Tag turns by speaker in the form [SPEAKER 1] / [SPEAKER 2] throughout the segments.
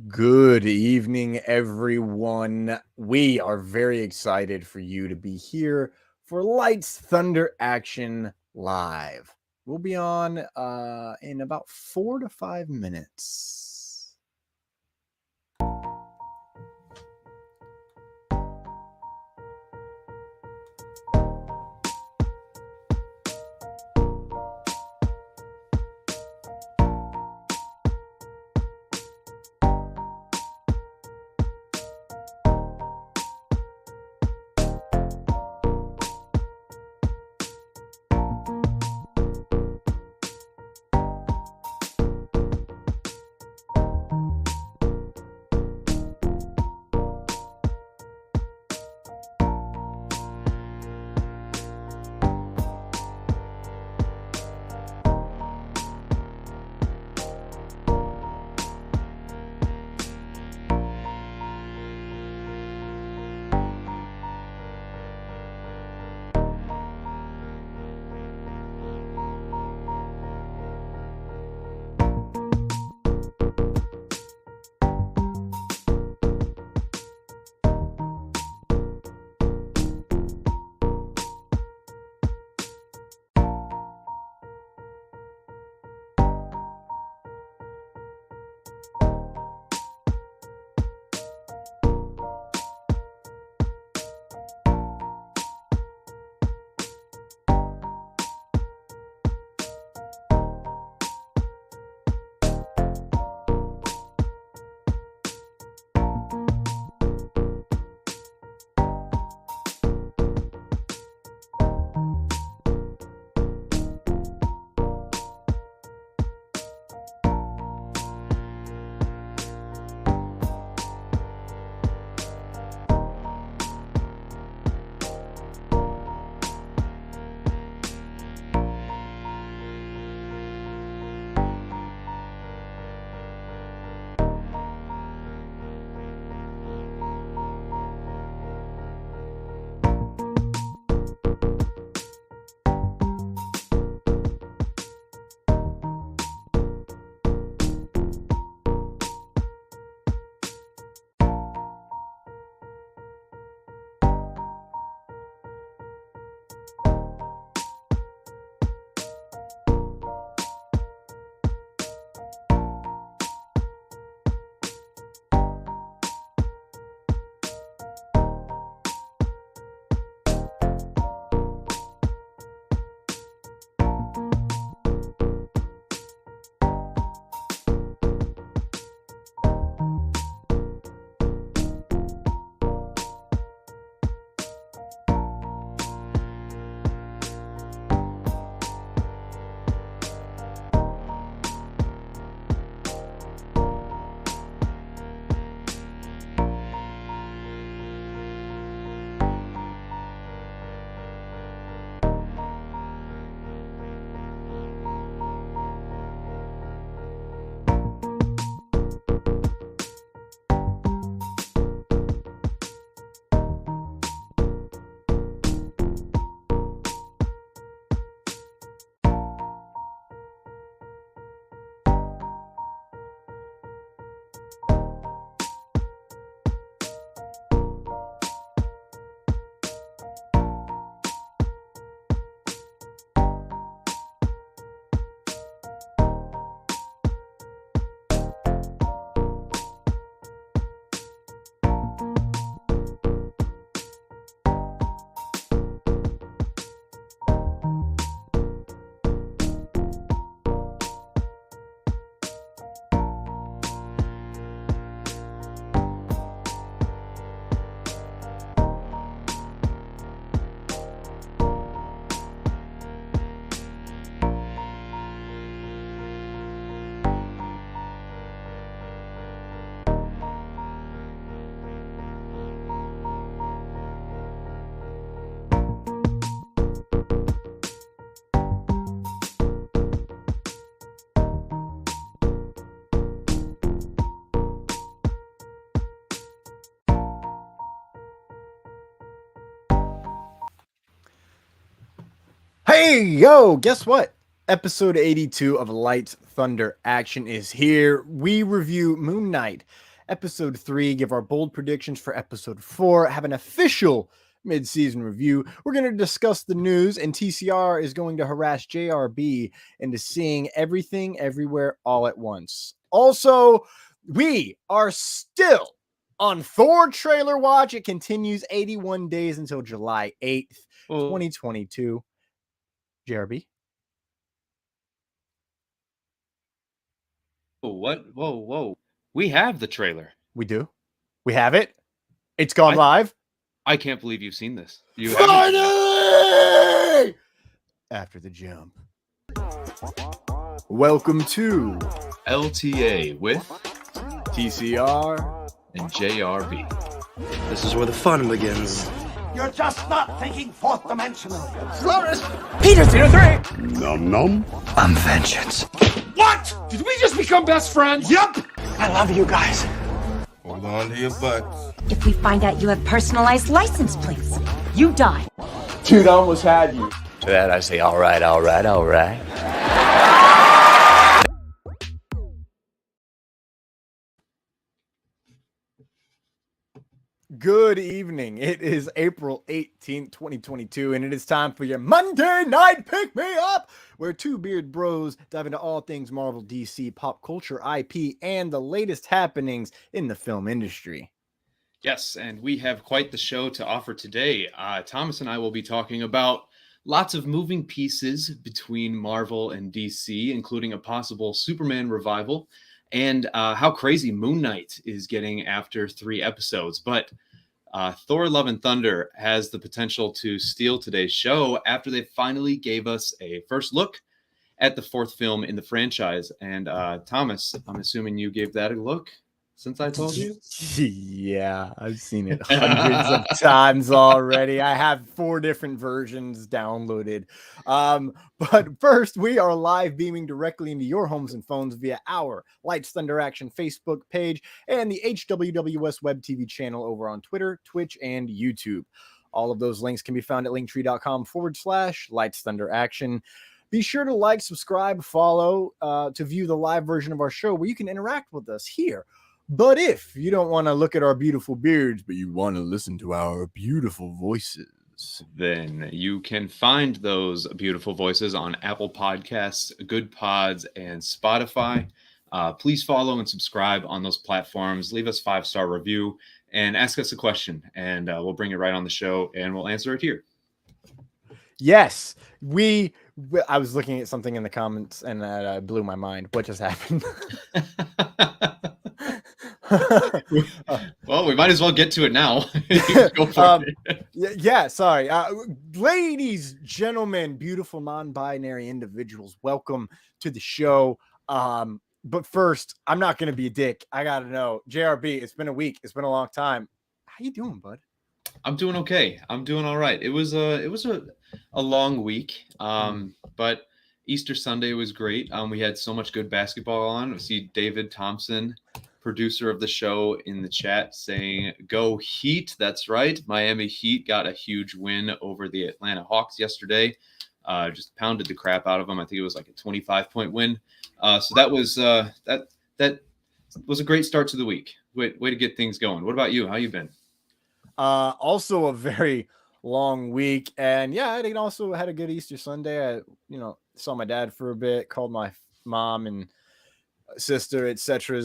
[SPEAKER 1] Good evening, everyone. We are very excited for you to be here for Lights Thunder Action Live. We'll be on in about 4 to 5 minutes. Hey, yo, guess what? Episode 82 of Lights Thunder Action is here. We review Moon Knight, episode 3, give our bold predictions for episode 4, have an official mid-season review. We're going to discuss the news, and TCR is going to harass JRB into seeing everything everywhere all at once. Also, we are still on Thor trailer watch. It continues 81 days until July 8th, 2022. JRB?
[SPEAKER 2] What? Whoa. We have the trailer.
[SPEAKER 1] We do. We have it. It's gone live.
[SPEAKER 2] I can't believe you've seen this. You
[SPEAKER 1] Finally! After the jump. Welcome to
[SPEAKER 2] LTA with
[SPEAKER 1] TCR
[SPEAKER 2] and JRB.
[SPEAKER 3] This is where the fun begins.
[SPEAKER 4] You're just not thinking fourth dimensional.
[SPEAKER 1] Slowness. Peter 03.
[SPEAKER 3] Num num.
[SPEAKER 4] I'm vengeance.
[SPEAKER 5] What? Did we just become best friends?
[SPEAKER 4] Yup! I love you guys.
[SPEAKER 3] Hold on to your butts.
[SPEAKER 6] If we find out you have personalized license plates, you die.
[SPEAKER 5] Dude, I almost had you.
[SPEAKER 4] To that I say, all right.
[SPEAKER 1] Good evening. It is April 18th, 2022, and it is time for your Monday Night Pick Me Up, where two beard bros dive into all things Marvel, DC, pop culture, IP, and the latest happenings in the film industry.
[SPEAKER 2] Yes, and we have quite the show to offer today. Thomas and I will be talking about lots of moving pieces between Marvel and DC, including a possible Superman revival, and how crazy Moon Knight is getting after 3 episodes. But Thor Love and Thunder has the potential to steal today's show after they finally gave us a first look at the 4th film in the franchise. And Thomas, I'm assuming you gave that a look since I told you?
[SPEAKER 1] Yeah, I've seen it hundreds of times already. I have 4 different versions downloaded. But first, we are live beaming directly into your homes and phones via our LightsThunderAction Facebook page and the HWWS WebTV channel over on Twitter, Twitch, and YouTube. All of those links can be found at Linktree.com/LightsThunderAction. Be sure to like, subscribe, follow to view the live version of our show where you can interact with us here. But if you don't want to look at our beautiful beards, but you want to listen to our beautiful voices,
[SPEAKER 2] then you can find those beautiful voices on Apple Podcasts, Good Pods, and Spotify. Please follow and subscribe on those platforms. Leave us a 5-star review and ask us a question, and we'll bring it right on the show and we'll answer it here.
[SPEAKER 1] Yes, I was looking at something in the comments and that blew my mind. What just happened?
[SPEAKER 2] Well, we might as well get to it now. Go for it.
[SPEAKER 1] Yeah, sorry. Ladies, gentlemen, beautiful non-binary individuals, welcome to the show. But first, I'm not going to be a dick. I got to know, JRB, it's been a week. It's been a long time. How you doing, bud?
[SPEAKER 2] I'm doing okay. I'm doing all right. It was a long week, but Easter Sunday was great. We had so much good basketball on. We see David Thompson, producer of the show, in the chat saying, "Go Heat." That's right. Miami Heat got a huge win over the Atlanta Hawks yesterday. Just pounded the crap out of them. I think it was like a 25-point win. So that was that was a great start to the week. Way to get things going. What about you? How you been?
[SPEAKER 1] Also a very long week, and yeah, I also had a good Easter Sunday. I saw my dad for a bit, called my mom and sister, etc.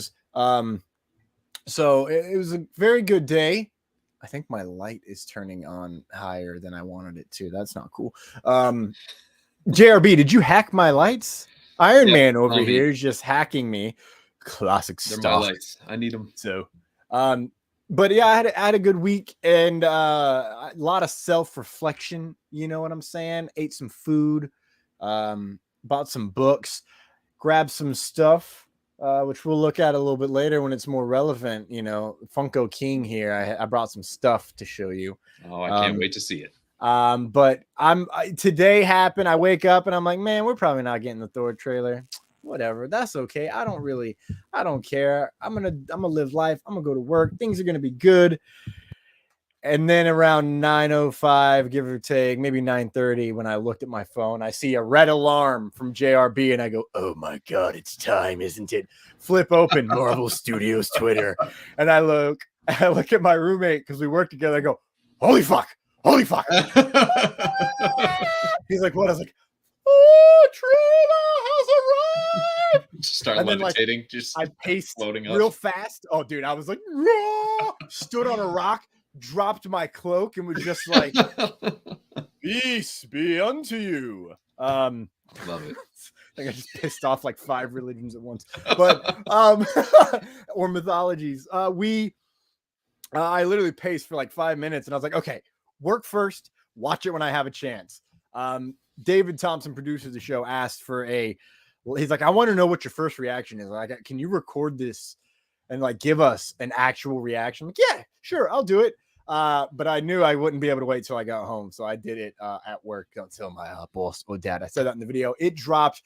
[SPEAKER 1] So it was a very good day. I think my light is turning on higher than I wanted it to. That's not cool. JRB, did you hack my lights? Iron Man over here is just hacking me. Classic stuff.
[SPEAKER 2] They're my lights. I need them.
[SPEAKER 1] So, but yeah, I had a good week and a lot of self-reflection. You know what I'm saying? Ate some food, bought some books, grabbed some stuff, which we'll look at a little bit later when it's more relevant. Funko King here. I brought some stuff to show you.
[SPEAKER 2] Oh, I can't wait to see it.
[SPEAKER 1] But today happened. I wake up and I'm like, man, we're probably not getting the Thor trailer. Whatever, that's okay. I don't care. I'm gonna live life. I'm gonna go to work. Things are gonna be good. And then around 9:05, give or take, maybe 9:30, when I looked at my phone, I see a red alarm from JRB, and I go, "Oh my god, it's time, isn't it?" Flip open Marvel Studios Twitter, and I look at my roommate because we work together. I go, "Holy fuck! Holy fuck!" He's like, "What?" I was like, "Oh, trailer has arrived!"
[SPEAKER 2] Just start
[SPEAKER 1] And then,
[SPEAKER 2] levitating. Just
[SPEAKER 1] I paced
[SPEAKER 2] floating
[SPEAKER 1] real
[SPEAKER 2] up.
[SPEAKER 1] fast. Oh, dude, I was like, "Raw!" Stood on a rock, dropped my cloak, and was just like, "Peace be unto you."
[SPEAKER 2] Love it.
[SPEAKER 1] I think I just pissed off like 5 religions at once, but or mythologies. I literally paced for like 5 minutes, and I was like, "Okay, work first, watch it when I have a chance." David Thompson, producer of the show, asked for he's like, "I want to know what your first reaction is. Like, can you record this and like give us an actual reaction?" I'm like, "Yeah, sure, I'll do it." But I knew I wouldn't be able to wait till I got home, so I did it at work. Don't tell my boss or dad. I said that in the video. It dropped.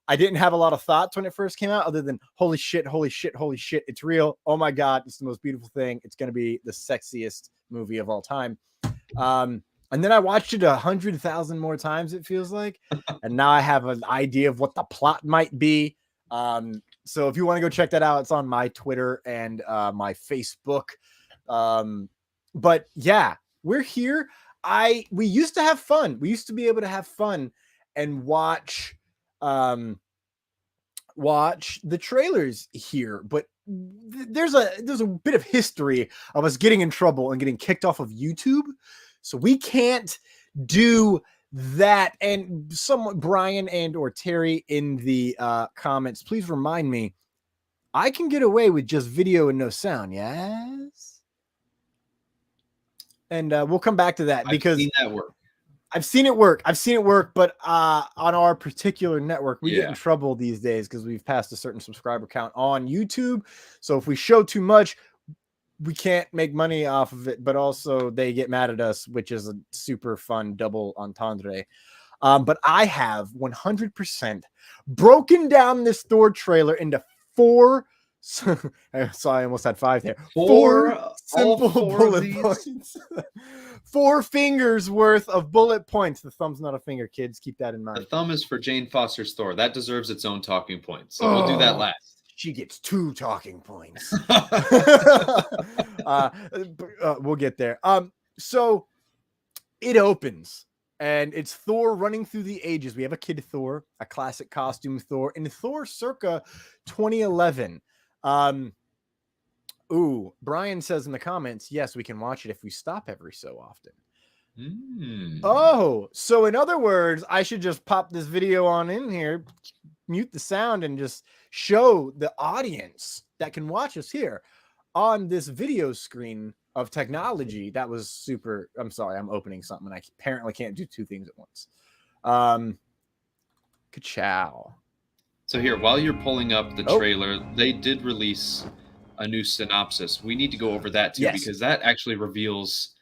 [SPEAKER 1] I didn't have a lot of thoughts when it first came out, other than holy shit, holy shit, holy shit, it's real. Oh my god, it's the most beautiful thing. It's gonna be the sexiest movie of all time. And then I watched it 100,000 more times, it feels like. And now I have an idea of what the plot might be. So if you want to go check that out, it's on my Twitter and my Facebook. But yeah, we're here. We used to have fun. We used to be able to have fun and watch the trailers here. But there's a bit of history of us getting in trouble and getting kicked off of YouTube. So we can't do that. And someone, Brian and or Terry in the comments, please remind me, I can get away with just video and no sound. Yes. And we'll come back to that because I've seen it work. But on our particular network, we get in trouble these days because we've passed a certain subscriber count on YouTube. So if we show too much, we can't make money off of it, but also they get mad at us, which is a super fun double entendre. But I have 100% broken down this Thor trailer into 4. So I almost had 5 there. 4 simple bullet points. 4 fingers worth of bullet points. The thumb's not a finger, kids. Keep that in mind.
[SPEAKER 2] The thumb is for Jane Foster's Thor. That deserves its own talking point. So we'll do that last.
[SPEAKER 1] She gets 2 talking points. We'll get there. So it opens, and it's Thor running through the ages. We have a kid Thor, a classic costume Thor, and Thor circa 2011. Brian says in the comments, yes, we can watch it if we stop every so often. Oh, so in other words, I should just pop this video on in here, mute the sound, and just show the audience that can watch us here on this video screen of technology. That was super. I'm sorry, I'm opening something. I apparently can't do 2 things at once. Ka-chow.
[SPEAKER 2] So here, while you're pulling up the trailer, they did release a new synopsis. We need to go over that too, because that actually reveals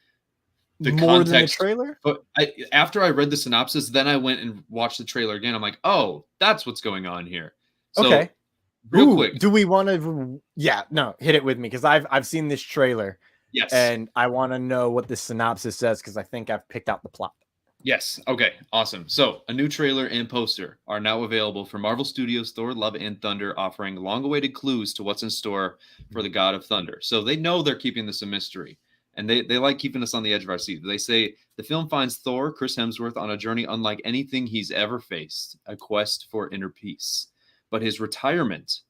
[SPEAKER 2] the
[SPEAKER 1] more
[SPEAKER 2] context.
[SPEAKER 1] than the trailer.
[SPEAKER 2] But after I read the synopsis, then I went and watched the trailer again. I'm like, oh, that's what's going on here. So,
[SPEAKER 1] okay.
[SPEAKER 2] Real quick.
[SPEAKER 1] Do we want to? Yeah, no, hit it with me because I've seen this trailer.
[SPEAKER 2] Yes.
[SPEAKER 1] And I want to know what the synopsis says because I think I've picked out the plot.
[SPEAKER 2] Yes. Okay. Awesome. So a new trailer and poster are now available for Marvel Studios' Thor: Love and Thunder, offering long-awaited clues to what's in store for the God of Thunder. So they know they're keeping this a mystery, and they like keeping us on the edge of our seat. They say the film finds Thor, Chris Hemsworth, on a journey unlike anything he's ever faced, a quest for inner peace. But his retirement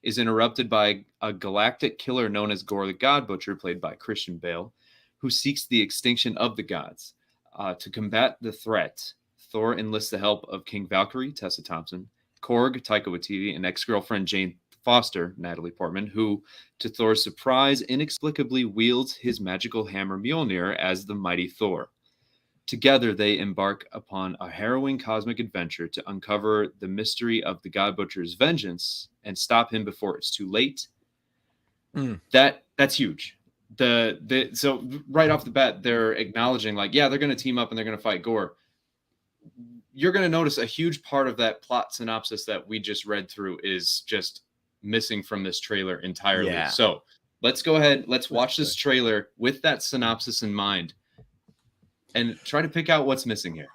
[SPEAKER 2] is interrupted by a galactic killer known as Gore the God Butcher, played by Christian Bale, who seeks the extinction of the gods. To combat the threat, Thor enlists the help of King Valkyrie, Tessa Thompson, Korg, Taika Waititi, and ex-girlfriend Jane Foster, Natalie Portman, who, to Thor's surprise, inexplicably wields his magical hammer Mjolnir as the mighty Thor. Together, they embark upon a harrowing cosmic adventure to uncover the mystery of the God Butcher's vengeance and stop him before it's too late. That's huge. So right off the bat, they're acknowledging, like, yeah, they're going to team up and they're going to fight Gore. You're going to notice a huge part of that plot synopsis that we just read through is just missing from this trailer entirely.
[SPEAKER 1] Yeah.
[SPEAKER 2] So let's go ahead. Let's watch this trailer with that synopsis in mind and try to pick out what's missing here.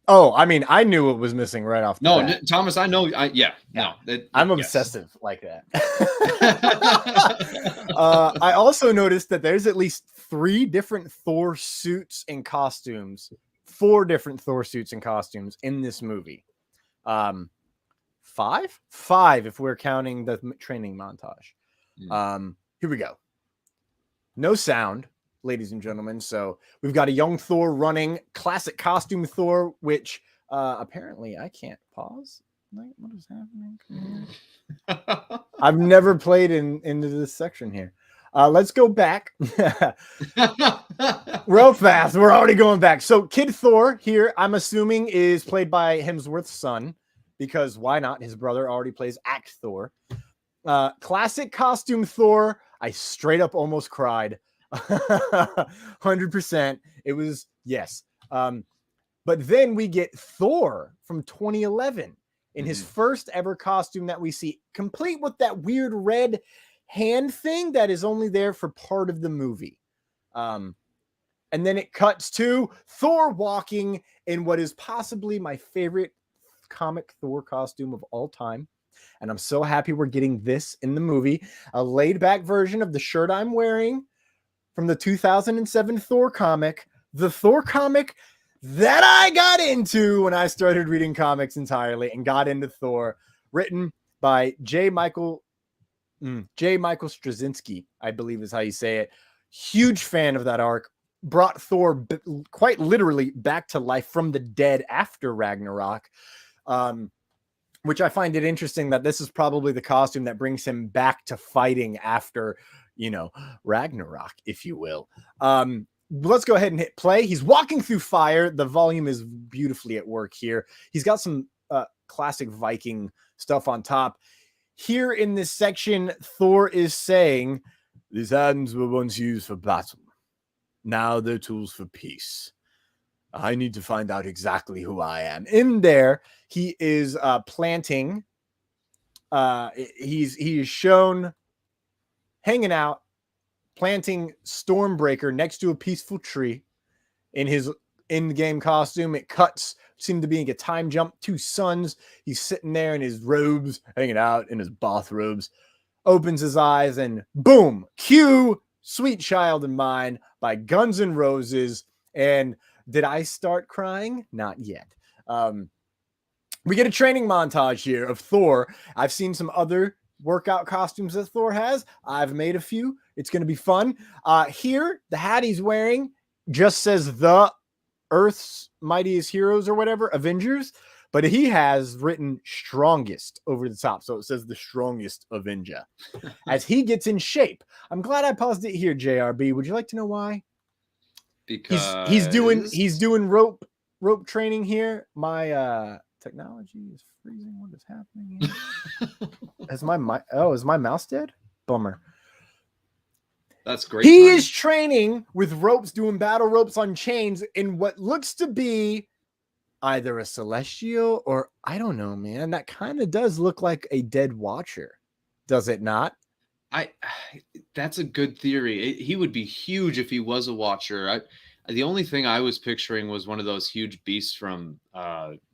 [SPEAKER 1] Oh, I mean, I knew what was missing right off the bat.
[SPEAKER 2] Thomas, I know.
[SPEAKER 1] I'm obsessive like that. I also noticed that there's at least 3 different Thor suits and costumes, 4 different Thor suits and costumes in this movie. 5 if we're counting the training montage. Here we go. No sound, ladies and gentlemen. So we've got a young Thor running, classic costume Thor, which apparently I can't pause. Like, what is happening? I've never played into this section here. Let's go back real fast. We're already going back. So Kid Thor here, I'm assuming, is played by Hemsworth's son, because why not? His brother already plays Act Thor. Classic costume Thor. I straight up almost cried. 100%. It was, yes. But then we get Thor from 2011 in his first ever costume that we see, complete with that weird red hand thing that is only there for part of the movie. And then it cuts to Thor walking in what is possibly my favorite comic Thor costume of all time. And I'm so happy we're getting this in the movie. A laid back version of the shirt I'm wearing from the 2007 Thor comic. The Thor comic that I got into when I started reading comics entirely and got into Thor, written by J. Michael Straczynski, I believe is how you say it. Huge fan of that arc. Brought Thor quite literally back to life from the dead after Ragnarok. Which I find it interesting that this is probably the costume that brings him back to fighting after, Ragnarok, if you will. Let's go ahead and hit play. He's walking through fire. The volume is beautifully at work here. He's got some classic Viking stuff on top. Here in this section, Thor is saying, "These hands were once used for battle. Now they're tools for peace. I need to find out exactly who I am." In there, he is planting. He is shown hanging out, planting Stormbreaker next to a peaceful tree in his in-game costume. It cuts, seemed to be a time jump. 2 suns. He's sitting there in his robes, hanging out in his bathrobes. Opens his eyes and boom! Cue "Sweet Child of Mine" by Guns N' Roses. And did I start crying? Not yet. We get a training montage here of Thor. I've seen some other workout costumes that Thor has. I've made a few. It's going to be fun. Here, the hat he's wearing just says the Earth's Mightiest Heroes or whatever, Avengers. But he has written strongest over the top. So it says the strongest Avenger. As he gets in shape. I'm glad I paused it here, JRB. Would you like to know why?
[SPEAKER 2] Because
[SPEAKER 1] he's doing rope training here. My technology is freezing. What is happening here? Is my mouse dead? Bummer.
[SPEAKER 2] That's great.
[SPEAKER 1] He is training with ropes, doing battle ropes on chains in what looks to be either a celestial or I don't know, man. That kind of does look like a dead Watcher, does it not?
[SPEAKER 2] That's a good theory. He would be huge if he was a Watcher. The only thing I was picturing was one of those huge beasts from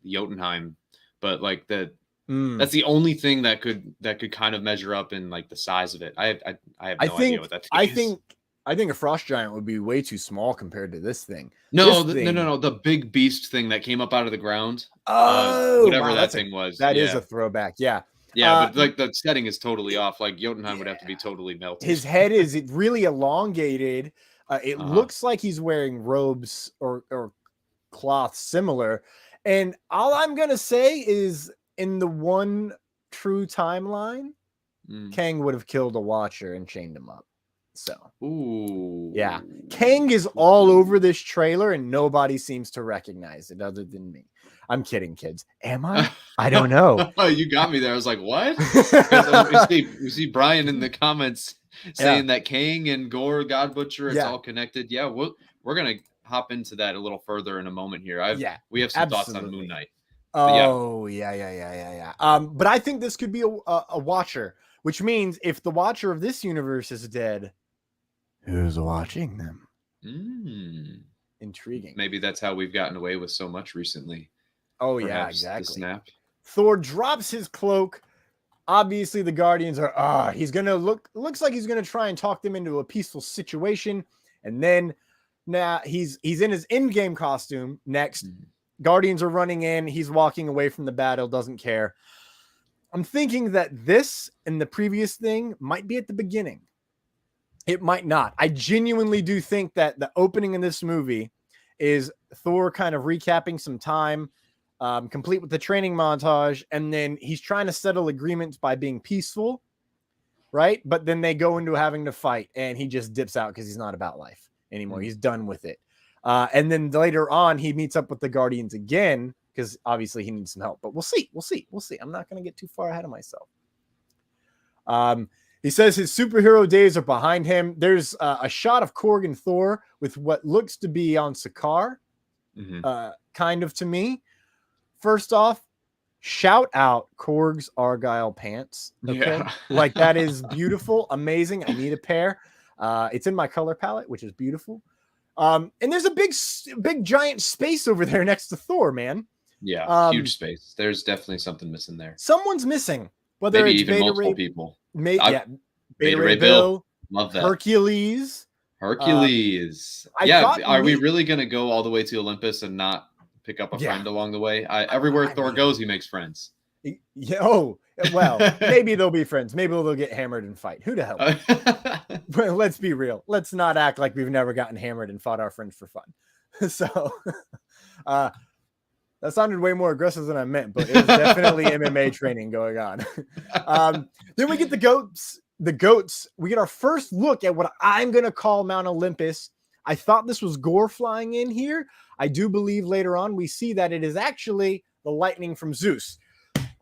[SPEAKER 2] Jotunheim, but like that's the only thing that could kind of measure up in like the size of it. I have no idea what that is.
[SPEAKER 1] I think a frost giant would be way too small compared to this thing.
[SPEAKER 2] No, the big beast thing that came up out of the ground. Whatever that thing was.
[SPEAKER 1] That is a throwback. Yeah.
[SPEAKER 2] Yeah, but like the setting is totally off. Like Jotunheim would have to be totally melted.
[SPEAKER 1] His head is really elongated. It looks like he's wearing robes or cloth similar. And all I'm going to say is in the one true timeline, Kang would have killed a Watcher and chained him up. So, yeah. Kang is all over this trailer and nobody seems to recognize it other than me. I'm kidding, kids. Am I? I don't know.
[SPEAKER 2] You got me there. I was like, what? we see Brian in the comments saying that Kang and Gore, God Butcher, it's all connected. Yeah, we're going to hop into that a little further in a moment here. We have some thoughts on Moon Knight.
[SPEAKER 1] Oh, yeah. But I think this could be a Watcher. which means if the Watcher of this universe is dead, who's watching them? Intriguing.
[SPEAKER 2] Maybe that's how we've gotten away with so much recently.
[SPEAKER 1] Oh,
[SPEAKER 2] Perhaps
[SPEAKER 1] yeah,
[SPEAKER 2] the
[SPEAKER 1] exactly.
[SPEAKER 2] snap.
[SPEAKER 1] Thor drops his cloak. Obviously, the Guardians are, he's going to looks like he's going to try and talk them into a peaceful situation. And then now he's in his in-game costume next. Guardians are running in. He's walking away from the battle, doesn't care. I'm thinking that this and the previous thing might be at the beginning. It might not. I genuinely do think that the opening in this movie is Thor kind of recapping some time, complete with the training montage, and then he's trying to settle agreements by being peaceful, right? But then they go into having to fight, and he just dips out because he's not about life anymore. He's done with it. And then later on, he meets up with the Guardians again because obviously he needs some help. But we'll see. I'm not going to get too far ahead of myself. He says his superhero days are behind him. There's a shot of Korg and Thor with what looks to be on Sakaar, kind of to me. First off, shout out Korg's Argyle pants. Okay, like that is beautiful, amazing. I need a pair. It's in my color palette, which is beautiful. And there's a big giant space over there next to Thor, man.
[SPEAKER 2] Yeah, huge space. There's definitely something missing there.
[SPEAKER 1] Someone's missing. Whether
[SPEAKER 2] maybe
[SPEAKER 1] it's
[SPEAKER 2] even
[SPEAKER 1] Beta
[SPEAKER 2] multiple
[SPEAKER 1] Ray,
[SPEAKER 2] people.
[SPEAKER 1] Beta
[SPEAKER 2] Ray Bill. Love that.
[SPEAKER 1] Hercules.
[SPEAKER 2] Are we really going to go all the way to Olympus and not pick up a friend along the way? Everywhere Thor goes, he makes friends.
[SPEAKER 1] Yeah. Oh, well, maybe they'll be friends. Maybe they'll get hammered and fight. Who the hell? But let's be real. Let's not act like we've never gotten hammered and fought our friends for fun. So that sounded way more aggressive than I meant, but it was definitely MMA training going on. Then we get the goats. We get our first look at what I'm going to call Mount Olympus. I thought this was Gore flying in here. I do believe later on we see that it is actually the lightning from Zeus.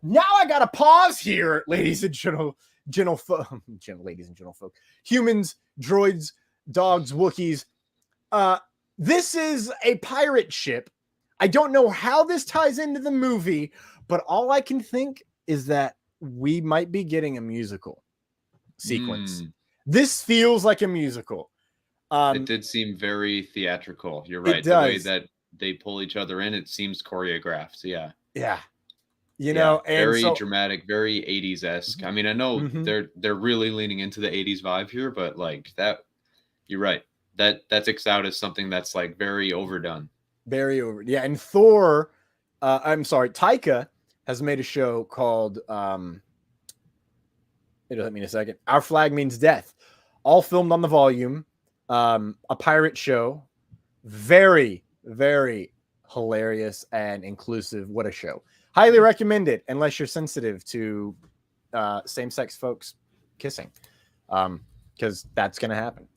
[SPEAKER 1] Now I got to pause here, ladies and gentle folk, humans, droids, dogs, Wookiees. This is a pirate ship. I don't know how this ties into the movie, but all I can think is that we might be getting a musical sequence. This feels like a musical.
[SPEAKER 2] It did seem very theatrical. You're right. The way that they pull each other in, it seems choreographed. Yeah.
[SPEAKER 1] Yeah. You know, and
[SPEAKER 2] very dramatic, very 80s-esque. I mean, I know they're really leaning into the 80s vibe here, but like that, you're right. That sticks out as something that's like very overdone. Very over. Yeah. And Thor, Taika has made a show called it'll hit me in a second. Our Flag Means Death. All filmed on the volume. A pirate show. Very, very hilarious and inclusive. What a show. Highly recommend it unless you're sensitive to same-sex folks kissing. Because that's going to happen.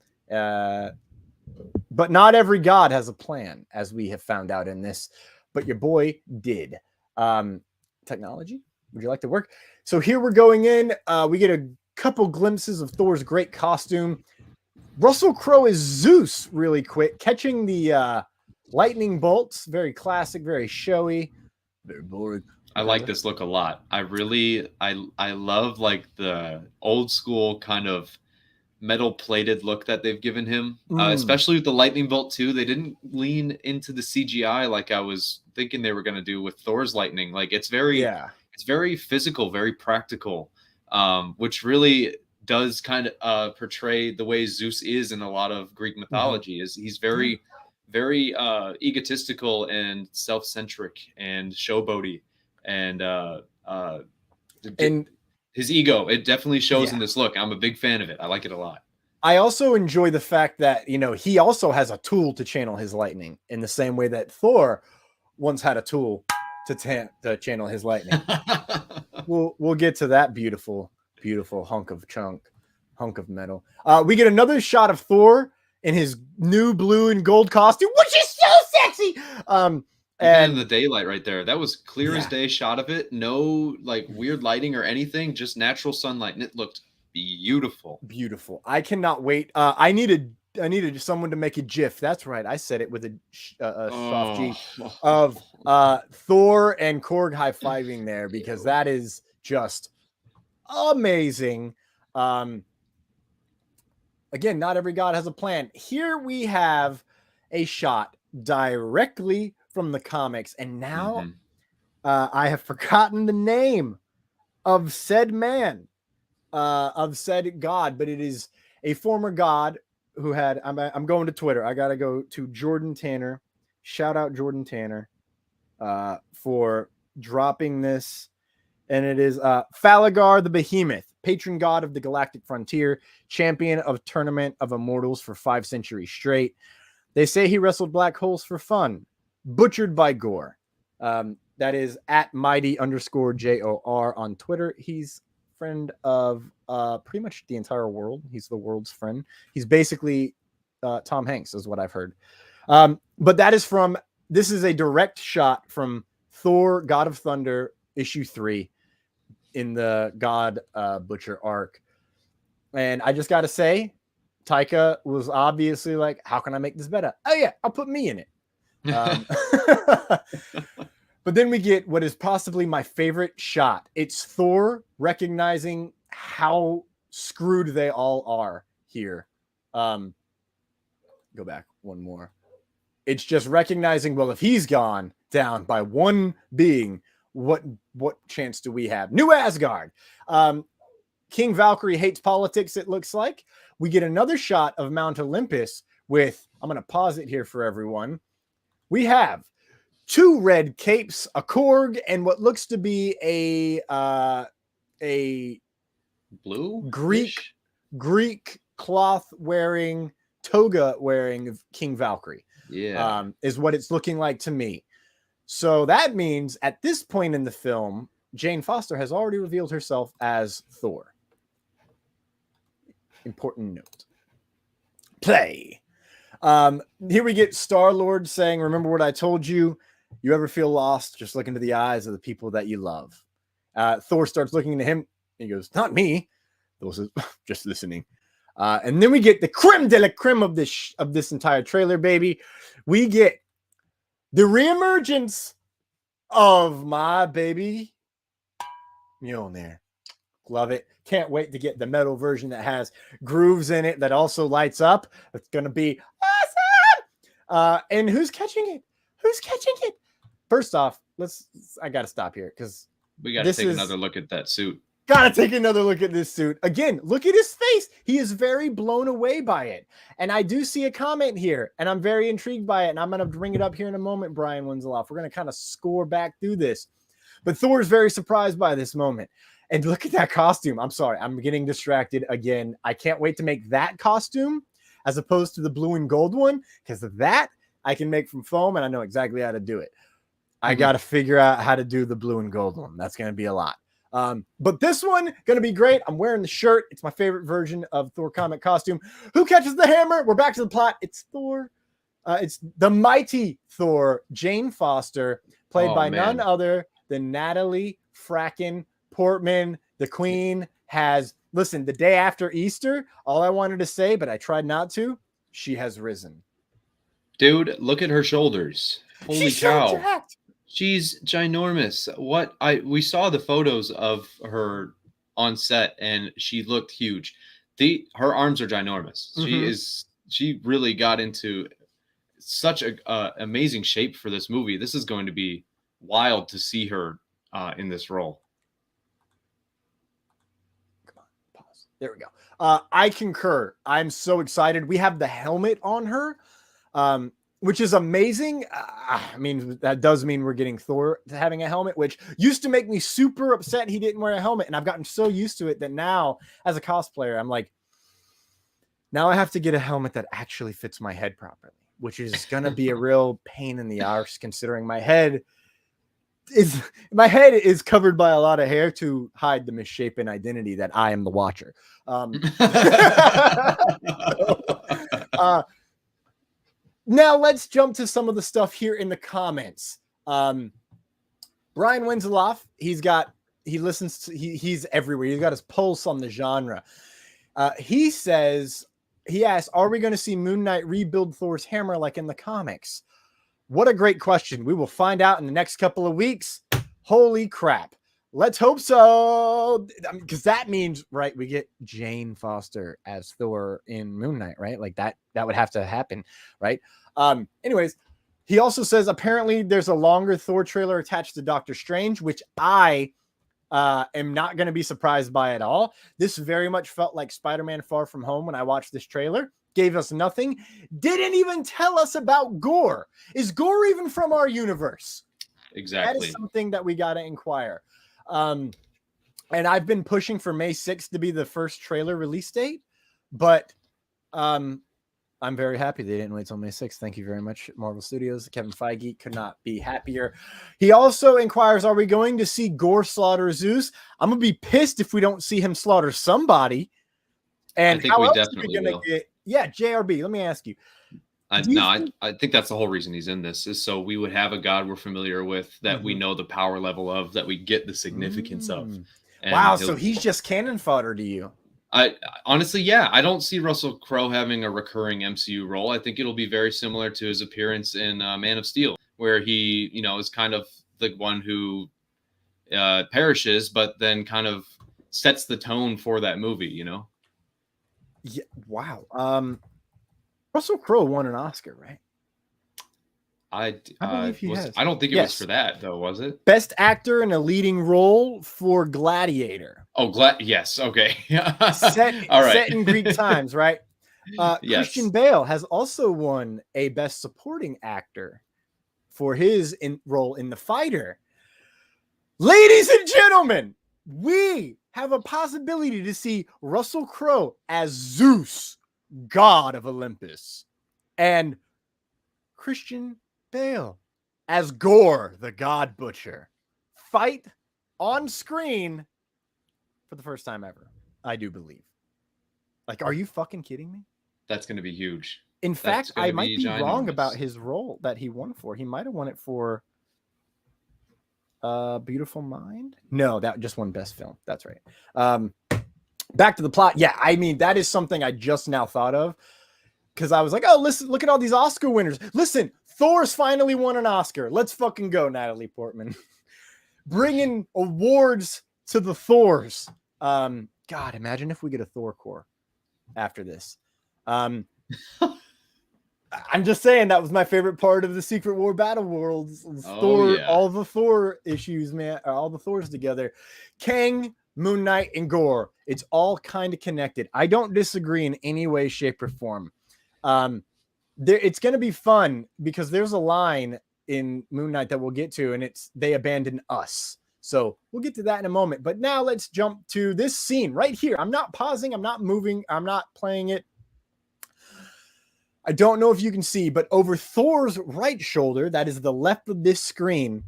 [SPEAKER 2] But not every god has a plan, as we have found out in this. But your boy did. Technology, would you like to work? So here we're going in. We get a couple glimpses of Thor's great costume. Russell Crowe is Zeus really quick, catching the lightning bolts. Very classic, very showy. Very boring. I like this look a lot. I love like the old school kind of metal plated look that they've given him, especially with the lightning bolt too. They didn't lean into the CGI like I was thinking they were going to do with Thor's lightning. Like it's very physical, very practical, which really does kind of portray the way Zeus is in a lot of Greek mythology. Is he's very egotistical and self-centric and showboaty, and his ego, it definitely shows in this look. I'm a big fan of it. I like it a lot. I also enjoy the fact that, you know, he also has a tool to channel his lightning in the same way that Thor once had a tool to channel his lightning. We'll get to that beautiful hunk of metal. We get another shot of Thor in his new blue and gold costume, which is so sexy. And the daylight right there, that was clear as day shot of it. No like weird lighting or anything, just natural sunlight, and it looked beautiful. I cannot wait. I needed someone to make a GIF. That's right, I said it with a soft G of Thor and Korg high-fiving there, because that is just
[SPEAKER 1] amazing. Again, not every god has a plan. Here we have a shot directly from the comics, and now I have forgotten the name of said man, of said god, but it is a former god who had. I'm going to Twitter. I gotta go to Jordan Tanner. Shout out Jordan Tanner for dropping this. And it is Falagar the Behemoth, patron god of the galactic frontier, champion of Tournament of Immortals for 5 centuries straight. They say he wrestled black holes for fun, butchered by gore. That is at mighty_JOR on Twitter. He's friend of pretty much the entire world. He's the world's friend. He's basically Tom Hanks, is what I've heard. But that is from, this is a direct shot from Thor, God of Thunder, issue 3 in the God Butcher arc. And I just got to say, Taika was obviously like, how can I make this better? Oh yeah, I'll put me in it. But then we get what is possibly my favorite shot. It's Thor recognizing how screwed they all are here. Go back one more. It's just recognizing, well, if he's gone down by one being, what chance do we have? New Asgard. King Valkyrie hates politics, it looks like. We get another shot of Mount Olympus with, I'm going to pause it here for everyone. We have 2 red capes, a Korg, and what looks to be a
[SPEAKER 2] blue
[SPEAKER 1] Greek cloth wearing, toga wearing King Valkyrie.
[SPEAKER 2] Yeah.
[SPEAKER 1] Is what it's looking like to me. So that means at this point in the film, Jane Foster has already revealed herself as Thor. Important note. Play. Here we get Star-Lord saying, remember what I told you? You ever feel lost? Just look into the eyes of the people that you love. Thor starts looking into him. He goes, not me. Thor says, just listening. And then we get the creme de la creme of this entire trailer, baby. We get the reemergence of my baby Mjolnir. Love it. Can't wait to get the metal version that has grooves in it that also lights up. It's going to be awesome. And who's catching it? Who's catching it? First off, I got to stop here because
[SPEAKER 2] we got to take another look at that suit.
[SPEAKER 1] Gotta take another look at this suit. Again, look at his face. He is very blown away by it. And I do see a comment here, and I'm very intrigued by it. And I'm going to bring it up here in a moment, Brian Winzeloff. We're going to kind of score back through this. But Thor is very surprised by this moment. And look at that costume. I'm sorry. I'm getting distracted again. I can't wait to make that costume as opposed to the blue and gold one, because that I can make from foam, and I know exactly how to do it. I got to figure out how to do the blue and gold one. That's going to be a lot. But this one going to be great. I'm wearing the shirt. It's my favorite version of Thor comic costume. Who catches the hammer? We're back to the plot. It's Thor. It's the mighty Thor, Jane Foster, played by none other than Natalie frackin' Portman. The queen has, listen, the day after Easter, all I wanted to say, but I tried not to, she has risen.
[SPEAKER 2] Dude, look at her shoulders. Holy
[SPEAKER 1] She's
[SPEAKER 2] cow.
[SPEAKER 1] so jacked.
[SPEAKER 2] She's ginormous. We saw the photos of her on set and she looked huge. Her arms are ginormous. She really got into such a amazing shape for this movie. This is going to be wild to see her in this role.
[SPEAKER 1] Come on, pause. There we go. I concur. I'm so excited. We have the helmet on her. Which is amazing. I mean, that does mean we're getting Thor having a helmet, which used to make me super upset he didn't wear a helmet. And I've gotten so used to it that now, as a cosplayer, I'm like, now I have to get a helmet that actually fits my head properly, which is going to be a real pain in the arse, considering my head is covered by a lot of hair to hide the misshapen identity that I am the Watcher. Now let's jump to some of the stuff here in the comments. Brian Winzeloff, he's everywhere. He's got his pulse on the genre. He asked, are we going to see Moon Knight rebuild Thor's hammer like in the comics? What a great question. We will find out in the next couple of weeks. Holy crap. Let's hope so, because that means, right, we get Jane Foster as Thor in Moon Knight, right? Like that would have to happen, right? Anyways, he also says apparently there's a longer Thor trailer attached to Doctor Strange, which I am not going to be surprised by at all. This very much felt like Spider-Man Far From Home when I watched this trailer. Gave us nothing. Didn't even tell us about Gore. Is Gore even from our universe?
[SPEAKER 2] Exactly.
[SPEAKER 1] That is something that we got to inquire. And I've been pushing for May 6th to be the first trailer release date, but I'm very happy they didn't wait till May 6th. Thank you very much, Marvel Studios. Kevin Feige could not be happier. He also inquires, are we going to see Gore slaughter Zeus? I'm going to be pissed if we don't see him slaughter somebody. And
[SPEAKER 2] I think we definitely will.
[SPEAKER 1] Yeah, JRB, let me ask you.
[SPEAKER 2] I think that's the whole reason he's in this, is so we would have a god we're familiar with, that we know the power level of, that we get the significance of. And
[SPEAKER 1] wow, so he's just cannon fodder to you.
[SPEAKER 2] I honestly, yeah, I don't see Russell Crowe having a recurring MCU role. I think it'll be very similar to his appearance in Man of Steel, where he, is kind of the one who perishes, but then kind of sets the tone for that movie,
[SPEAKER 1] Yeah, wow. Russell Crowe won an Oscar, right?
[SPEAKER 2] I don't think it was for that, though, was it?
[SPEAKER 1] Best actor in a leading role for Gladiator.
[SPEAKER 2] Oh, yes. Okay.
[SPEAKER 1] Set in Greek times, right?
[SPEAKER 2] Yes.
[SPEAKER 1] Christian Bale has also won a Best Supporting Actor for his role in The Fighter. Ladies and gentlemen, we have a possibility to see Russell Crowe as Zeus, god of Olympus, and Christian Bale as Gore, the God Butcher, fight on screen for the first time ever. I do believe. Like, are you fucking kidding me?
[SPEAKER 2] That's going to be huge.
[SPEAKER 1] In fact, I might be wrong about his role that he won for. He might have won it for Beautiful Mind. No, that just won Best Film. That's right. Back to the plot. Yeah, I mean, that is something I just now thought of, because I was like, oh, listen, look at all these Oscar winners. Listen, Thor's finally won an Oscar. Let's fucking go, Natalie Portman. Bringing awards to the Thors. God, imagine if we get a Thor core after this. I'm just saying, that was my favorite part of the Secret War Battle Worlds. Thor, yeah. All the Thor issues, man, all the Thors together. Kang, Moon Knight, and Gore. It's all kind of connected. I don't disagree in any way, shape, or form. It's going to be fun because there's a line in Moon Knight that we'll get to, and it's "they abandon us." So we'll get to that in a moment. But now let's jump to this scene right here. I'm not pausing. I'm not moving. I'm not playing it. I don't know if you can see, but over Thor's right shoulder, that is the left of this screen,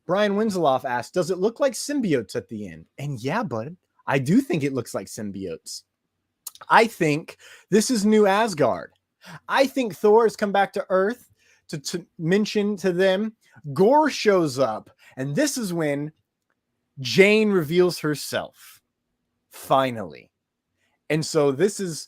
[SPEAKER 1] Brian Winslow asked, does it look like symbiotes at the end? And yeah, bud, I do think it looks like symbiotes. I think this is New Asgard. I think Thor has come back to Earth to mention to them. Gore shows up, and this is when Jane reveals herself. Finally. And so this is,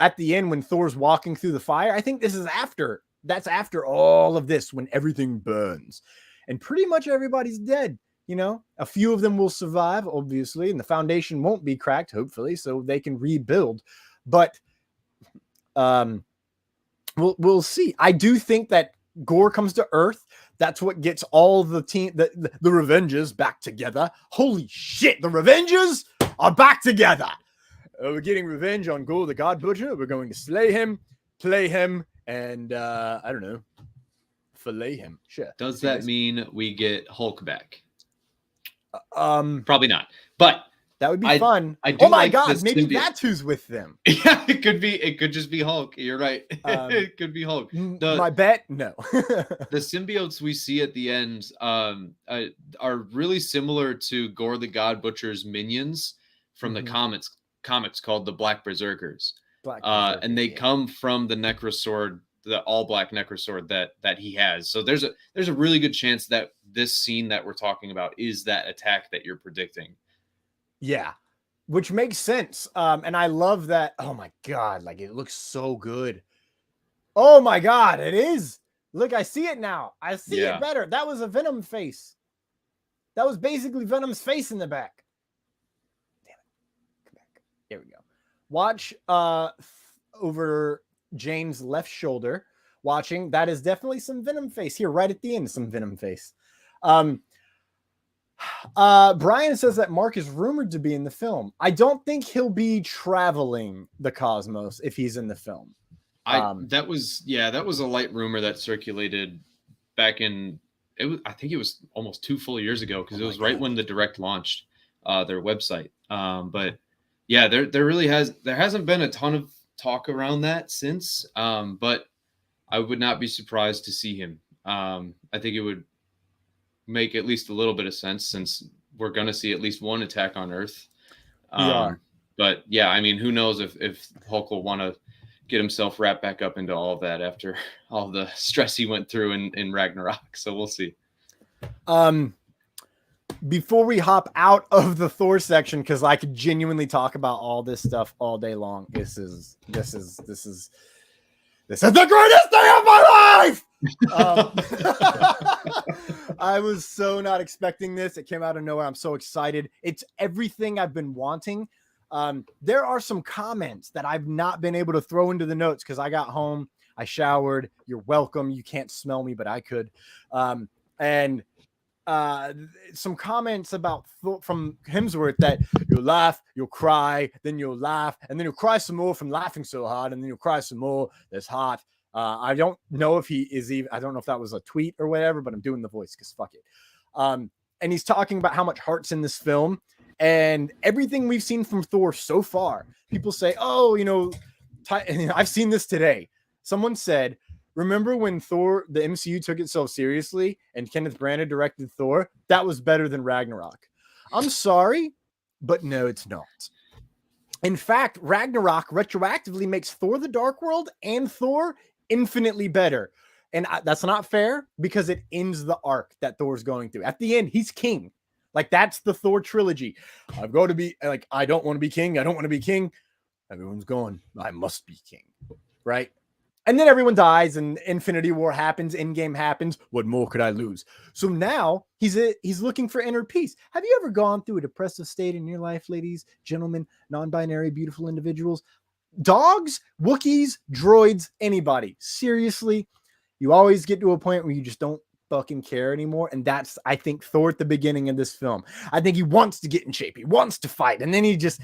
[SPEAKER 1] at the end when Thor's walking through the fire, I think this is after. That's after all of this, when everything burns. And pretty much everybody's dead. A few of them will survive, obviously, and the foundation won't be cracked, hopefully, so they can rebuild. But we'll see. I do think that Gore comes to Earth. That's what gets all the team, the Revengers back together. Holy shit, the Revengers are back together. We're getting revenge on Gore the God Butcher. We're going to slay him, play him, and I don't know, fillet him. Sure.
[SPEAKER 2] Does that mean we get Hulk back?
[SPEAKER 1] Probably
[SPEAKER 2] not. But
[SPEAKER 1] that would be fun.
[SPEAKER 2] Oh
[SPEAKER 1] my God, maybe that's who's with them.
[SPEAKER 2] Yeah, it could be. It could just be Hulk. You're right. It could be Hulk.
[SPEAKER 1] My bet, no.
[SPEAKER 2] The symbiotes we see at the end are really similar to Gore the God Butcher's minions from the comics called the Black Berserkers. And they come from the Necrosword, the all-black Necrosword that he has. So there's a really good chance that this scene that we're talking about is that attack that you're predicting.
[SPEAKER 1] Yeah, which makes sense. And I love that. Oh my God, like it looks so good. Oh my God, it is. Look, I see it now. I see it better. That was a Venom face. That was basically Venom's face in the back. Damn it. Come back. Here we go. Watch over Jane's left shoulder. Watching. That is definitely some Venom face. Here, right at the end, some Venom face. Brian says that Mark is rumored to be in the film. I don't think he'll be traveling the cosmos if he's in the film.
[SPEAKER 2] That was a light rumor that circulated back in I think it was almost 2 full years ago, because it was right when the Direct launched their website. But yeah, there hasn't been a ton of talk around that since. But I would not be surprised to see him. I think it would make at least a little bit of sense, since we're going to see at least one attack on Earth.
[SPEAKER 1] We are.
[SPEAKER 2] But yeah, I mean, who knows if Hulk will want to get himself wrapped back up into all of that after all the stress he went through in Ragnarok. So we'll see.
[SPEAKER 1] Before we hop out of the Thor section, because I could genuinely talk about all this stuff all day long. This is the greatest day of my life. I was so not expecting this. It came out of nowhere. I'm so excited. It's everything I've been wanting. There are some comments that I've not been able to throw into the notes because I got home, I showered. You're welcome. You can't smell me, but I could. And some comments about from Hemsworth that you'll laugh, you'll cry, then you'll laugh, and then you'll cry some more from laughing so hard, and then you'll cry some more. That's hot. I don't know if he is even. I don't know if that was a tweet or whatever, but I'm doing the voice because fuck it. And he's talking about how much heart's in this film. And everything we've seen from Thor so far, people say, oh, I've seen this today. Someone said, remember when Thor, the MCU took itself seriously and Kenneth Branagh directed Thor? That was better than Ragnarok. I'm sorry, but no, it's not. In fact, Ragnarok retroactively makes Thor the Dark World and Thor infinitely better. And that's not fair because it ends the arc that Thor's going through. At the end, he's king. Like, that's the Thor trilogy. I've got to be like, I don't want to be king. I don't want to be king. Everyone's going, I must be king. Right? And then everyone dies and Infinity War happens. Endgame happens. What more could I lose? So now he's looking for inner peace. Have you ever gone through a depressive state in your life, ladies, gentlemen, non-binary, beautiful individuals, dogs, Wookiees, droids, anybody? Seriously, you always get to a point where you just don't fucking care anymore. And that's, I think, Thor at the beginning of this film. I think he wants to get in shape. He wants to fight. And then he just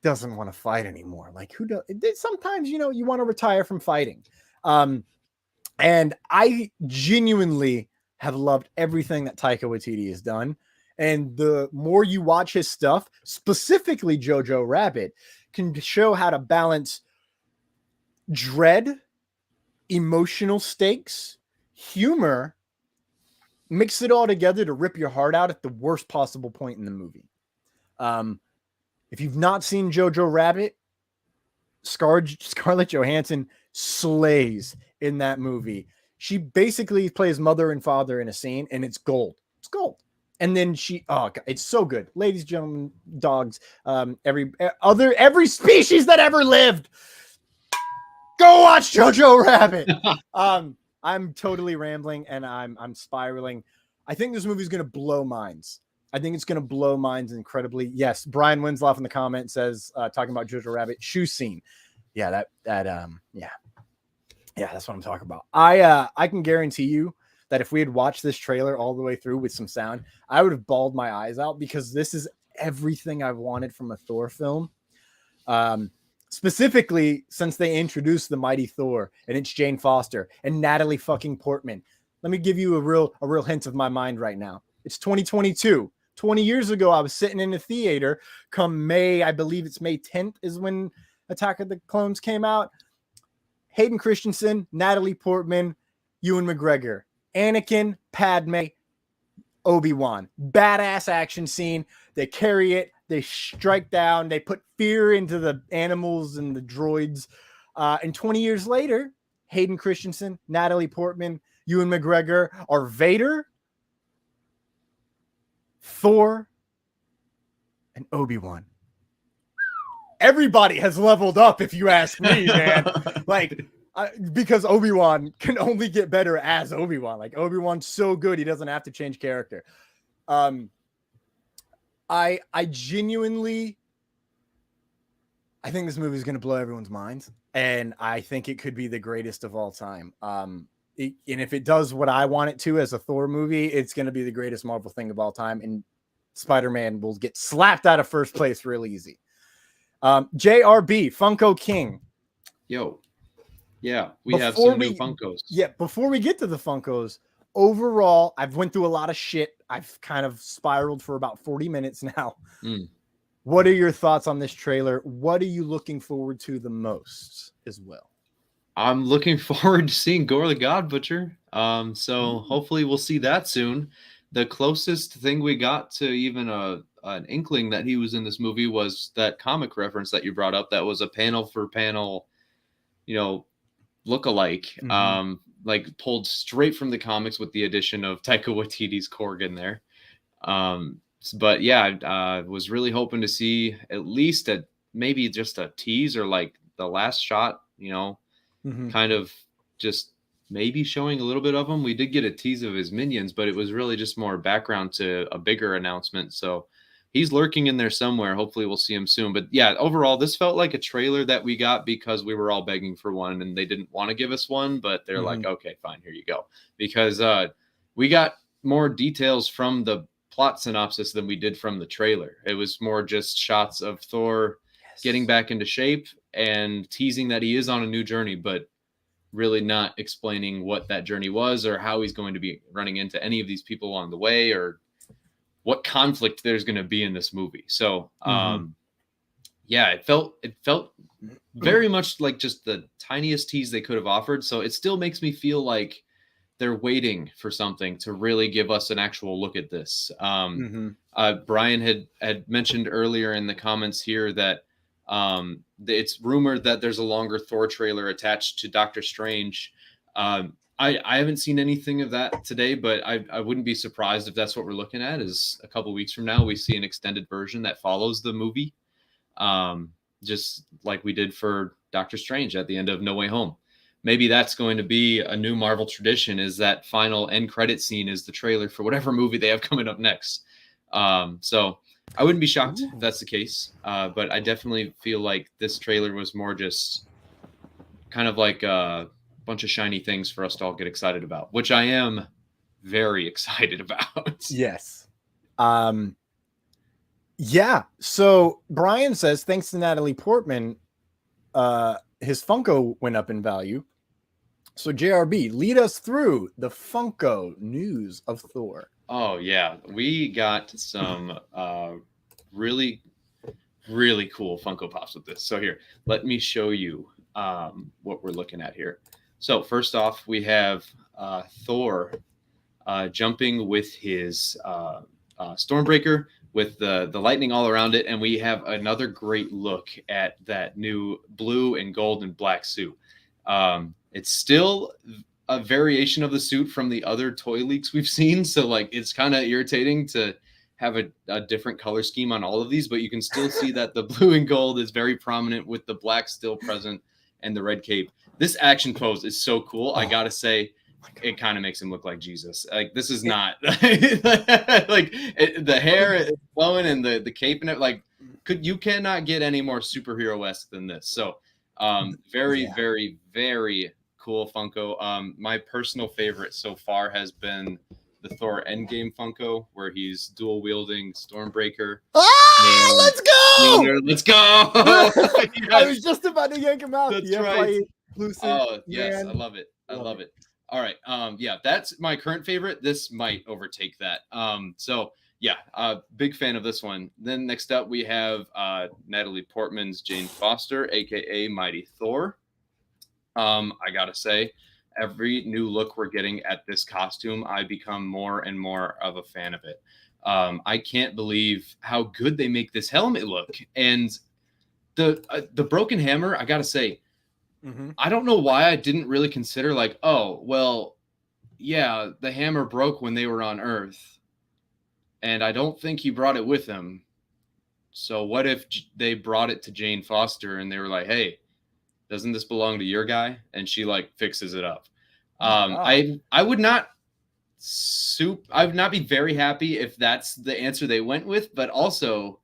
[SPEAKER 1] doesn't want to fight anymore. Like, who does? Sometimes, you want to retire from fighting. And I genuinely have loved everything that Taika Waititi has done. And the more you watch his stuff, specifically Jojo Rabbit, can show how to balance dread, emotional stakes, humor, mix it all together to rip your heart out at the worst possible point in the movie. If you've not seen Jojo Rabbit, Scarlett Johansson slays in that movie. She basically plays mother and father in a scene, and it's gold. It's gold. And then it's so good. Ladies, gentlemen, dogs, every species that ever lived. Go watch Jojo Rabbit. I'm totally rambling and I'm spiraling. I think this movie is going to blow minds. I think it's going to blow minds incredibly. Yes, Brian Winslow in the comment says, talking about Jojo Rabbit shoe scene. Yeah, yeah, that's what I'm talking about. I can guarantee you that if we had watched this trailer all the way through with some sound, I would have bawled my eyes out because this is everything I've wanted from a Thor film. Specifically, since they introduced the Mighty Thor, and it's Jane Foster and Natalie fucking Portman. Let me give you a real hint of my mind right now. It's 2022. 20 years ago, I was sitting in a theater. Come May, I believe it's May 10th is when Attack of the Clones came out. Hayden Christensen, Natalie Portman, Ewan McGregor, Anakin, Padme, Obi-Wan. Badass action scene. They carry it. They strike down. They put fear into the animals and the droids. And 20 years later, Hayden Christensen, Natalie Portman, Ewan McGregor are Vader, Thor, and Obi-Wan. Everybody has leveled up, if you ask me, man. Like, Because Obi-Wan can only get better as Obi-Wan. Like Obi-Wan's so good, he doesn't have to change character. I genuinely, I think this movie is going to blow everyone's minds, and I think it could be the greatest of all time. And if it does what I want it to as a Thor movie, it's going to be the greatest Marvel thing of all time, and Spider-Man will get slapped out of first place real easy. JRB, Funko King.
[SPEAKER 2] Yo. Yeah, we have some new Funkos.
[SPEAKER 1] Yeah, before we get to the Funkos, overall, I've went through a lot of shit. I've kind of spiraled for about 40 minutes now. What are your thoughts on this trailer? What are you looking forward to the most as well?
[SPEAKER 2] I'm looking forward to seeing Gore the God Butcher. So hopefully we'll see that soon. The closest thing we got to even an inkling that he was in this movie was that comic reference that you brought up. That was a panel for panel, look-alike, like pulled straight from the comics with the addition of Taika Waititi's Korg in there. But yeah, I was really hoping to see at least maybe just a tease or like the last shot, kind of just maybe showing a little bit of him. We did get a tease of his minions, but it was really just more background to a bigger announcement. So he's lurking in there somewhere. Hopefully we'll see him soon. But yeah, overall, this felt like a trailer that we got because we were all begging for one and they didn't want to give us one, but they're like, okay, fine, here you go. Because we got more details from the plot synopsis than we did from the trailer. It was more just shots of Thor getting back into shape and teasing that he is on a new journey, but really not explaining what that journey was or how he's going to be running into any of these people along the way or what conflict there's going to be in this movie. So, yeah, it felt very much like just the tiniest tease they could have offered. So it still makes me feel like they're waiting for something to really give us an actual look at this. Brian had mentioned earlier in the comments here that it's rumored that there's a longer Thor trailer attached to Doctor Strange. I haven't seen anything of that today, but I wouldn't be surprised if that's what we're looking at is a couple weeks from now, we see an extended version that follows the movie. Just like we did for Doctor Strange at the end of No Way Home. Maybe that's going to be a new Marvel tradition, is that final end credit scene is the trailer for whatever movie they have coming up next. So I wouldn't be shocked if that's the case. But I definitely feel like this trailer was more just kind of like a bunch of shiny things for us to all get excited about, which I am very excited about.
[SPEAKER 1] Yes. Yeah. So Brian says, thanks to Natalie Portman, his Funko went up in value. So JRB, lead us through the Funko news of Thor.
[SPEAKER 2] Oh yeah, we got some really, really cool Funko Pops with this. So here, let me show you what we're looking at here. So first off, we have Thor jumping with his Stormbreaker with the lightning all around it. And we have another great look at that new blue and gold and black suit. It's still a variation of the suit from the other toy leaks we've seen. So like, it's kind of irritating to have a different color scheme on all of these, but you can still see that the blue and gold is very prominent with the black still present and the red cape. This action pose is so cool. I gotta say, it kind of makes him look like Jesus. Like this is not like the hair is flowing and the cape and it. Like you cannot get any more superhero-esque than this. So very, very cool Funko. My personal favorite so far has been the Thor Endgame Funko, where he's dual wielding Stormbreaker.
[SPEAKER 1] Ah, let's go!
[SPEAKER 2] Let's go!
[SPEAKER 1] I was just about to yank him out.
[SPEAKER 2] That's right. Oh yes, I love it. I love it. All right. Yeah, that's my current favorite. This might overtake that. So yeah, big fan of this one. Then next up we have Natalie Portman's Jane Foster, aka Mighty Thor. I gotta say, every new look we're getting at this costume, I become more and more of a fan of it. I can't believe how good they make this helmet look. And the broken hammer, I gotta say, I don't know why I didn't really consider like, oh, well, yeah, the hammer broke when they were on Earth. And I don't think he brought it with him. So what if they brought it to Jane Foster and they were like, hey, doesn't this belong to your guy? And she like fixes it up.
[SPEAKER 1] Wow.
[SPEAKER 2] I would not be very happy if that's the answer they went with, but also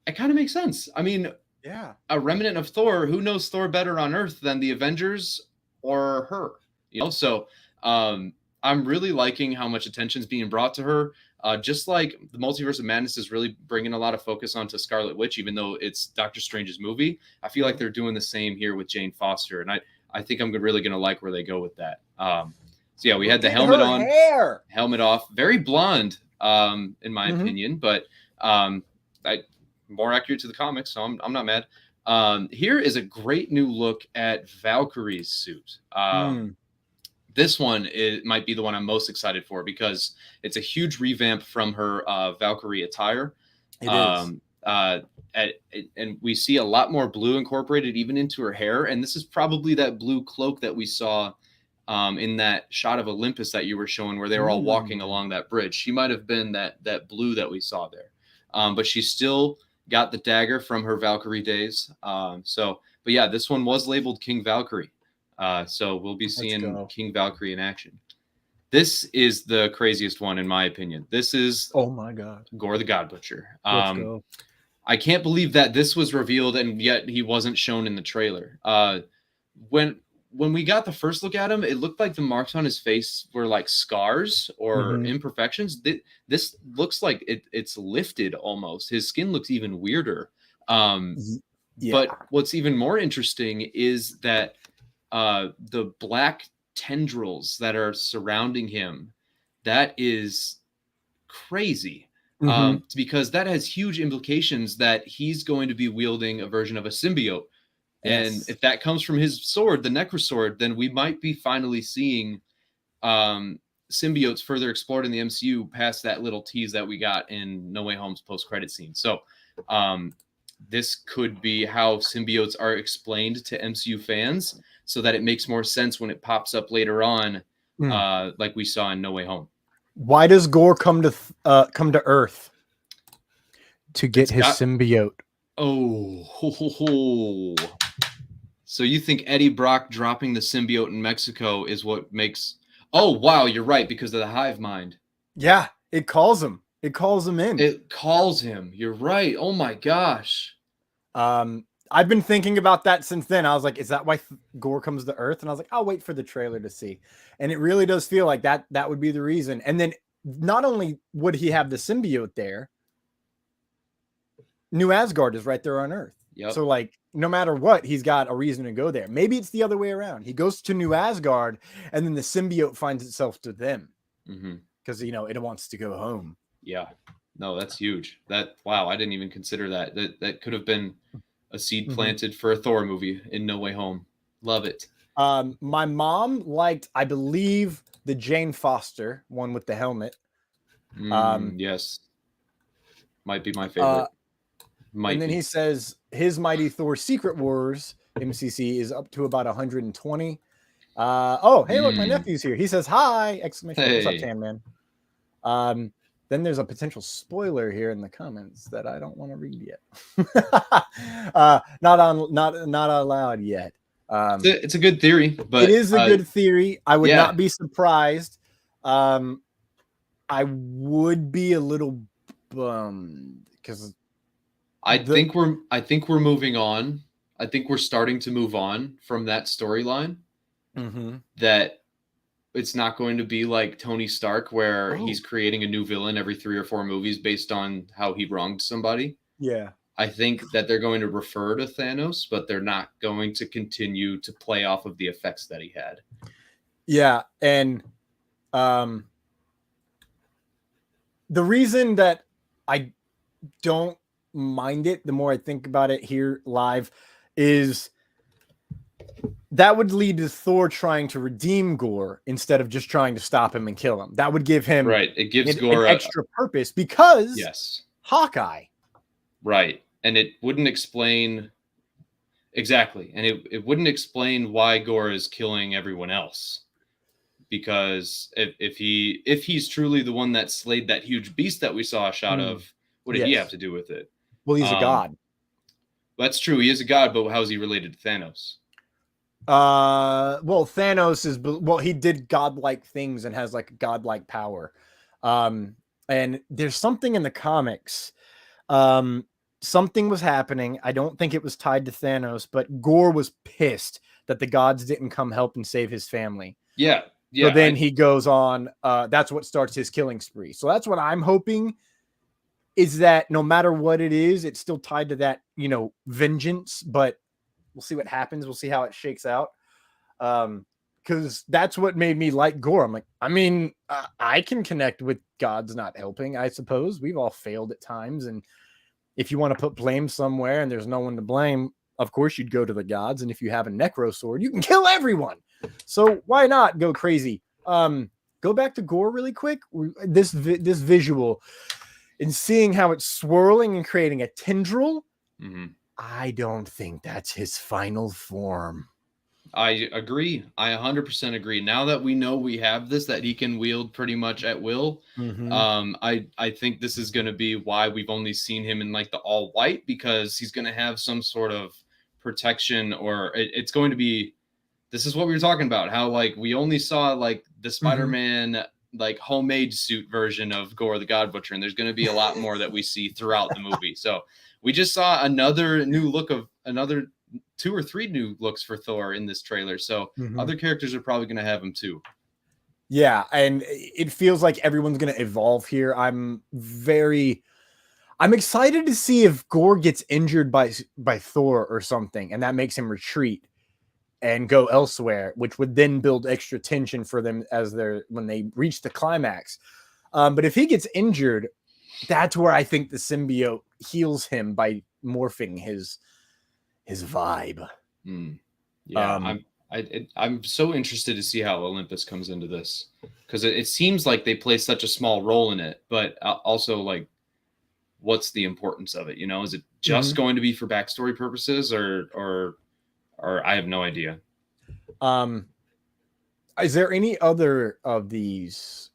[SPEAKER 2] it kind of makes sense. I mean,
[SPEAKER 1] Yeah.
[SPEAKER 2] a remnant of Thor, who knows Thor better on Earth than the Avengers or her? You know, so I'm really liking how much attention is being brought to her. Just like the Multiverse of Madness is really bringing a lot of focus onto Scarlet Witch, even though it's Doctor Strange's movie. I feel like they're doing the same here with Jane Foster, and I think I'm really going to like where they go with that. So yeah, we had the helmet on, helmet off, very blonde, in my opinion, but more accurate to the comics, so I'm not mad. Here is a great new look at Valkyrie's suit. This one might be the one I'm most excited for because it's a huge revamp from her Valkyrie attire.
[SPEAKER 1] It is.
[SPEAKER 2] And we see a lot more blue incorporated even into her hair. And this is probably that blue cloak that we saw in that shot of Olympus that you were showing where they were all walking along that bridge. She might have been that blue that we saw there. But she still got the dagger from her Valkyrie days. But yeah, this one was labeled King Valkyrie. So we'll be seeing King Valkyrie in action. This is the craziest one, in my opinion. This is,
[SPEAKER 1] oh my God,
[SPEAKER 2] Gore the God Butcher.
[SPEAKER 1] Let's go.
[SPEAKER 2] I can't believe that this was revealed and yet he wasn't shown in the trailer. When we got the first look at him, it looked like the marks on his face were like scars or imperfections. This looks like it's lifted almost. His skin looks even weirder. But what's even more interesting is that the black tendrils that are surrounding him, that is crazy. Because that has huge implications that he's going to be wielding a version of a symbiote. And if that comes from his sword, the Necrosword, then we might be finally seeing symbiotes further explored in the MCU past that little tease that we got in No Way Home's post-credit scene. So this could be how symbiotes are explained to MCU fans so that it makes more sense when it pops up later on, like we saw in No Way Home. Why
[SPEAKER 1] does Gore come to Earth? To get his symbiote.
[SPEAKER 2] So you think Eddie Brock dropping the symbiote in Mexico is what makes... Oh, wow, you're right, because of the hive mind.
[SPEAKER 1] Yeah, it calls him. It calls him in.
[SPEAKER 2] It calls him. You're right. Oh, my gosh.
[SPEAKER 1] I've been thinking about that since then. I was like, is that why Gore comes to Earth? And I was like, I'll wait for the trailer to see. And it really does feel like that would be the reason. And then not only would he have the symbiote there, New Asgard is right there on Earth.
[SPEAKER 2] Yep.
[SPEAKER 1] So like, no matter what, he's got a reason to go there. Maybe it's the other way around. He goes to New Asgard and then the symbiote finds itself to them because, you know, it wants to go home.
[SPEAKER 2] Yeah, no, that's huge. Wow. I didn't even consider that. That could have been a seed planted for a Thor movie in No Way Home. Love it.
[SPEAKER 1] My mom liked, I believe, the Jane Foster one with the helmet.
[SPEAKER 2] Yes. Might be my favorite.
[SPEAKER 1] And then he says his Mighty Thor Secret Wars MCC is up to about 120. Hey, look, my nephew's here. He says, hi! Exclamation. What's up, Tan Man? Then there's a potential spoiler here in the comments that I don't want to read yet. Not allowed yet.
[SPEAKER 2] It's a good theory, but
[SPEAKER 1] it is a good theory. I would not be surprised. I would be a little bummed because
[SPEAKER 2] I think we're moving on. I think we're starting to move on from that storyline. That it's not going to be like Tony Stark, where he's creating a new villain every 3 or 4 movies based on how he wronged somebody.
[SPEAKER 1] Yeah.
[SPEAKER 2] I think that they're going to refer to Thanos, but they're not going to continue to play off of the effects that he had.
[SPEAKER 1] Yeah. And the reason that I don't mind it, the more I think about it here live, is that would lead to Thor trying to redeem Gore instead of just trying to stop him and kill him. That would give him
[SPEAKER 2] It gives Gore
[SPEAKER 1] an extra purpose because
[SPEAKER 2] yes,
[SPEAKER 1] Hawkeye.
[SPEAKER 2] Right. And it wouldn't explain exactly. And it wouldn't explain why Gore is killing everyone else. Because if he's truly the one that slayed that huge beast that we saw a shot of, what did he have to do with it?
[SPEAKER 1] Well, he's a god.
[SPEAKER 2] That's true. He is a god, but how is he related to Thanos?
[SPEAKER 1] Well, Thanos is he did godlike things and has like godlike power. And there's something in the comics. Something was happening. I don't think it was tied to Thanos, but Gore was pissed that the gods didn't come help and save his family.
[SPEAKER 2] Yeah. Yeah.
[SPEAKER 1] So then he goes on. That's what starts his killing spree. So that's what I'm hoping, is that no matter what it is, it's still tied to that, vengeance. But we'll see what happens. We'll see how it shakes out. Because that's what made me like Gore. I'm like, I can connect with gods not helping, I suppose. We've all failed at times. And if you want to put blame somewhere and there's no one to blame, of course you'd go to the gods. And if you have a necro sword, you can kill everyone. So why not go crazy? Go back to Gore really quick. This visual and seeing how it's swirling and creating a tendril.
[SPEAKER 2] Mm-hmm.
[SPEAKER 1] I don't think that's his final form.
[SPEAKER 2] I agree. I 100% agree. Now that we know we have this, that he can wield pretty much at will, I think this is going to be why we've only seen him in like the all white, because he's going to have some sort of protection, or it's going to be, this is what we were talking about, how like we only saw like the Spider-Man like homemade suit version of Gore the God Butcher, and there's going to be a lot more that we see throughout the movie. So we just saw another new look of another 2 or 3 new looks for Thor in this trailer. So other characters are probably going to have them too.
[SPEAKER 1] Yeah. And it feels like everyone's going to evolve here. I'm excited to see if Gore gets injured by Thor or something, and that makes him retreat and go elsewhere, which would then build extra tension for them when they reach the climax. But if he gets injured, that's where I think the symbiote heals him by morphing his vibe.
[SPEAKER 2] Yeah, I'm so interested to see how Olympus comes into this, because it seems like they play such a small role in it, but also like, what's the importance of it? Is it just going to be for backstory purposes, or I have no idea.
[SPEAKER 1] Is there any other of these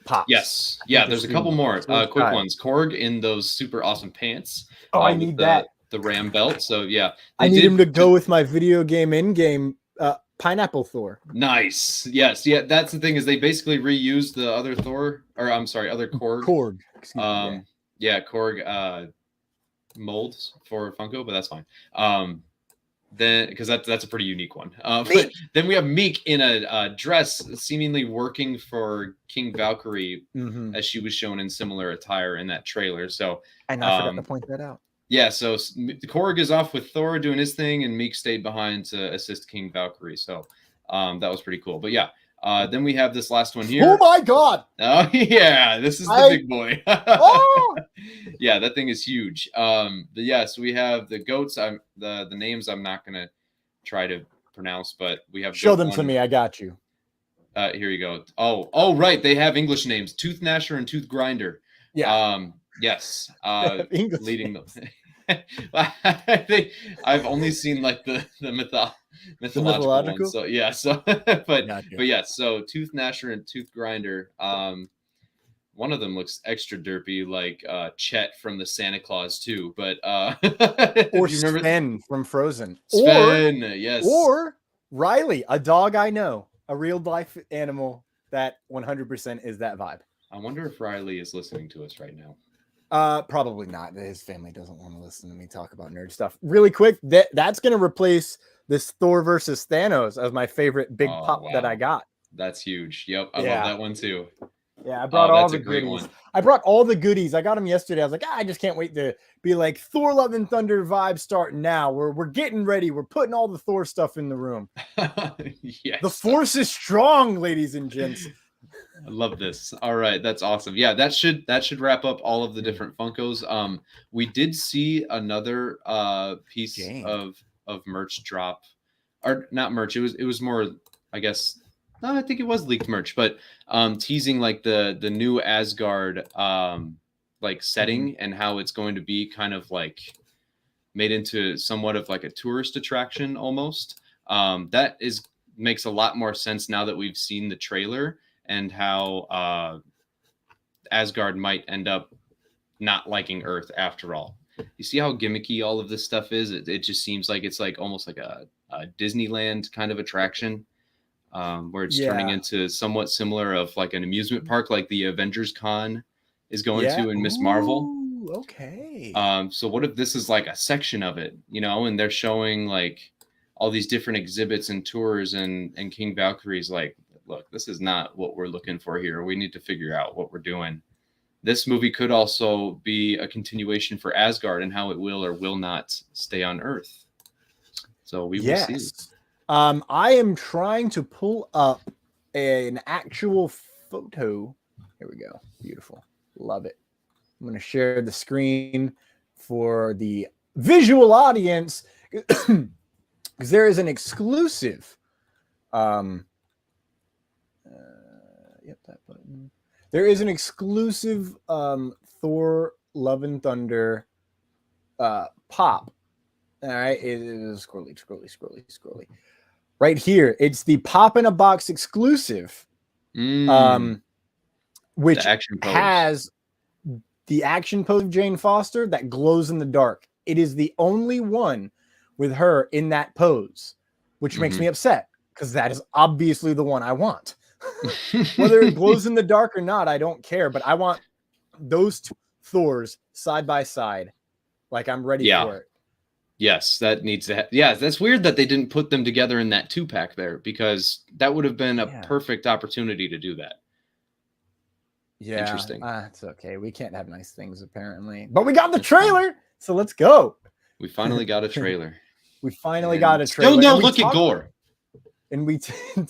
[SPEAKER 1] pops?
[SPEAKER 2] Yes. Yeah, there's a couple more quick ones. Korg in those super awesome pants.
[SPEAKER 1] Oh, I need that.
[SPEAKER 2] The Ram belt. So yeah,
[SPEAKER 1] I need him to go with my video game in-game Pineapple Thor.
[SPEAKER 2] Nice. Yes. Yeah. That's the thing, is they basically reused the other Thor, or I'm sorry, other Korg.
[SPEAKER 1] Korg. Excuse me,
[SPEAKER 2] yeah, Korg molds for Funko, but that's fine. Then, because that's a pretty unique one. But then we have Meek in a dress, seemingly working for King Valkyrie, as she was shown in similar attire in that trailer. So
[SPEAKER 1] I forgot to point that out.
[SPEAKER 2] Yeah, so the Korg is off with Thor doing his thing, and Meek stayed behind to assist King Valkyrie. So that was pretty cool. But yeah, then we have this last one here.
[SPEAKER 1] Oh my God!
[SPEAKER 2] Oh yeah, this is the big boy.
[SPEAKER 1] Oh!
[SPEAKER 2] Yeah, that thing is huge. But yeah, so we have the goats. The names I'm not gonna try to pronounce, but we have.
[SPEAKER 1] Show them to me. I got you.
[SPEAKER 2] Here you go. Oh, right. They have English names: Tooth Gnasher and Tooth Grinder.
[SPEAKER 1] Yeah.
[SPEAKER 2] Yes.
[SPEAKER 1] English
[SPEAKER 2] leading them. I think I've only seen like the mythological ones. So yeah. So but yeah. So Tooth Gnasher and Tooth Grinder. One of them looks extra derpy, like Chet from the Santa Claus too. But
[SPEAKER 1] or Sven from Frozen.
[SPEAKER 2] Sven, yes.
[SPEAKER 1] Or Riley, a dog I know, a real life animal that 100% is that vibe.
[SPEAKER 2] I wonder if Riley is listening to us right now.
[SPEAKER 1] Probably not. His family doesn't want to listen to me talk about nerd stuff. Really quick, that's going to replace this Thor versus Thanos as my favorite big pop that I got.
[SPEAKER 2] That's huge. Yep, I love that one too.
[SPEAKER 1] Yeah, I brought all the goodies. I brought all the goodies. I got them yesterday. I was like, I just can't wait to be like Thor Love and Thunder vibe starting now. We're getting ready. We're putting all the Thor stuff in the room.
[SPEAKER 2] Yes.
[SPEAKER 1] The force is strong, ladies and gents.
[SPEAKER 2] I love this. All right, that's awesome. Yeah, that should wrap up all of the different Funkos. We did see another piece of merch drop, or not merch. It was more, I guess. No, I think it was leaked merch, but teasing like the new Asgard like setting and how it's going to be kind of like made into somewhat of like a tourist attraction almost. That makes a lot more sense now that we've seen the trailer, and how Asgard might end up not liking Earth after all. you see how gimmicky all of this stuff is? It just seems like it's like almost like a Disneyland kind of attraction, where it's turning into somewhat similar of like an amusement park, like the Avengers Con is going to in Miss Marvel.
[SPEAKER 1] Okay.
[SPEAKER 2] So what if this is like a section of it, you know, and they're showing like all these different exhibits and tours, and King Valkyrie's like, look, this is not what we're looking for here. We need to figure out what we're doing. This movie could also be a continuation for Asgard and how it will or will not stay on Earth. So we will see.
[SPEAKER 1] I am trying to pull up an actual photo. Here we go. Beautiful. Love it. I'm going to share the screen for the visual audience because there is an exclusive. Yep, that button. There is an exclusive Thor Love and Thunder pop. All right, it is scrolly. Right here, it's the pop in a box exclusive, which has the action pose of Jane Foster that glows in the dark. It is the only one with her in that pose, which makes me upset because that is obviously the one I want. Whether it glows in the dark or not, I don't care, but I want those two Thors side by side. Like I'm ready for it.
[SPEAKER 2] Yes, that needs to that's weird that they didn't put them together in that 2-pack there, because that would have been a perfect opportunity to do that.
[SPEAKER 1] Yeah.
[SPEAKER 2] Interesting.
[SPEAKER 1] It's okay. We can't have nice things apparently. But we got the trailer, so let's go.
[SPEAKER 2] We finally got a trailer.
[SPEAKER 1] Got a trailer.
[SPEAKER 2] Still no look at Gore.
[SPEAKER 1] And we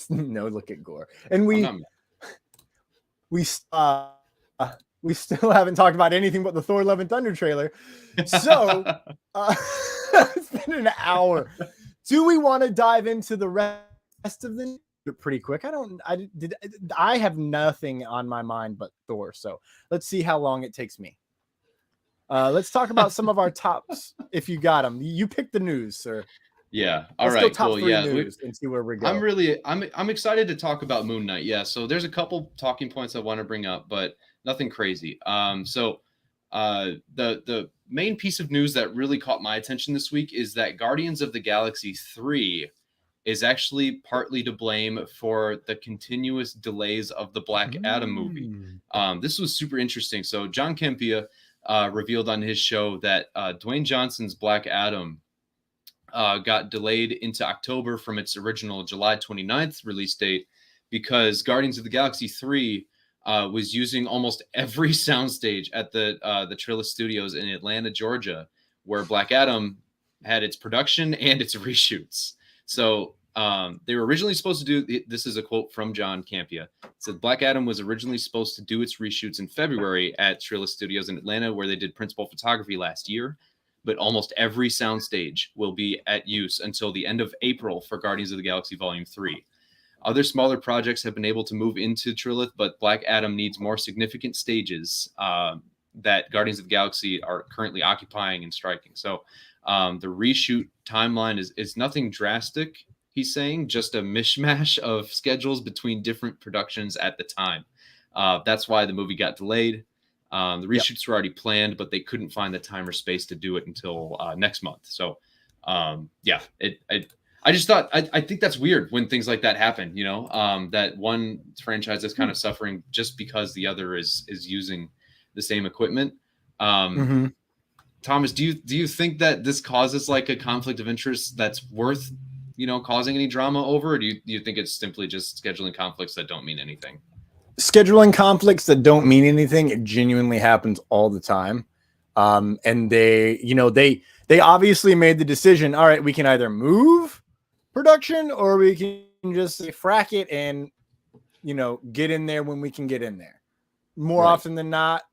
[SPEAKER 1] no look at Gore. And we still haven't talked about anything but the Thor Love and Thunder trailer. So it's been an hour. Do we want to dive into the rest of the pretty quick? I have nothing on my mind but Thor. So let's see how long it takes me. Let's talk about some of our tops. If you got them, you pick the news, sir.
[SPEAKER 2] Yeah. All right. Cool. Yeah.
[SPEAKER 1] And see where we go.
[SPEAKER 2] I'm excited to talk about Moon Knight. Yeah. So there's a couple talking points I want to bring up, but nothing crazy. The main piece of news that really caught my attention this week is that Guardians of the Galaxy 3 is actually partly to blame for the continuous delays of the Black Adam movie. This was super interesting. So John Campea revealed on his show that Dwayne Johnson's Black Adam got delayed into October from its original July 29th release date because Guardians of the Galaxy 3 was using almost every soundstage at the Trilla Studios in Atlanta, Georgia, where Black Adam had its production and its reshoots. So they were originally supposed to do, this is a quote from John Campea, it said Black Adam was originally supposed to do its reshoots in February at Trilla Studios in Atlanta, where they did principal photography last year. But almost every soundstage will be at use until the end of April for Guardians of the Galaxy Volume 3. Other smaller projects have been able to move into Trilla, but Black Adam needs more significant stages that Guardians of the Galaxy are currently occupying and striking. So the reshoot timeline is nothing drastic, he's saying, just a mishmash of schedules between different productions at the time. That's why the movie got delayed. The reshoots were already planned, but they couldn't find the time or space to do it until next month. So, I just thought, I think that's weird when things like that happen, you know, that one franchise is kind of suffering just because the other is using the same equipment. Thomas, do you think that this causes like a conflict of interest that's worth, you know, causing any drama over? Or do you think it's simply just scheduling conflicts that don't mean anything?
[SPEAKER 1] Scheduling conflicts that don't mean anything. It genuinely happens all the time. And they obviously made the decision. All right, we can either move production or we can just frack it and, you know, get in there when we can get in there. More often than not,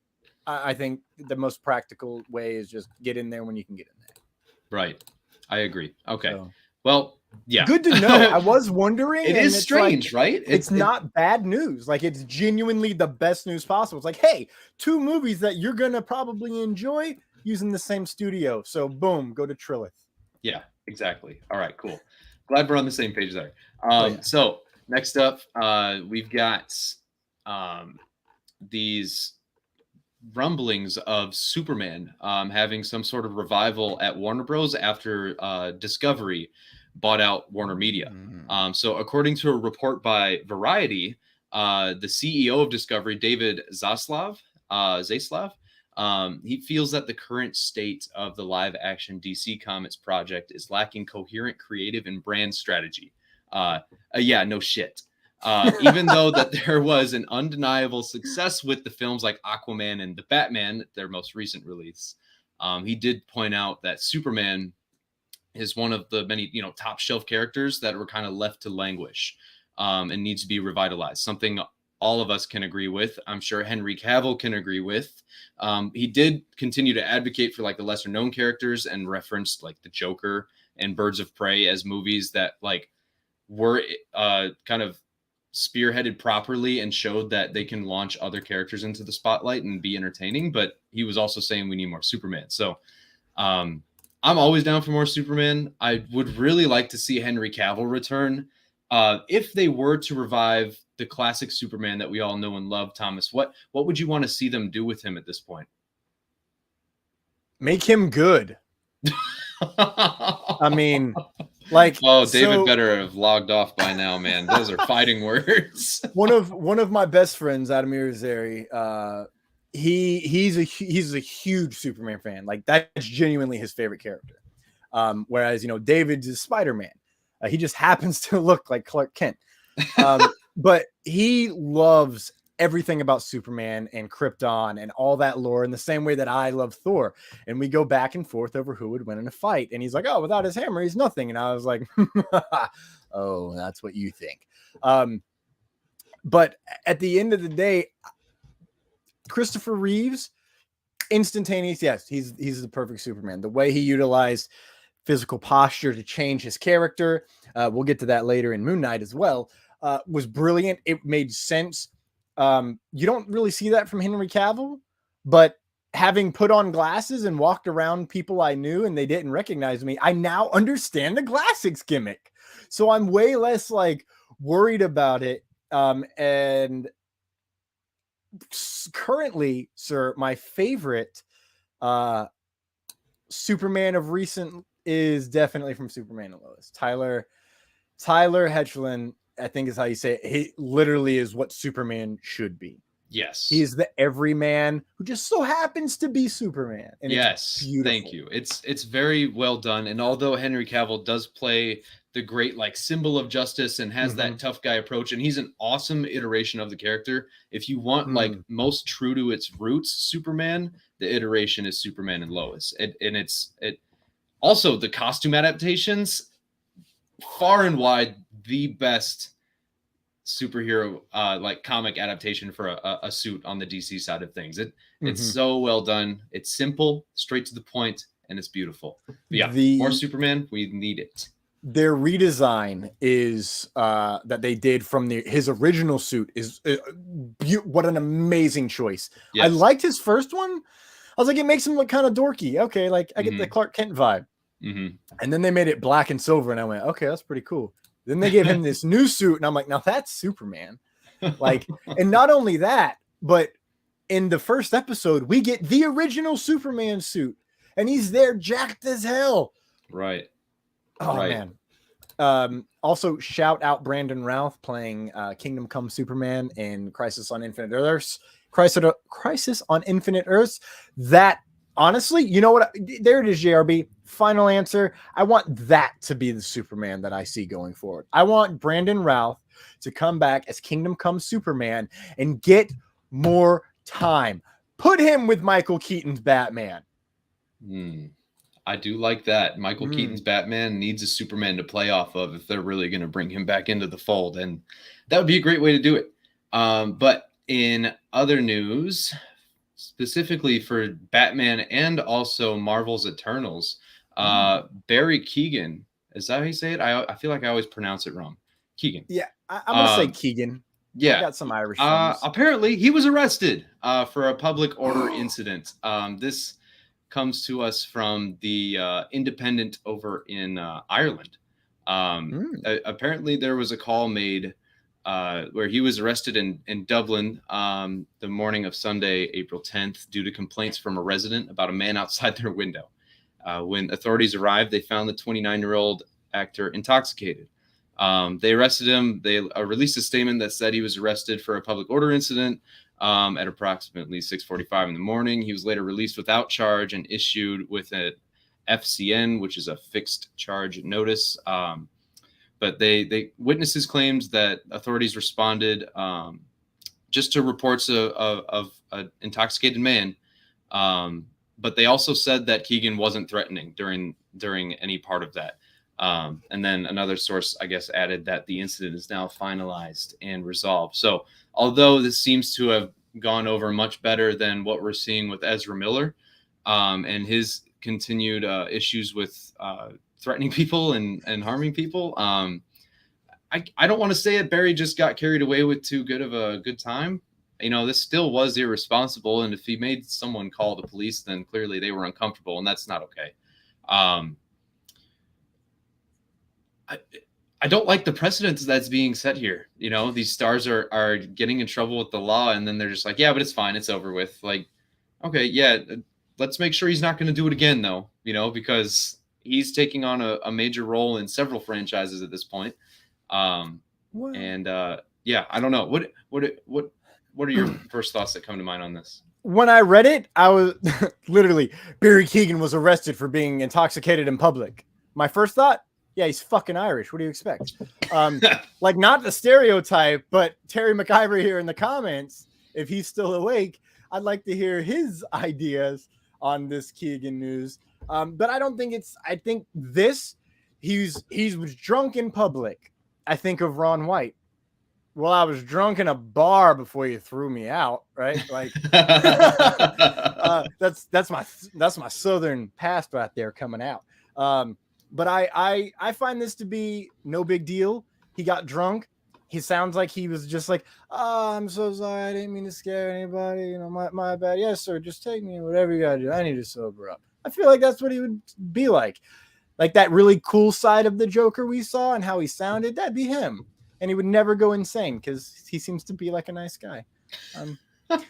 [SPEAKER 1] I think the most practical way is just get in there when you can get in there.
[SPEAKER 2] Right. I agree. Okay. So, well, yeah.
[SPEAKER 1] Good to know. I was wondering.
[SPEAKER 2] It is strange, right?
[SPEAKER 1] It's not bad news. Like, it's genuinely the best news possible. It's like, hey, 2 movies that you're going to probably enjoy using the same studio. So, boom, go to Trillith.
[SPEAKER 2] Yeah, exactly. All right, cool. Glad we're on the same page there. So, next up, we've got these rumblings of Superman having some sort of revival at Warner Bros. After Discovery bought out Warner Media. So according to a report by Variety, the CEO of Discovery, David Zaslav, he feels that the current state of the live-action DC Comics project is lacking coherent creative and brand strategy. Yeah, no shit. Even though that there was an undeniable success with the films like Aquaman and The Batman, their most recent release, he did point out that Superman is one of the many, top shelf characters that were kind of left to languish and needs to be revitalized. Something all of us can agree with. I'm sure Henry Cavill can agree with. He did continue to advocate for like the lesser known characters and referenced like the Joker and Birds of Prey as movies that like were kind of spearheaded properly and showed that they can launch other characters into the spotlight and be entertaining. But he was also saying we need more Superman. So I'm always down for more Superman. I would really like to see Henry Cavill return. If they were to revive the classic Superman that we all know and love, Thomas, what would you want to see them do with him at this point?
[SPEAKER 1] Make him good. I mean, like,
[SPEAKER 2] David better have logged off by now, man. Those are fighting words.
[SPEAKER 1] one of my best friends, Adamir Zeri, he's a huge Superman fan. Like, that's genuinely his favorite character. Whereas, David's is Spider-Man. He just happens to look like Clark Kent. But he loves everything about Superman and Krypton and all that lore in the same way that I love Thor. And we go back and forth over who would win in a fight. And he's like, oh, without his hammer, he's nothing. And I was like, oh, that's what you think. But at the end of the day, Christopher Reeves, instantaneous. Yes, he's the perfect Superman. The way he utilized physical posture to change his character, we'll get to that later in Moon Knight as well, was brilliant. It made sense. You don't really see that from Henry Cavill, but having put on glasses and walked around people I knew and they didn't recognize me, I now understand the glasses gimmick. So I'm way less like worried about it. And currently, sir, my favorite Superman of recent is definitely from Superman and Lois. Tyler Hoechlin, I think is how you say it. He literally is what Superman should be.
[SPEAKER 2] Yes.
[SPEAKER 1] He is the everyman who just so happens to be Superman. And
[SPEAKER 2] yes. Thank you. It's very well done. And although Henry Cavill does play the great like symbol of justice and has that tough guy approach, and he's an awesome iteration of the character. If you want like most true to its roots Superman, the iteration is Superman and Lois. It also the costume adaptations, far and wide the best superhero like comic adaptation for a suit on the DC side of things. It's so well done. It's simple, straight to the point, and it's beautiful. But yeah, more Superman, we need it.
[SPEAKER 1] Their redesign is that they did from his original suit is what an amazing choice. Yes. I liked his first one. I was like, it makes him look kind of dorky. Okay, like I get the Clark Kent vibe. And then they made it black and silver, and I went, okay, that's pretty cool. Then they gave him this new suit, and I'm like, now that's Superman. Like, and not only that, but in the first episode, we get the original Superman suit, and he's there jacked as hell.
[SPEAKER 2] Right.
[SPEAKER 1] Oh, right. Man. Also, shout out Brandon Routh playing Kingdom Come Superman in Crisis on Infinite Earths. Crisis on Infinite Earths. That, honestly, you know what? There it is, JRB. Final answer. I want that to be the Superman that I see going forward. I want Brandon Routh to come back as Kingdom Come Superman and get more time. Put him with Michael Keaton's Batman.
[SPEAKER 2] I do like that. Michael Keaton's Batman needs a Superman to play off of if they're really going to bring him back into the fold. And that would be a great way to do it. But in other news, specifically for Batman and also Marvel's Eternals, Barry Keoghan, is that how you say it? I feel like I always pronounce it wrong. Keoghan.
[SPEAKER 1] Yeah, I'm going to say Keegan.
[SPEAKER 2] Yeah.
[SPEAKER 1] I got some Irish friends.
[SPEAKER 2] Apparently, he was arrested for a public order incident. This comes to us from the Independent over in Ireland. Apparently, there was a call made where he was arrested in Dublin the morning of Sunday, April 10th, due to complaints from a resident about a man outside their window. When authorities arrived, they found the 29-year-old actor intoxicated. They arrested him. They released a statement that said he was arrested for a public order incident at approximately 6:45 in the morning. He was later released without charge and issued with an FCN, which is a fixed charge notice. But they witnesses claimed that authorities responded just to reports of an intoxicated man. But they also said that Keegan wasn't threatening during any part of that. And then another source, I guess, added that the incident is now finalized and resolved. So although this seems to have gone over much better than what we're seeing with Ezra Miller and his continued issues with threatening people and harming people, I don't want to say it. Barry just got carried away with too good of a good time. You know, this still was irresponsible. And if he made someone call the police, then clearly they were uncomfortable, and that's not okay. I don't like the precedents that's being set here. You know, these stars are getting in trouble with the law, and then they're just like, yeah, but it's fine. It's over with. Like, okay, yeah, let's make sure he's not going to do it again, though, you know, because he's taking on a major role in several franchises at this point. Yeah, I don't know. What are your first thoughts that come to mind on this?
[SPEAKER 1] When I read it, I was literally, Barry Keoghan was arrested for being intoxicated in public. My first thought, yeah, he's fucking Irish. What do you expect? Like, not the stereotype, but Terry McIver here in the comments, if he's still awake, I'd like to hear his ideas on this Keoghan news. But I don't think I think this, he was drunk in public. I think of Ron White. Well, I was drunk in a bar before you threw me out, right? Like, that's my Southern past right there coming out. But I find this to be no big deal. He got drunk. He sounds like he was just like, oh, I'm so sorry. I didn't mean to scare anybody. You know, my bad. Yes, sir. Just take me. Whatever you got to do. I need to sober up. I feel like that's what he would be like. Like that really cool side of the Joker we saw and how he sounded, that'd be him. And he would never go insane because he seems to be like a nice guy.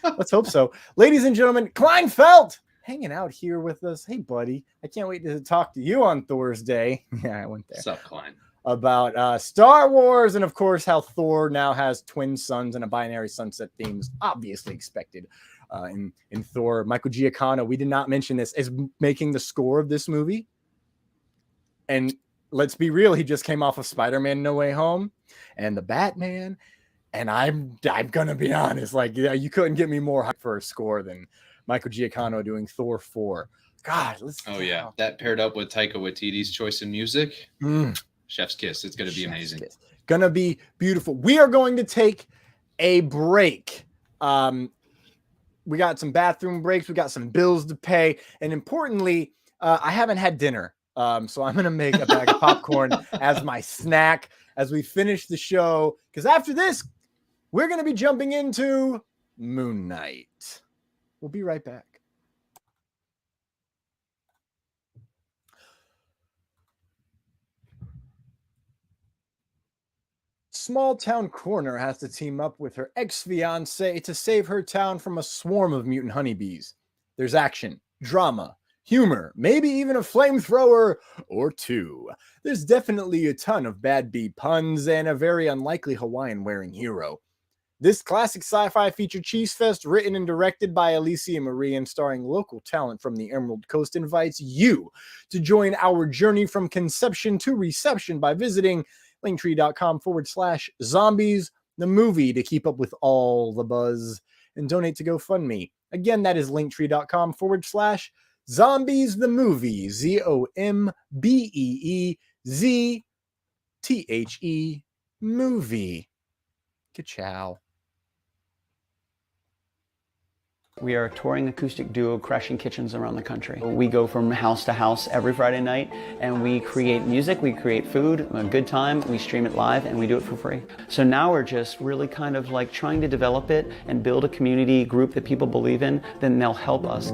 [SPEAKER 1] Let's hope so. Ladies and gentlemen, Kleinfeld hanging out here with us. Hey, buddy. I can't wait to talk to you on Thor's Day. Yeah, I went there.
[SPEAKER 2] What's up, Klein?
[SPEAKER 1] About Star Wars and, of course, how Thor now has twin suns and a binary sunset theme is obviously expected in Thor. Michael Giacchino, we did not mention this, is making the score of this movie. And let's be real, he just came off of Spider-Man No Way Home and the Batman. And I'm gonna be honest, like, yeah, you couldn't get me more hype for a score than Michael Giacchino doing Thor 4. God,
[SPEAKER 2] yeah, that paired up with Taika Waititi's choice in music. Chef's kiss. It's gonna be amazing. Kiss.
[SPEAKER 1] Gonna be beautiful. We are going to take a break. We got some bathroom breaks, we got some bills to pay, and importantly, I haven't had dinner. So I'm going to make a bag of popcorn as my snack as we finish the show. Because after this, we're going to be jumping into Moon Knight. We'll be right back. Small town coroner has to team up with her ex-fiance to save her town from a swarm of mutant honeybees. There's action, drama, humor, maybe even a flamethrower or two. There's definitely a ton of bad bee puns and a very unlikely Hawaiian-wearing hero. This classic sci-fi feature cheese fest, written and directed by Alicia Marie and starring local talent from the Emerald Coast, invites you to join our journey from conception to reception by visiting Linktree.com/zombies, the movie, to keep up with all the buzz and donate to GoFundMe. Again, that is Linktree.com/Zombies the Movie, ZOMBEEZTHE movie. Ka-chow.
[SPEAKER 7] We are a touring acoustic duo crashing kitchens around the country. We go from house to house every Friday night and we create music, we create food, a good time, we stream it live, and we do it for free. So now we're just really kind of like trying to develop it and build a community group that people believe in, then they'll help us.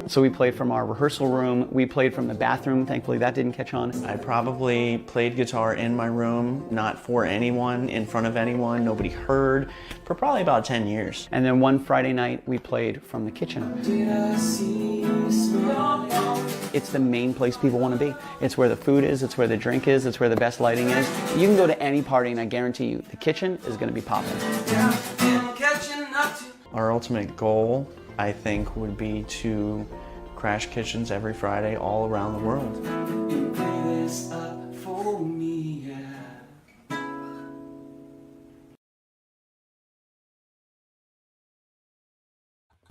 [SPEAKER 7] So we played from our rehearsal room. We played from the bathroom. Thankfully, that didn't catch on.
[SPEAKER 8] I probably played guitar in my room, not for anyone, in front of anyone, nobody heard, for probably about 10 years.
[SPEAKER 7] And then one Friday night, we played from the kitchen. It's the main place people want to be. It's where the food is, it's where the drink is, it's where the best lighting is. You can go to any party and I guarantee you, the kitchen is going to be popping.
[SPEAKER 8] Our ultimate goal, I think, would be to crash kitchens every Friday all around the world.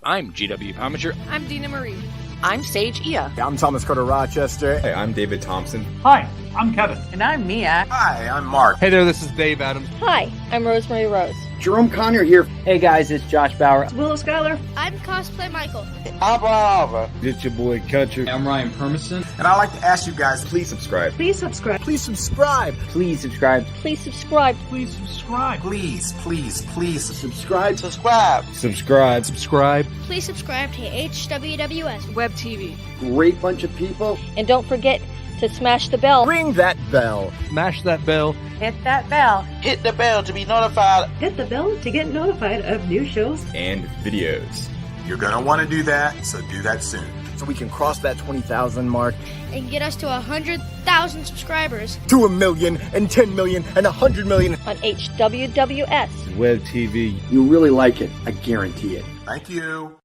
[SPEAKER 9] I'm GW Pomager.
[SPEAKER 10] I'm Dina Marie.
[SPEAKER 11] I'm Sage Ia.
[SPEAKER 1] I'm Thomas Carter Rochester.
[SPEAKER 12] Hey, I'm David Thompson.
[SPEAKER 13] Hi, I'm Kevin.
[SPEAKER 11] And I'm Mia.
[SPEAKER 12] Hi, I'm Mark.
[SPEAKER 14] Hey there, this is Dave Adams.
[SPEAKER 15] Hi, I'm Rosemary Rose.
[SPEAKER 16] Jerome Conner here.
[SPEAKER 17] Hey guys, it's Josh Bauer.
[SPEAKER 18] It's Willow Schuyler.
[SPEAKER 19] I'm Cosplay Michael.
[SPEAKER 20] Abba.
[SPEAKER 21] It's your boy Country.
[SPEAKER 22] I'm Ryan Permison.
[SPEAKER 12] And I'd like to ask you guys, please subscribe.
[SPEAKER 18] Please subscribe.
[SPEAKER 1] Please subscribe.
[SPEAKER 17] Please subscribe.
[SPEAKER 15] Please subscribe.
[SPEAKER 13] Please subscribe.
[SPEAKER 12] Please
[SPEAKER 16] subscribe.
[SPEAKER 21] Subscribe.
[SPEAKER 19] Please subscribe to HWWS
[SPEAKER 10] WebTV.
[SPEAKER 16] Great bunch of people.
[SPEAKER 15] And don't forget to smash the bell.
[SPEAKER 1] Ring that bell.
[SPEAKER 14] Smash that bell.
[SPEAKER 11] Hit that bell.
[SPEAKER 20] Hit the bell to be notified.
[SPEAKER 18] Hit the bell to get notified of new shows
[SPEAKER 12] and videos. You're going to want to do that, so do that soon.
[SPEAKER 1] So we can cross that 20,000 mark.
[SPEAKER 19] And get us to 100,000 subscribers.
[SPEAKER 1] To 1 million and 10 million and 100 million.
[SPEAKER 15] On HWWS
[SPEAKER 21] WebTV.
[SPEAKER 16] You really like it. I guarantee it.
[SPEAKER 12] Thank you.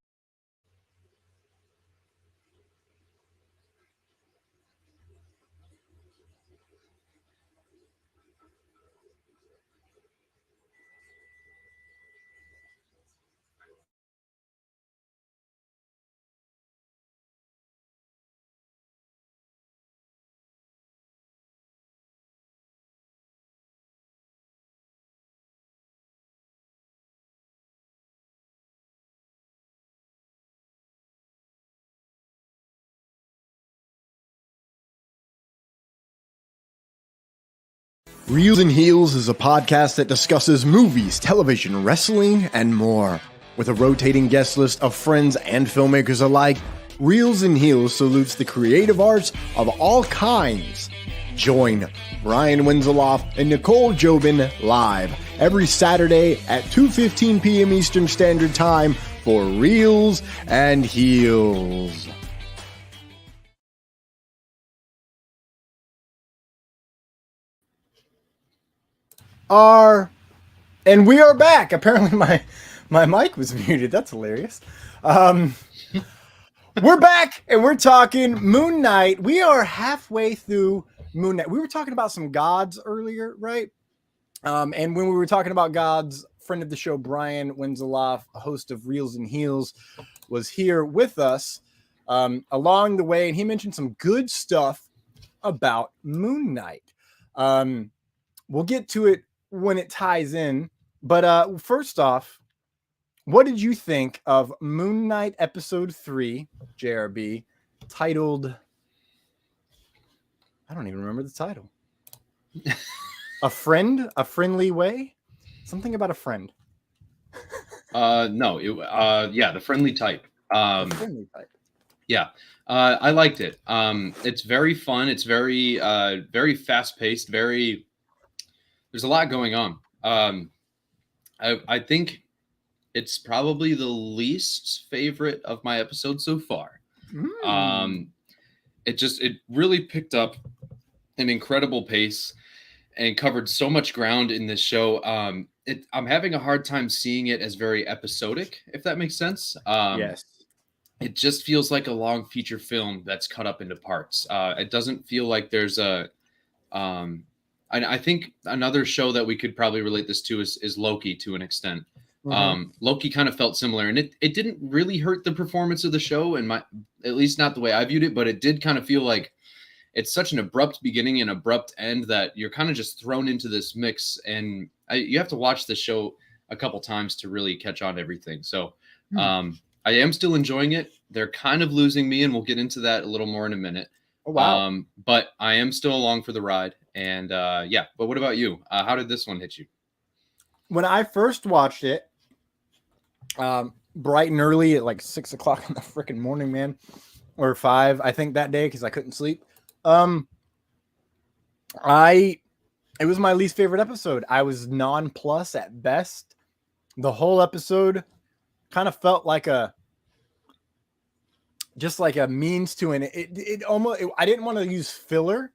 [SPEAKER 1] Reels and Heels is a podcast that discusses movies, television, wrestling, and more. With a rotating guest list of friends and filmmakers alike, Reels and Heels salutes the creative arts of all kinds. Join Brian Wenzeloff and Nicole Jobin live every Saturday at 2:15 p.m. Eastern Standard Time for Reels and Heels. And we are back. Apparently my mic was muted. That's hilarious. We're back and we're talking Moon Knight. We are halfway through Moon Knight. We were talking about some gods earlier, right? And when we were talking about gods, friend of the show, Brian Wenzeloff, a host of Reels and Heels, was here with us along the way. And he mentioned some good stuff about Moon Knight. We'll get to it when it ties in. But first off, what did you think of Moon Knight episode 3, JRB, titled, I don't even remember the title. A friendly way? Something about a friend.
[SPEAKER 2] No, the friendly type.
[SPEAKER 1] The friendly type.
[SPEAKER 2] Yeah. I liked it. It's very fun. It's very very fast paced, there's a lot going on. I think it's probably the least favorite of my episodes so far. It really picked up an incredible pace and covered so much ground in this show. I'm having a hard time seeing it as very episodic, if that makes sense.
[SPEAKER 1] Yes.
[SPEAKER 2] It just feels like a long feature film that's cut up into parts. It doesn't feel like there's a I think another show that we could probably relate this to is Loki to an extent. Loki kind of felt similar, and it didn't really hurt the performance of the show, at least not the way I viewed it, but it did kind of feel like it's such an abrupt beginning and abrupt end that you're kind of just thrown into this mix, and you have to watch the show a couple times to really catch on to everything. So I am still enjoying it. They're kind of losing me, and we'll get into that a little more in a minute.
[SPEAKER 1] Oh, wow.
[SPEAKER 2] But I am still along for the ride. And but what about you? How did this one hit you?
[SPEAKER 1] When I first watched it, bright and early at like 6 o'clock in the freaking morning, man, or 5, I think that day, because I couldn't sleep. It was my least favorite episode. I was non-plus at best. The whole episode kind of felt like just like a means to an, I didn't want to use filler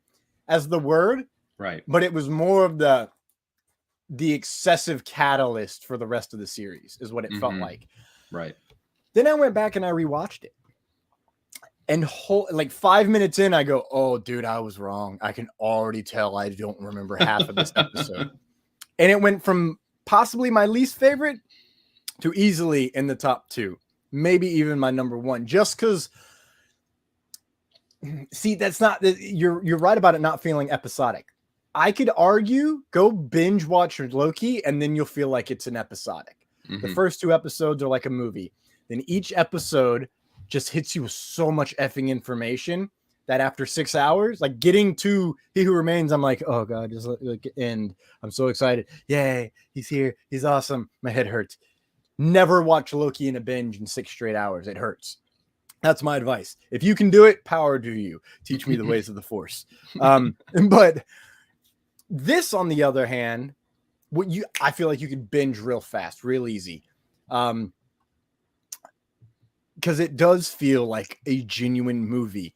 [SPEAKER 1] as the word,
[SPEAKER 2] right?
[SPEAKER 1] But it was more of the excessive catalyst for the rest of the series is what it felt like.
[SPEAKER 2] Right.
[SPEAKER 1] Then I went back and I rewatched it. And like 5 minutes in, I go, oh, dude, I was wrong. I can already tell I don't remember half of this episode. And it went from possibly my least favorite to easily in the top 2, maybe even my number 1, just because. See, that's not, you're right about it not feeling episodic. I could argue, go binge watch Loki, and then you'll feel like it's an episodic. The first 2 episodes are like a movie. Then each episode just hits you with so much effing information that after 6 hours, like getting to He Who Remains, I'm like, oh God, just like end. I'm so excited. Yay, he's here. He's awesome. My head hurts. Never watch Loki in a binge in 6 straight hours. It hurts. That's my advice. If you can do it, power to you. Teach me the ways of the Force. But this, on the other hand, I feel like you could binge real fast, real easy. Because it does feel like a genuine movie.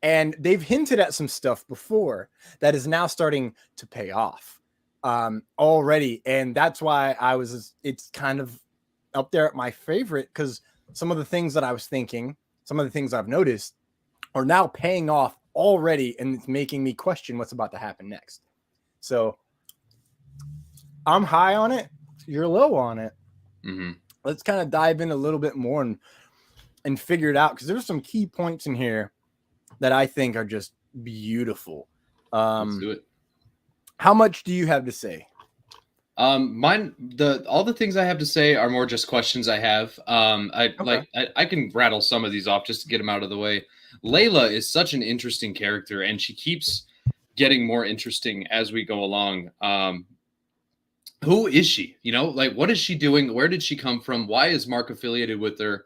[SPEAKER 1] And they've hinted at some stuff before that is now starting to pay off already. And that's why it's kind of up there at my favorite, because some of the things that I was thinking, some of the things I've noticed are now paying off already, and it's making me question what's about to happen next. So I'm high on it. You're low on it. Let's kind of dive in a little bit more and figure it out, because there's some key points in here that I think are just beautiful.
[SPEAKER 2] Let's do it.
[SPEAKER 1] How much do you have to say?
[SPEAKER 2] All the things I have to say are more just questions I have. I can rattle some of these off just to get them out of the way. Layla is such an interesting character, and she keeps getting more interesting as we go along. Who is she? Like, what is she doing? Where did she come from? Why is Mark affiliated with her?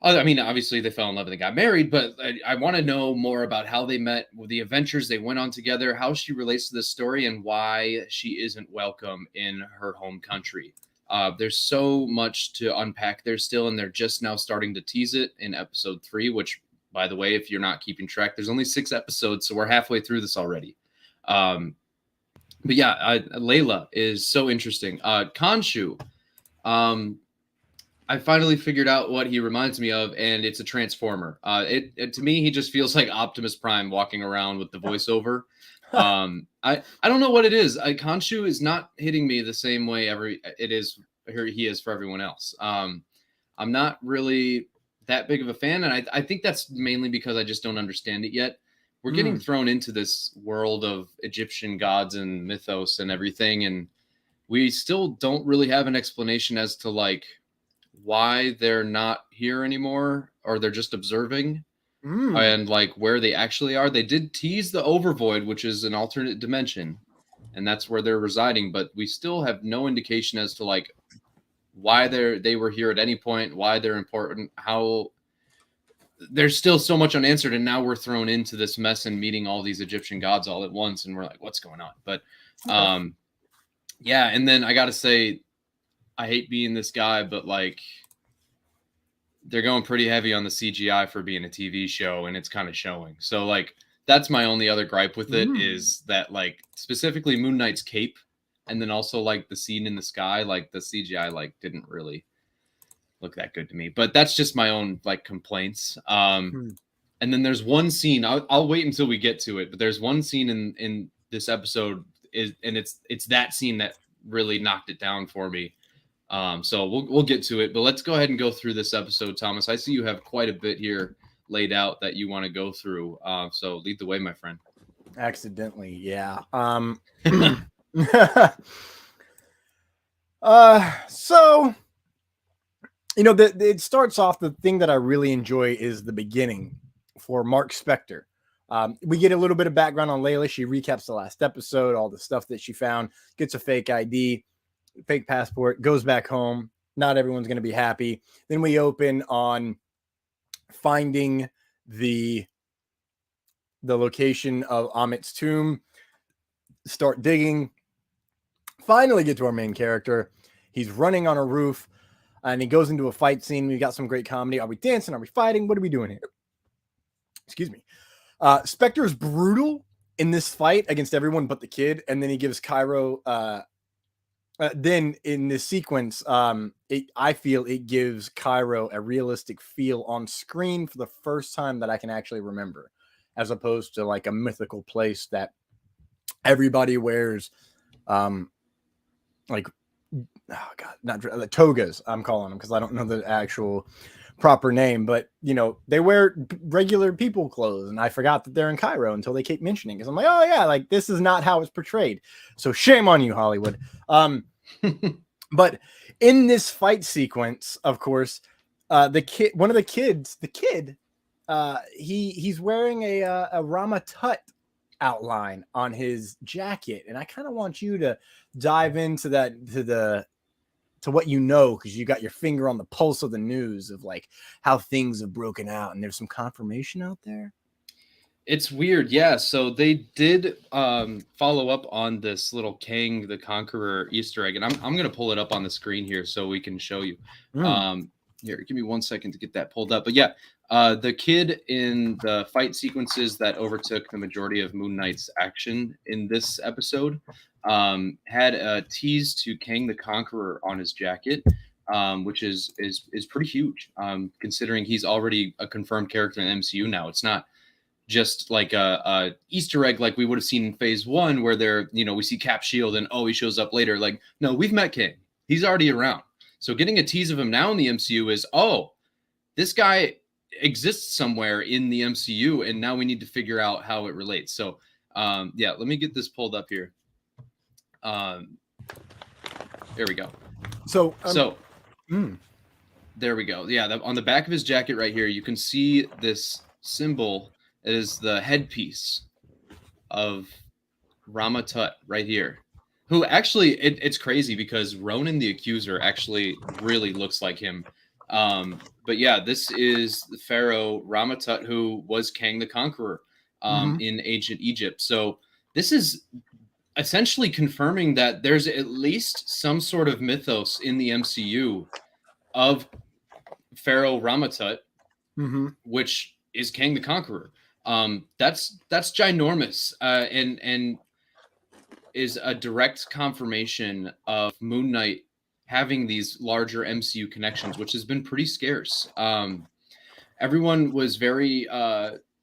[SPEAKER 2] I mean, obviously they fell in love and they got married, but I want to know more about how they met, the adventures they went on together, how she relates to this story, and why she isn't welcome in her home country. There's so much to unpack there still, and they're just now starting to tease it in episode 3, which, by the way, if you're not keeping track, there's only 6 episodes, so we're halfway through this already. But yeah, Layla is so interesting. Khonshu, I finally figured out what he reminds me of, and it's a Transformer. To me, he just feels like Optimus Prime walking around with the voiceover. I don't know what it is. Khonshu is not hitting me the same way he is for everyone else. I'm not really that big of a fan, and I think that's mainly because I just don't understand it yet. We're getting thrown into this world of Egyptian gods and mythos and everything, and we still don't really have an explanation as to like why they're not here anymore, or they're just observing, and like where they actually are. They did tease the Overvoid, which is an alternate dimension, and that's where they're residing, but we still have no indication as to like why they were here at any point, why they're important, how there's still so much unanswered, and now we're thrown into this mess and meeting all these Egyptian gods all at once, and we're like, what's going on? But yeah, and then I gotta say, I hate being this guy, but like they're going pretty heavy on the CGI for being a TV show, and it's kind of showing. So like that's my only other gripe with it, is that like specifically Moon Knight's cape, and then also like the scene in the sky, like the CGI like didn't really look that good to me. But that's just my own like complaints. And then there's one scene, I'll wait until we get to it, but there's one scene in this episode and it's that scene that really knocked it down for me. So we'll get to it, but let's go ahead and go through this episode, Thomas. I see you have quite a bit here laid out that you want to go through. So lead the way, my friend.
[SPEAKER 1] Accidentally, yeah. So, it starts off, the thing that I really enjoy is the beginning for Mark Spector. We get a little bit of background on Layla. She recaps the last episode, all the stuff that she found, gets a fake ID, fake passport, goes back home, not everyone's going to be happy. Then we open on finding the location of Amit's tomb, start digging, finally get to our main character. He's running on a roof, and he goes into a fight scene. We got some great comedy. Are we dancing? Are we fighting? What are we doing here? Excuse me. Spectre is brutal in this fight against everyone but the kid, and then he gives Cairo. Then in this sequence, I feel it gives Cairo a realistic feel on screen for the first time that I can actually remember, as opposed to like a mythical place that everybody wears, like, oh god, not togas. I'm calling them because I don't know the actual proper name, but you know, they wear regular people clothes, and I forgot that they're in Cairo until they keep mentioning, because I'm like, oh yeah, like this is not how it's portrayed. So shame on you, Hollywood. But in this fight sequence, of course, the kid, he's wearing a Rama Tut outline on his jacket, and I kind of want you to dive into that, to what you know, because you got your finger on the pulse of the news of like how things have broken out, and there's some confirmation out there.
[SPEAKER 2] It's weird, yeah. So they did follow up on this little Kang the Conqueror Easter egg, and I'm gonna pull it up on the screen here so we can show you. Here, give me 1 second to get that pulled up. But yeah, the kid in the fight sequences that overtook the majority of Moon Knight's action in this episode had a tease to Kang the Conqueror on his jacket, which is pretty huge, considering he's already a confirmed character in the MCU now. It's not just like a Easter egg like we would have seen in Phase 1, where they're, you know, we see Cap Shield and he shows up later. Like, no, we've met Kang. He's already around. So getting a tease of him now in the MCU is, this guy exists somewhere in the MCU, and now we need to figure out how it relates. So yeah, let me get this pulled up here. There we go.
[SPEAKER 1] So
[SPEAKER 2] there we go. Yeah, on the back of his jacket right here, you can see this symbol. It is the headpiece of Rama Tut right here, who actually, it's crazy because Ronan the Accuser actually really looks like him. But yeah, this is the Pharaoh Rama Tut, who was Kang the Conqueror in ancient Egypt. So this is essentially confirming that there's at least some sort of mythos in the MCU of Pharaoh Rama Tut, which is Kang the Conqueror. That's ginormous, and is a direct confirmation of Moon Knight having these larger MCU connections, which has been pretty scarce. Everyone was very,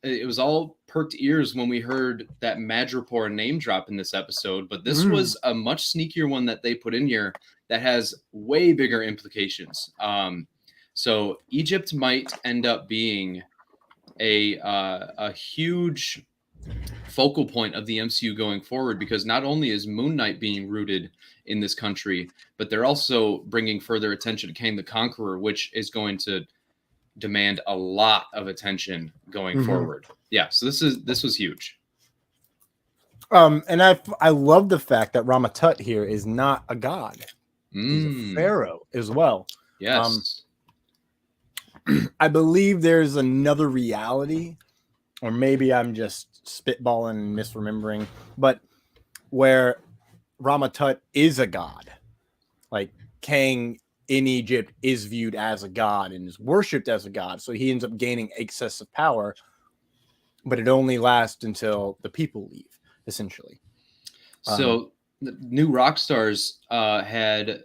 [SPEAKER 2] it was all perked ears when we heard that Madripoor name drop in this episode, but this was a much sneakier one that they put in here that has way bigger implications. So Egypt might end up being a huge focal point of the MCU going forward, because not only is Moon Knight being rooted in this country, but they're also bringing further attention to Kang the Conqueror, which is going to demand a lot of attention going forward. Yeah, so this was huge.
[SPEAKER 1] And I love the fact that Rama Tut here is not a god. He's a pharaoh as well.
[SPEAKER 2] Yes.
[SPEAKER 1] I believe there's another reality, or maybe I'm just spitballing and misremembering, but where Rama Tut is a god. Like Kang in Egypt is viewed as a god and is worshipped as a god. So he ends up gaining excessive power, but it only lasts until the people leave, essentially.
[SPEAKER 2] So the New Rockstars had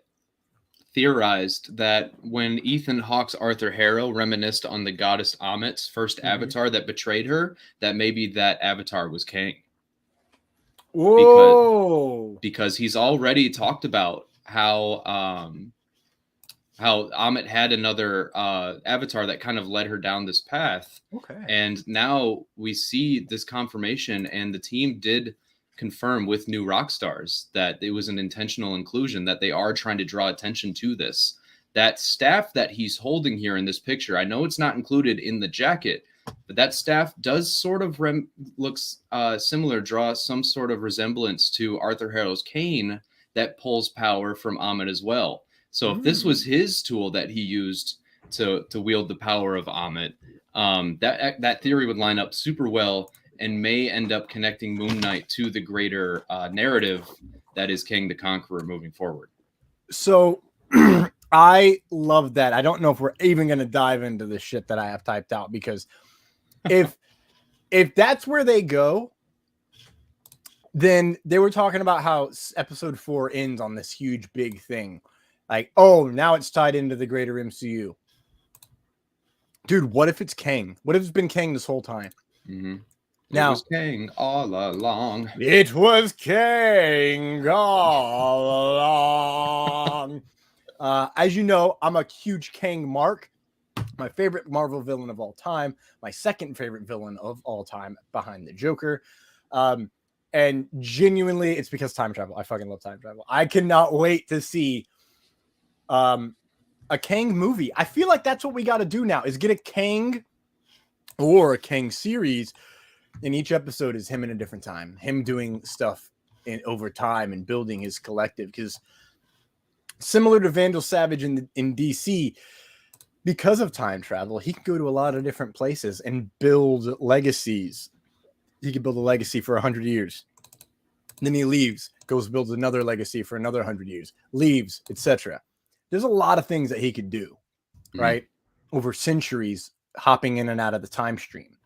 [SPEAKER 2] theorized that when Ethan Hawke's Arthur Harrow reminisced on the goddess Amit's first avatar that betrayed her, that maybe that avatar was Kang.
[SPEAKER 1] Whoa!
[SPEAKER 2] Because he's already talked about how Amit had another avatar that kind of led her down this path.
[SPEAKER 1] Okay.
[SPEAKER 2] And now we see this confirmation, and the team did confirm with New Rockstars that it was an intentional inclusion, that they are trying to draw attention to this. That staff that he's holding here in this picture, I know it's not included in the jacket, but that staff does sort of looks similar, draws some sort of resemblance to Arthur Harrow's cane that pulls power from Amit as well. So if this was his tool that he used to wield the power of Amit, that theory would line up super well and may end up connecting Moon Knight to the greater narrative that is Kang the Conqueror moving forward.
[SPEAKER 1] So I love that. I don't know if we're even going to dive into the shit that I have typed out, because if that's where they go, then they were talking about how episode 4 ends on this huge big thing. Like, oh, now it's tied into the greater MCU. Dude, what if it's Kang? What if it's been Kang this whole time?
[SPEAKER 2] Mm-hmm.
[SPEAKER 1] Now,
[SPEAKER 2] it was Kang all along.
[SPEAKER 1] It was Kang all along. As you know, I'm a huge Kang mark. My favorite Marvel villain of all time. My second favorite villain of all time behind the Joker. And genuinely, it's because time travel. I fucking love time travel. I cannot wait to see a Kang movie. I feel like that's what we got to do now, is get a Kang or a Kang series. And each episode is him in a different time, him doing stuff over time and building his collective. Because similar to Vandal Savage in DC, because of time travel, he can go to a lot of different places and build legacies. He could build a legacy for 100 years. And then he leaves, goes builds another legacy for another 100 years, leaves, etc. There's a lot of things that he could do, right? Over centuries, hopping in and out of the time stream.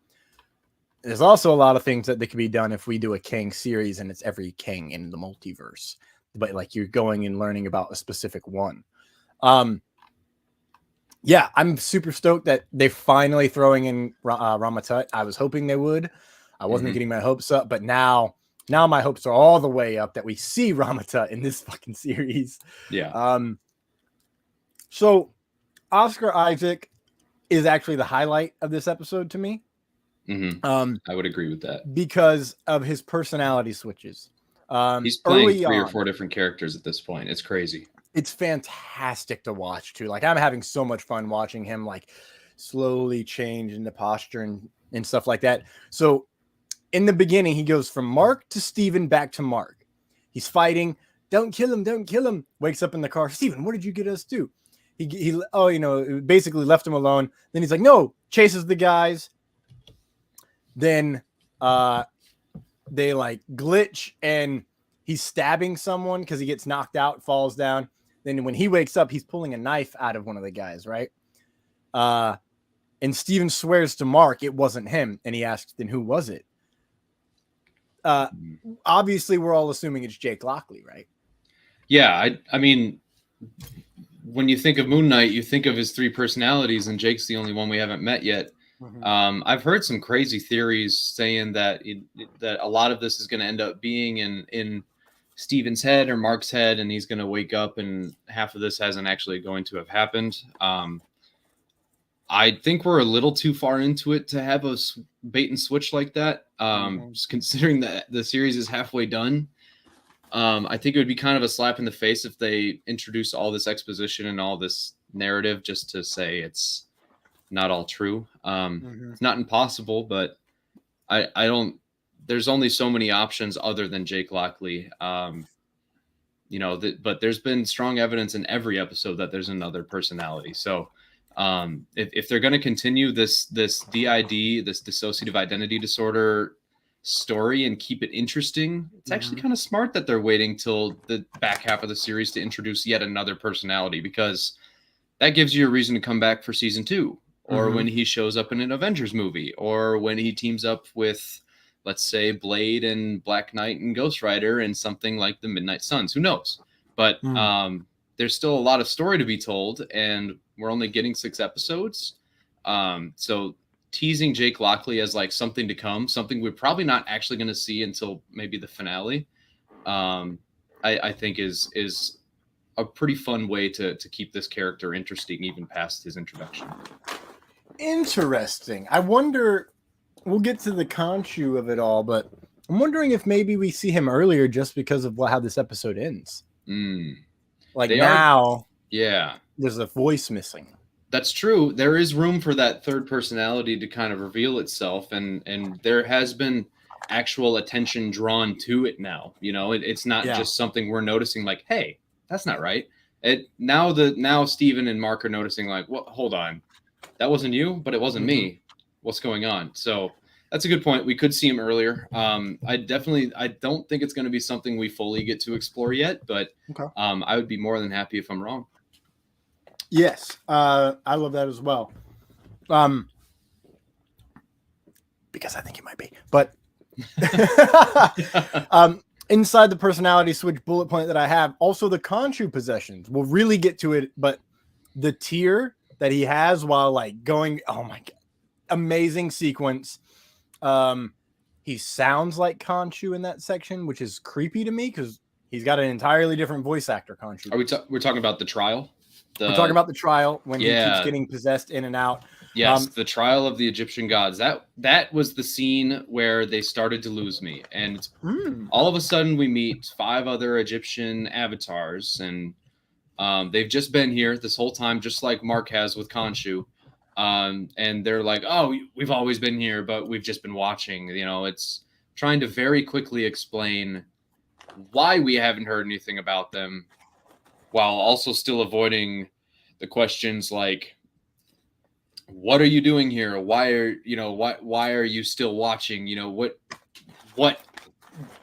[SPEAKER 1] There's also a lot of things that could be done if we do a Kang series and it's every Kang in the multiverse. But like you're going and learning about a specific one. Yeah, I'm super stoked that they're finally throwing in Ramatut. I was hoping they would. I wasn't getting my hopes up, but now my hopes are all the way up that we see Ramatut in this fucking series.
[SPEAKER 2] Yeah.
[SPEAKER 1] So Oscar Isaac is actually the highlight of this episode to me.
[SPEAKER 2] I would agree with that
[SPEAKER 1] because of his personality switches.
[SPEAKER 2] He's playing 3 or 4 different characters at this point. It's crazy.
[SPEAKER 1] It's fantastic to watch too. Like I'm having so much fun watching him like slowly change into posture and stuff like that. So in the beginning, he goes from Mark to Steven back to Mark. He's fighting. Don't kill him. Don't kill him. Wakes up in the car. Steven, what did you get us to? He basically left him alone. Then he's like, no, chases the guys. Then they like glitch and he's stabbing someone because he gets knocked out, falls down. Then when he wakes up, he's pulling a knife out of one of the guys, right? And Steven swears to Mark it wasn't him. And he asks, then who was it? Obviously, we're all assuming it's Jake Lockley, right?
[SPEAKER 2] Yeah, I mean, when you think of Moon Knight, you think of his 3 personalities, and Jake's the only one we haven't met yet. I've heard some crazy theories saying that that a lot of this is going to end up being in Steven's head or Mark's head, and he's going to wake up and half of this hasn't actually going to have happened. I think we're a little too far into it to have a bait and switch like that. Just considering that the series is halfway done, I think it would be kind of a slap in the face if they introduce all this exposition and all this narrative just to say it's not all true. It's not impossible, but I don't. There's only so many options other than Jake Lockley. But there's been strong evidence in every episode that there's another personality. So if they're going to continue this DID, this dissociative identity disorder story and keep it interesting, it's actually kind of smart that they're waiting till the back half of the series to introduce yet another personality, because that gives you a reason to come back for season 2, or when he shows up in an Avengers movie, or when he teams up with, let's say, Blade and Black Knight and Ghost Rider and something like the Midnight Suns. Who knows? But there's still a lot of story to be told, and we're only getting 6 episodes. So teasing Jake Lockley as like something to come, something we're probably not actually going to see until maybe the finale, I think is a pretty fun way to keep this character interesting even past his introduction.
[SPEAKER 1] Interesting. I wonder, we'll get to the Khonshu of it all, but I'm wondering if maybe we see him earlier just because of how this episode ends. Like
[SPEAKER 2] yeah,
[SPEAKER 1] there's a voice missing.
[SPEAKER 2] That's true. There is room for that third personality to kind of reveal itself, and there has been actual attention drawn to it now. You know, it's not just something we're noticing like, hey, that's not right. Now Steven and Mark are noticing like, what? Hold on, that wasn't you, but it wasn't me. What's going on? So that's a good point. We could see him earlier. I don't think it's going to be something we fully get to explore yet, but I would be more than happy if I'm wrong.
[SPEAKER 1] Yes, I love that as well. Because I think it might be, but inside the personality switch bullet point that I have, also the Khonshu possessions. We'll really get to it, but the tier that he has while like going, oh my god, amazing sequence. He sounds like Khonshu in that section, which is creepy to me because he's got an entirely different voice actor. Khonshu.
[SPEAKER 2] We're talking about the trial?
[SPEAKER 1] We're talking about the trial when he keeps getting possessed in and out.
[SPEAKER 2] Yes, the trial of the Egyptian gods. That was the scene where they started to lose me. And all of a sudden we meet 5 other Egyptian avatars, and they've just been here this whole time, just like Mark has with Khonshu. And they're like, oh, we've always been here, but we've just been watching. You know, it's trying to very quickly explain why we haven't heard anything about them, while also still avoiding the questions like, what are you doing here? Why are you still watching? You know, what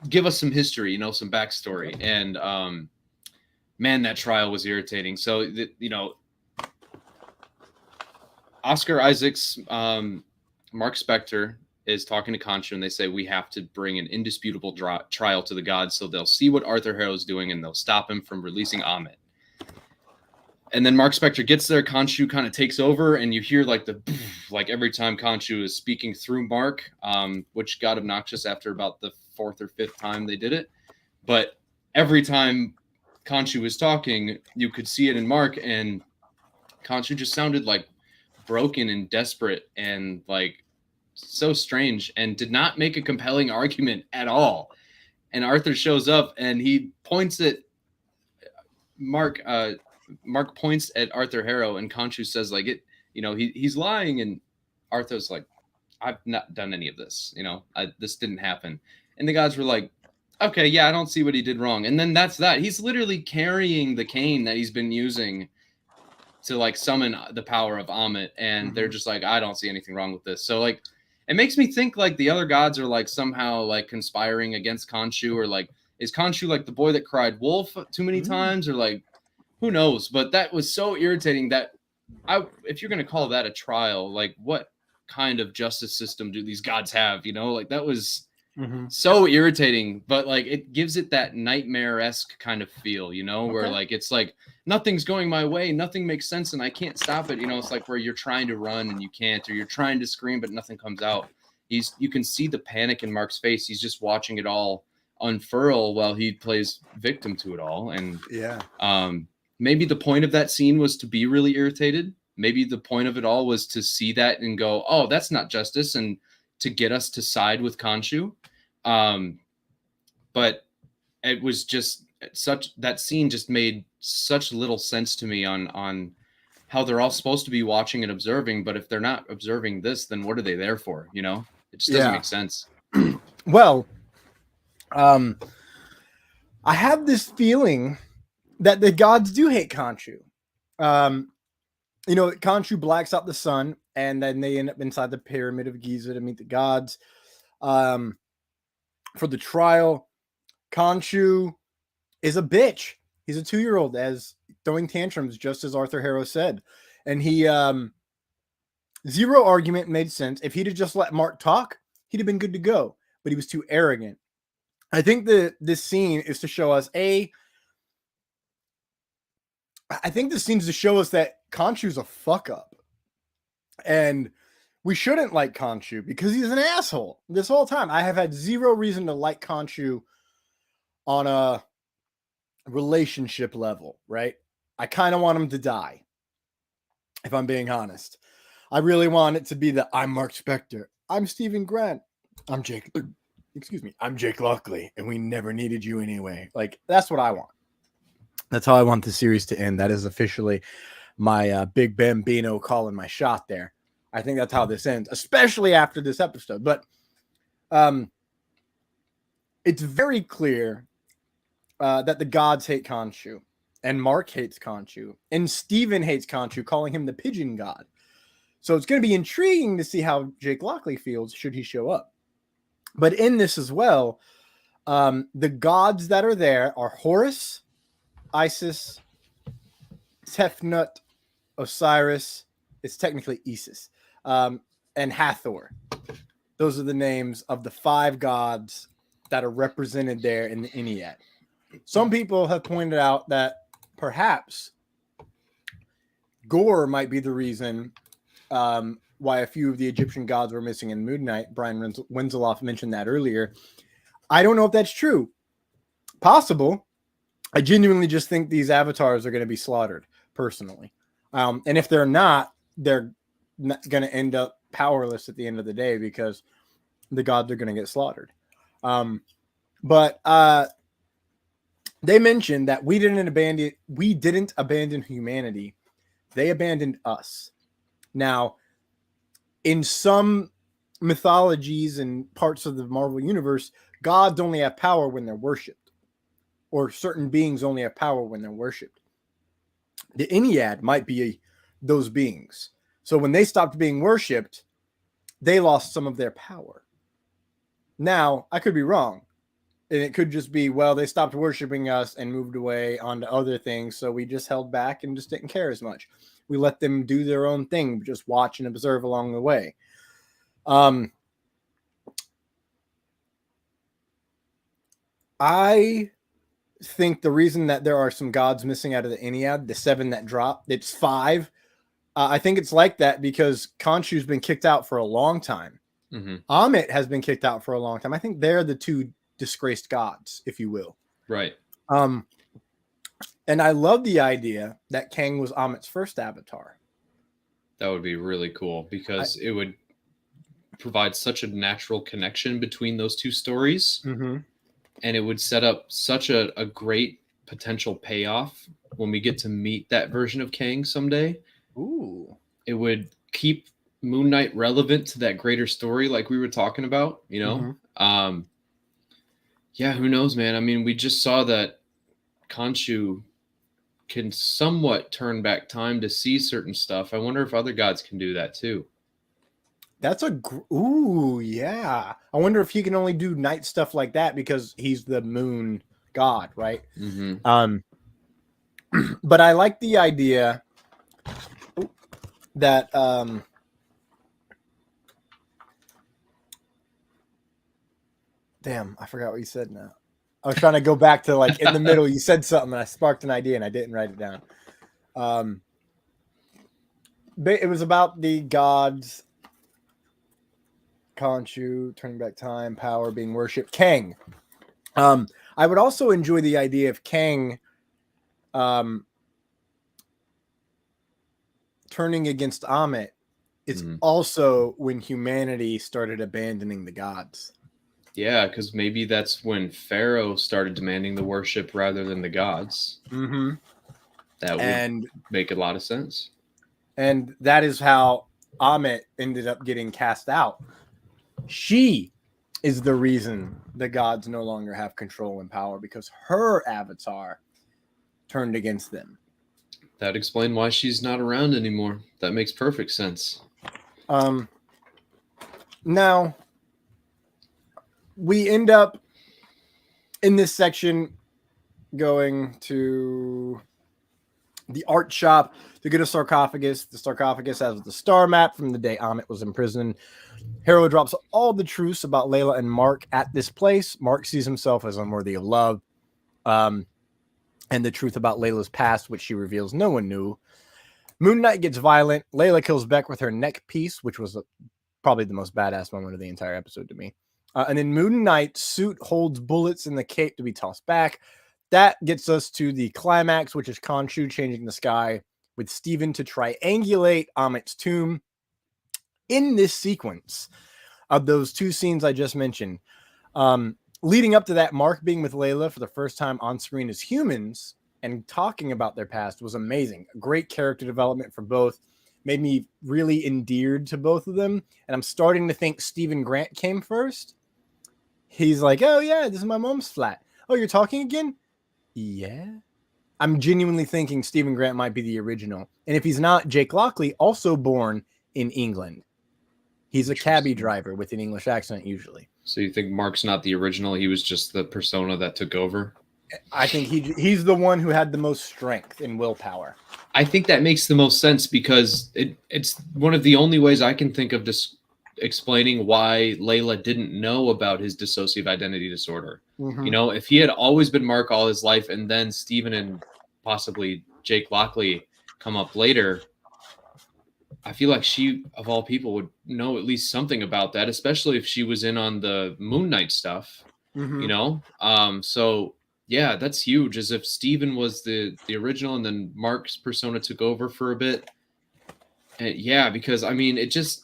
[SPEAKER 2] give us some history, some backstory. And man, that trial was irritating. So Oscar Isaac's Mark Spector is talking to Khonshu, and they say, we have to bring an indisputable trial to the gods so they'll see what Arthur Harrow's doing and they'll stop him from releasing Amit. And then Mark Spector gets there, Khonshu kind of takes over, and you hear like like every time Khonshu is speaking through Mark, which got obnoxious after about the 4th or 5th time they did it. But every time Khonshu was talking, you could see it in Mark, and Khonshu just sounded like broken and desperate and like so strange, and did not make a compelling argument at all. And Arthur shows up and he points at Mark points at Arthur Harrow, and Khonshu says like he's lying, and Arthur's like, I've not done any of this, this didn't happen. And the gods were like, okay, yeah, I don't see what he did wrong. And then that's that. He's literally carrying the cane that he's been using to like summon the power of Amit, and they're just like, I don't see anything wrong with this. So like, it makes me think like the other gods are like somehow like conspiring against Khonshu, or like, is Khonshu like the boy that cried wolf too many times, or like, who knows? But that was so irritating that if you're going to call that a trial, like what kind of justice system do these gods have? Like that was so irritating, but like it gives it that nightmare-esque kind of feel, where like it's like nothing's going my way, nothing makes sense, and I can't stop it. It's like where you're trying to run and you can't, or you're trying to scream but nothing comes out. You can see the panic in Mark's face. He's just watching it all unfurl while he plays victim to it all. And maybe the point of that scene was to be really irritated. Maybe the point of it all was to see that and go, oh, that's not justice, and to get us to side with Khonshu. But it was just that scene just made such little sense to me on how they're all supposed to be watching and observing, but if they're not observing this, then what are they there for? It just doesn't make sense.
[SPEAKER 1] Well, I have this feeling that the gods do hate Khonshu. Khonshu blacks out the sun, and then they end up inside the pyramid of Giza to meet the gods. For the trial, Khonshu is a bitch. He's a 2-year-old as throwing tantrums, just as Arthur Harrow said. And he, zero argument made sense. If he'd have just let Mark talk, he'd have been good to go, but he was too arrogant. I think this scene is to show us I think this seems to show us that Khonshu's a fuck up, and we shouldn't like Khonshu because he's an asshole this whole time. I have had zero reason to like Khonshu on a relationship level, right? I kind of want him to die, if I'm being honest. I really want it to be that I'm Mark Spector, I'm Stephen Grant, I'm Jake Lockley, and we never needed you anyway. Like, that's what I want. That's how I want the series to end. That is officially my Big Bambino calling my shot there. I think that's how this ends, especially after this episode. But it's very clear that the gods hate Khonshu. And Mark hates Khonshu. And Steven hates Khonshu, calling him the pigeon god. So it's going to be intriguing to see how Jake Lockley feels should he show up. But in this as well, the gods that are there are Horus, Isis, Tefnut, Osiris. It's technically Isis. And Hathor. Those are the names of the 5 gods that are represented there in the Ennead. Some people have pointed out that perhaps Gore might be the reason why a few of the Egyptian gods were missing in Moon Knight. Brian Wenzeloff mentioned that earlier. I don't know if that's true. Possible. I genuinely just think these avatars are going to be slaughtered, personally. And if they're not, they're going to end up powerless at the end of the day because the gods are going to get slaughtered. But they mentioned that we didn't abandon humanity. They abandoned us. Now, in some mythologies and parts of the Marvel universe, gods only have power when they're worshipped, or certain beings only have power when they're worshipped. The Ennead might be those beings. So when they stopped being worshipped, they lost some of their power. Now, I could be wrong. And it could just be, well, they stopped worshiping us and moved away onto other things. So we just held back and just didn't care as much. We let them do their own thing, just watch and observe along the way. I think the reason that there are some gods missing out of the Ennead, the 7 that dropped, it's 5. I think it's like that because Khonshu's been kicked out for a long time.
[SPEAKER 2] Mm-hmm.
[SPEAKER 1] Amit has been kicked out for a long time. I think they're the 2 disgraced gods, if you will.
[SPEAKER 2] Right.
[SPEAKER 1] And I love the idea that Kang was Amit's first avatar.
[SPEAKER 2] That would be really cool because it would provide such a natural connection between those 2 stories.
[SPEAKER 1] Mm-hmm.
[SPEAKER 2] And it would set up such a great potential payoff when we get to meet that version of Kang someday.
[SPEAKER 1] Ooh.
[SPEAKER 2] It would keep Moon Knight relevant to that greater story like we were talking about, you know?
[SPEAKER 1] Mm-hmm.
[SPEAKER 2] Yeah, who knows, man? I mean, we just saw that Khonshu can somewhat turn back time to see certain stuff. I wonder if other gods can do that too.
[SPEAKER 1] That's ooh, yeah. I wonder if he can only do night stuff like that because he's the moon god, right?
[SPEAKER 2] Mm-hmm.
[SPEAKER 1] But I like the idea that damn, I forgot what you said now. I was trying to go back to like in the middle. You said something and I sparked an idea and I didn't write it down. It was about the gods, Khonshu, turning back time, power, being worshipped, Kang. I would also enjoy the idea of Kang turning against Amit. It's also when humanity started abandoning the gods.
[SPEAKER 2] Yeah, because maybe that's when Pharaoh started demanding the worship rather than the gods.
[SPEAKER 1] Mm-hmm.
[SPEAKER 2] That would make a lot of sense.
[SPEAKER 1] And that is how Amit ended up getting cast out. She is the reason the gods no longer have control and power because her avatar turned against them.
[SPEAKER 2] That explained why she's not around anymore. That makes perfect sense.
[SPEAKER 1] Now, we end up in this section going to the art shop to get a sarcophagus. The sarcophagus has the star map from the day Amit was imprisoned. Harold drops all the truths about Layla and Mark at this place. Mark sees himself as unworthy of love. And the truth about Layla's past, which she reveals no one knew. Moon Knight gets violent. Layla kills Beck with her neck piece, which was probably the most badass moment of the entire episode to me. And then Moon Knight's suit holds bullets in the cape to be tossed back. That gets us to the climax, which is Khonshu changing the sky with Steven to triangulate Amit's tomb. In this sequence of those 2 scenes I just mentioned, leading up to that, Mark being with Layla for the first time on screen as humans and talking about their past was amazing. Great character development for both. Made me really endeared to both of them. And I'm starting to think Stephen Grant came first. He's like, oh, yeah, this is my mom's flat. Oh, you're talking again? Yeah. I'm genuinely thinking Stephen Grant might be the original. And if he's not, Jake Lockley, also born in England. He's a cabbie driver with an English accent usually.
[SPEAKER 2] So you think Mark's not the original? He was just the persona that took over?
[SPEAKER 1] I think he's the one who had the most strength and willpower.
[SPEAKER 2] I think that makes the most sense because it's one of the only ways I can think of this explaining why Layla didn't know about his dissociative identity disorder.
[SPEAKER 1] Mhm.
[SPEAKER 2] You know, if he had always been Mark all his life and then Stephen and possibly Jake Lockley come up later, I feel like she, of all people, would know at least something about that, especially if she was in on the Moon Knight stuff,
[SPEAKER 1] Mhm.
[SPEAKER 2] you know? So yeah, that's huge. As if Steven was the original and then Mark's persona took over for a bit. And yeah, because I mean, it just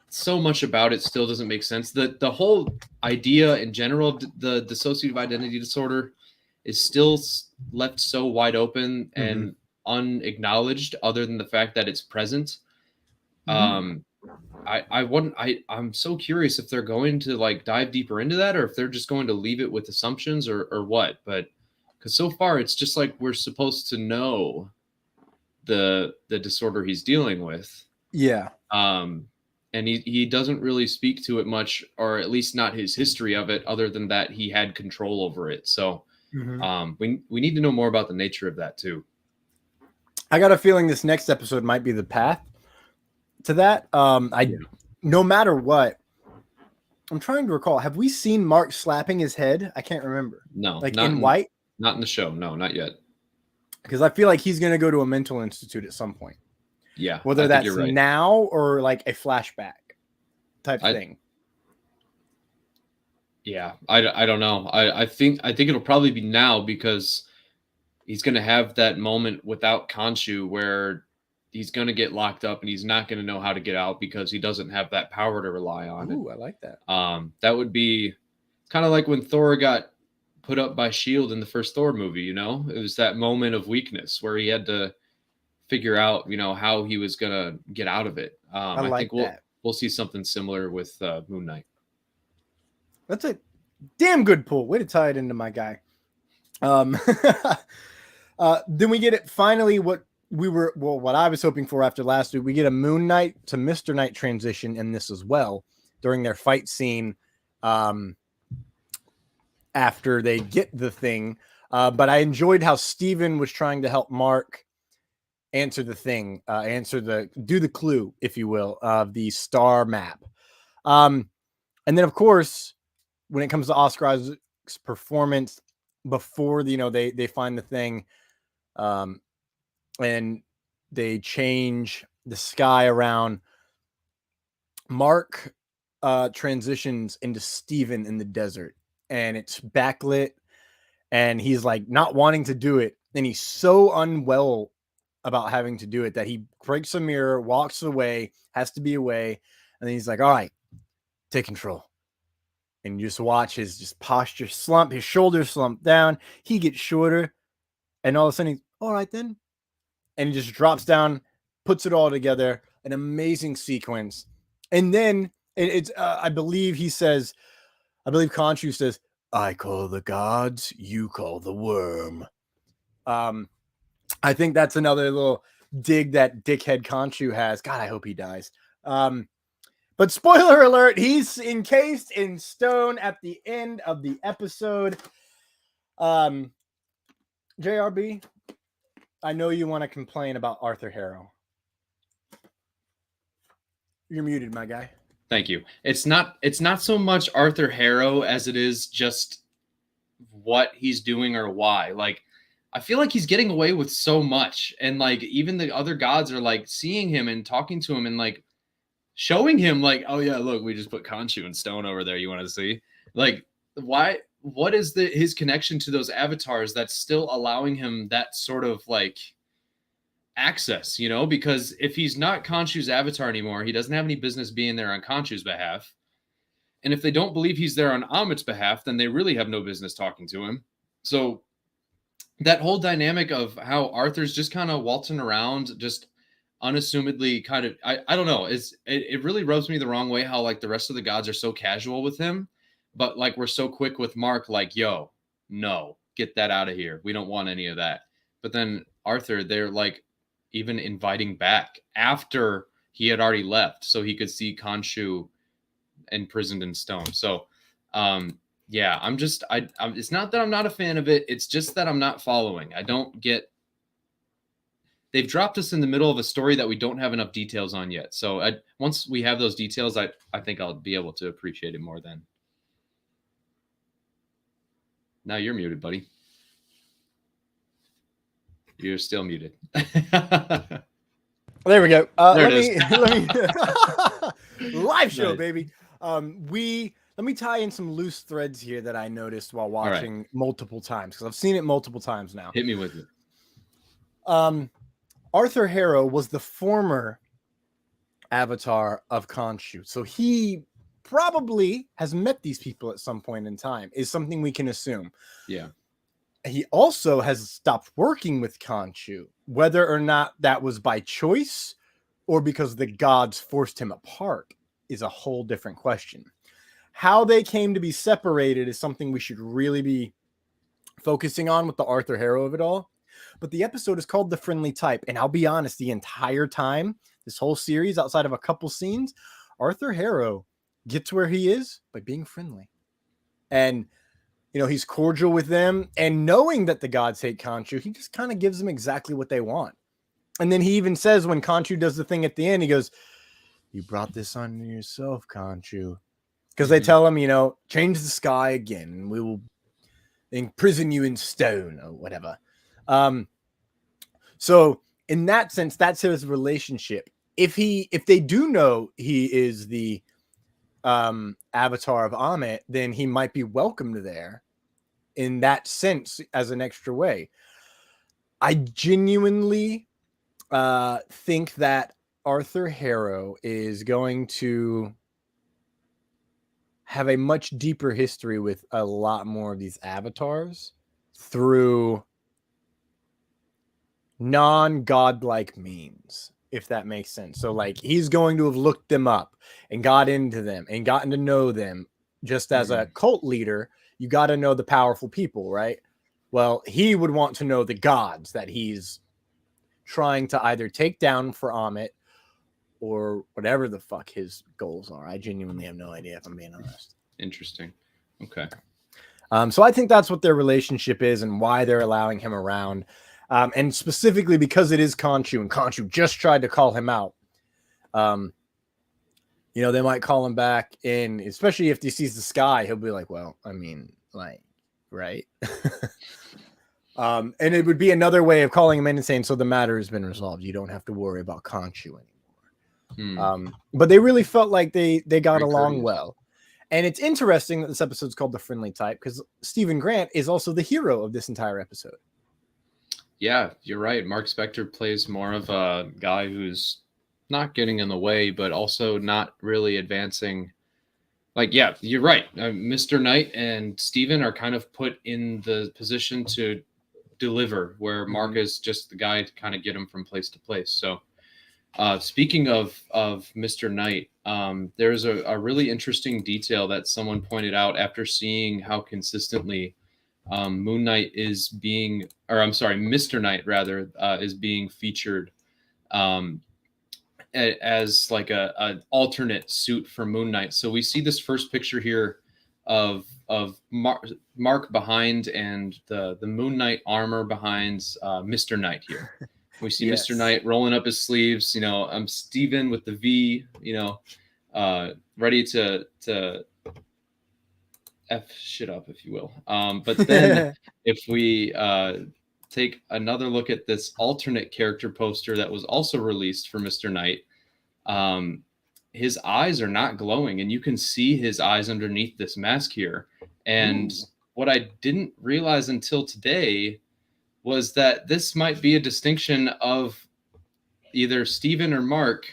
[SPEAKER 2] so much about it still doesn't make sense. The whole idea in general of the dissociative identity disorder is still left so wide open and unacknowledged, other than the fact that it's present. I'm so curious if they're going to like dive deeper into that, or if they're just going to leave it with assumptions or what. But because so far it's just like we're supposed to know the disorder he's dealing with.
[SPEAKER 1] Yeah.
[SPEAKER 2] And he doesn't really speak to it much, or at least not his history of it, other than that he had control over it. So we need to know more about the nature of that too.
[SPEAKER 1] I got a feeling this next episode might be the path to that. No matter what, I'm trying to recall, have we seen Mark slapping his head? I can't remember.
[SPEAKER 2] No,
[SPEAKER 1] like
[SPEAKER 2] not
[SPEAKER 1] in white?
[SPEAKER 2] Not in the show. No, not yet.
[SPEAKER 1] Because I feel like he's going to go to a mental institute at some point.
[SPEAKER 2] Yeah.
[SPEAKER 1] Whether that's
[SPEAKER 2] right.
[SPEAKER 1] now or like a flashback type thing.
[SPEAKER 2] Yeah, I don't know. I think it'll probably be now, because he's going to have that moment without Khonshu where he's going to get locked up and he's not going to know how to get out because he doesn't have that power to rely on.
[SPEAKER 1] Ooh, I like that.
[SPEAKER 2] That would be kind of like when Thor got put up by S.H.I.E.L.D. in the first Thor movie, you know? It was that moment of weakness where he had to figure out, you know, how he was going to get out of it. I think we'll see something similar with Moon Knight.
[SPEAKER 1] That's a damn good pull. Way to tie it into my guy. Then we get it finally what I was hoping for after last week. We get a Moon Knight to Mr. Knight transition in this as well during their fight scene after they get the thing. But I enjoyed how Steven was trying to help Mark answer the thing, do the clue, if you will, of the star map. And then, of course, when it comes to Oscar Isaac's performance before, they find the thing, and they change the sky around, Mark transitions into Steven in the desert, and it's backlit, and he's like not wanting to do it, and he's so unwell about having to do it that he breaks a mirror, walks away, has to be away, and then he's like, all right, take control. And you just watch his posture slump, his shoulders slump down, he gets shorter, and all of a sudden he's all right then, and he just drops down, puts it all together, an amazing sequence. And then it's I believe Khonshu says, I call the gods, you call the worm. I think that's another little dig that dickhead Khonshu has. God, I hope he dies. But spoiler alert, he's encased in stone at the end of the episode. JRB, I know you want to complain about Arthur Harrow. You're muted, my guy.
[SPEAKER 2] Thank you. It's not so much Arthur Harrow as it is just what he's doing or why. Like, I feel like he's getting away with so much, and like even the other gods are like seeing him and talking to him and like showing him like, oh yeah, look, we just put Khonshu and Stone over there. You want to see? Like, why? What is his connection to those avatars that's still allowing him that sort of like access, you know? Because if he's not Khonshu's avatar anymore, he doesn't have any business being there on Khonshu's behalf. And if they don't believe he's there on Amit's behalf, then they really have no business talking to him. So that whole dynamic of how Arthur's just kind of waltzing around, just unassumedly kind of, I don't know. It really rubs me the wrong way how like the rest of the gods are so casual with him, but like we're so quick with Mark, like, yo, no, get that out of here. We don't want any of that. but then Arthur, they're like even inviting back after he had already left, so he could see Khonshu imprisoned in stone. So, yeah, I'm it's not that I'm not a fan of it. It's just that I'm not following. I don't get. They've dropped us in the middle of a story that we don't have enough details on yet. So once we have those details, I think I'll be able to appreciate it more then. Now you're muted, buddy. You're still muted.
[SPEAKER 1] There we go.
[SPEAKER 2] There
[SPEAKER 1] let me live show, nice. Baby. Let me tie in some loose threads here that I noticed while watching multiple times, because I've seen it multiple times now.
[SPEAKER 2] Hit me with it.
[SPEAKER 1] Arthur Harrow was the former avatar of Khonshu, so he probably has met these people at some point in time, is something we can assume.
[SPEAKER 2] Yeah.
[SPEAKER 1] He also has stopped working with Khonshu, whether or not that was by choice or because the gods forced him apart is a whole different question. How they came to be separated is something we should really be focusing on with the Arthur Harrow of it all. But the episode is called The Friendly Type, and I'll be honest, the entire time, this whole series, outside of a couple scenes, Arthur Harrow gets where he is by being friendly. And, you know, he's cordial with them, and knowing that the gods hate Khonshu, he just kind of gives them exactly what they want. And then he even says when Khonshu does the thing at the end, he goes, "You brought this on yourself, Khonshu." Because they tell him, you know, change the sky again, and we will imprison you in stone or whatever. So in that sense, that's his relationship. If they do know he is the avatar of Ammit, then he might be welcomed there in that sense as an extra way. I genuinely think that Arthur Harrow is going to have a much deeper history with a lot more of these avatars through non-godlike means, if that makes sense. So like he's going to have looked them up and got into them and gotten to know them. Just as a cult leader, you got to know the powerful people, right? Well, he would want to know the gods that he's trying to either take down for Ammit or whatever the fuck his goals are. I genuinely have no idea, if I'm being honest.
[SPEAKER 2] Interesting. Okay.
[SPEAKER 1] So I think that's what their relationship is and why they're allowing him around. And specifically because it is Khonshu, and Khonshu just tried to call him out. You know, they might call him back in, especially if he sees the sky, he'll be like, well, I mean, like, right? And it would be another way of calling him in and saying, so the matter has been resolved. You don't have to worry about Khonshu anymore. But they really felt like they got along well. And it's interesting that this episode's called The Friendly Type because Stephen Grant is also the hero of this entire episode.
[SPEAKER 2] Yeah, you're right. Mark Spector plays more of a guy who's not getting in the way, but also not really advancing. Like, yeah, you're right. Mr. Knight and Steven are kind of put in the position to deliver, where Mark is just the guy to kind of get him from place to place. So speaking of Mr. Knight, there's a really interesting detail that someone pointed out after seeing how consistently Moon Knight is being, or I'm sorry, Mr. Knight rather, is being featured as like a alternate suit for Moon Knight. So we see this first picture here of Mark behind and the Moon Knight armor behind Mr. Knight here. We see yes. Mr. Knight rolling up his sleeves. You know, I'm Steven with the V, you know, ready to F shit up, if you will. But then if we take another look at this alternate character poster that was also released for Mr. Knight, his eyes are not glowing, and you can see his eyes underneath this mask here. And what I didn't realize until today was that this might be a distinction of either Steven or Mark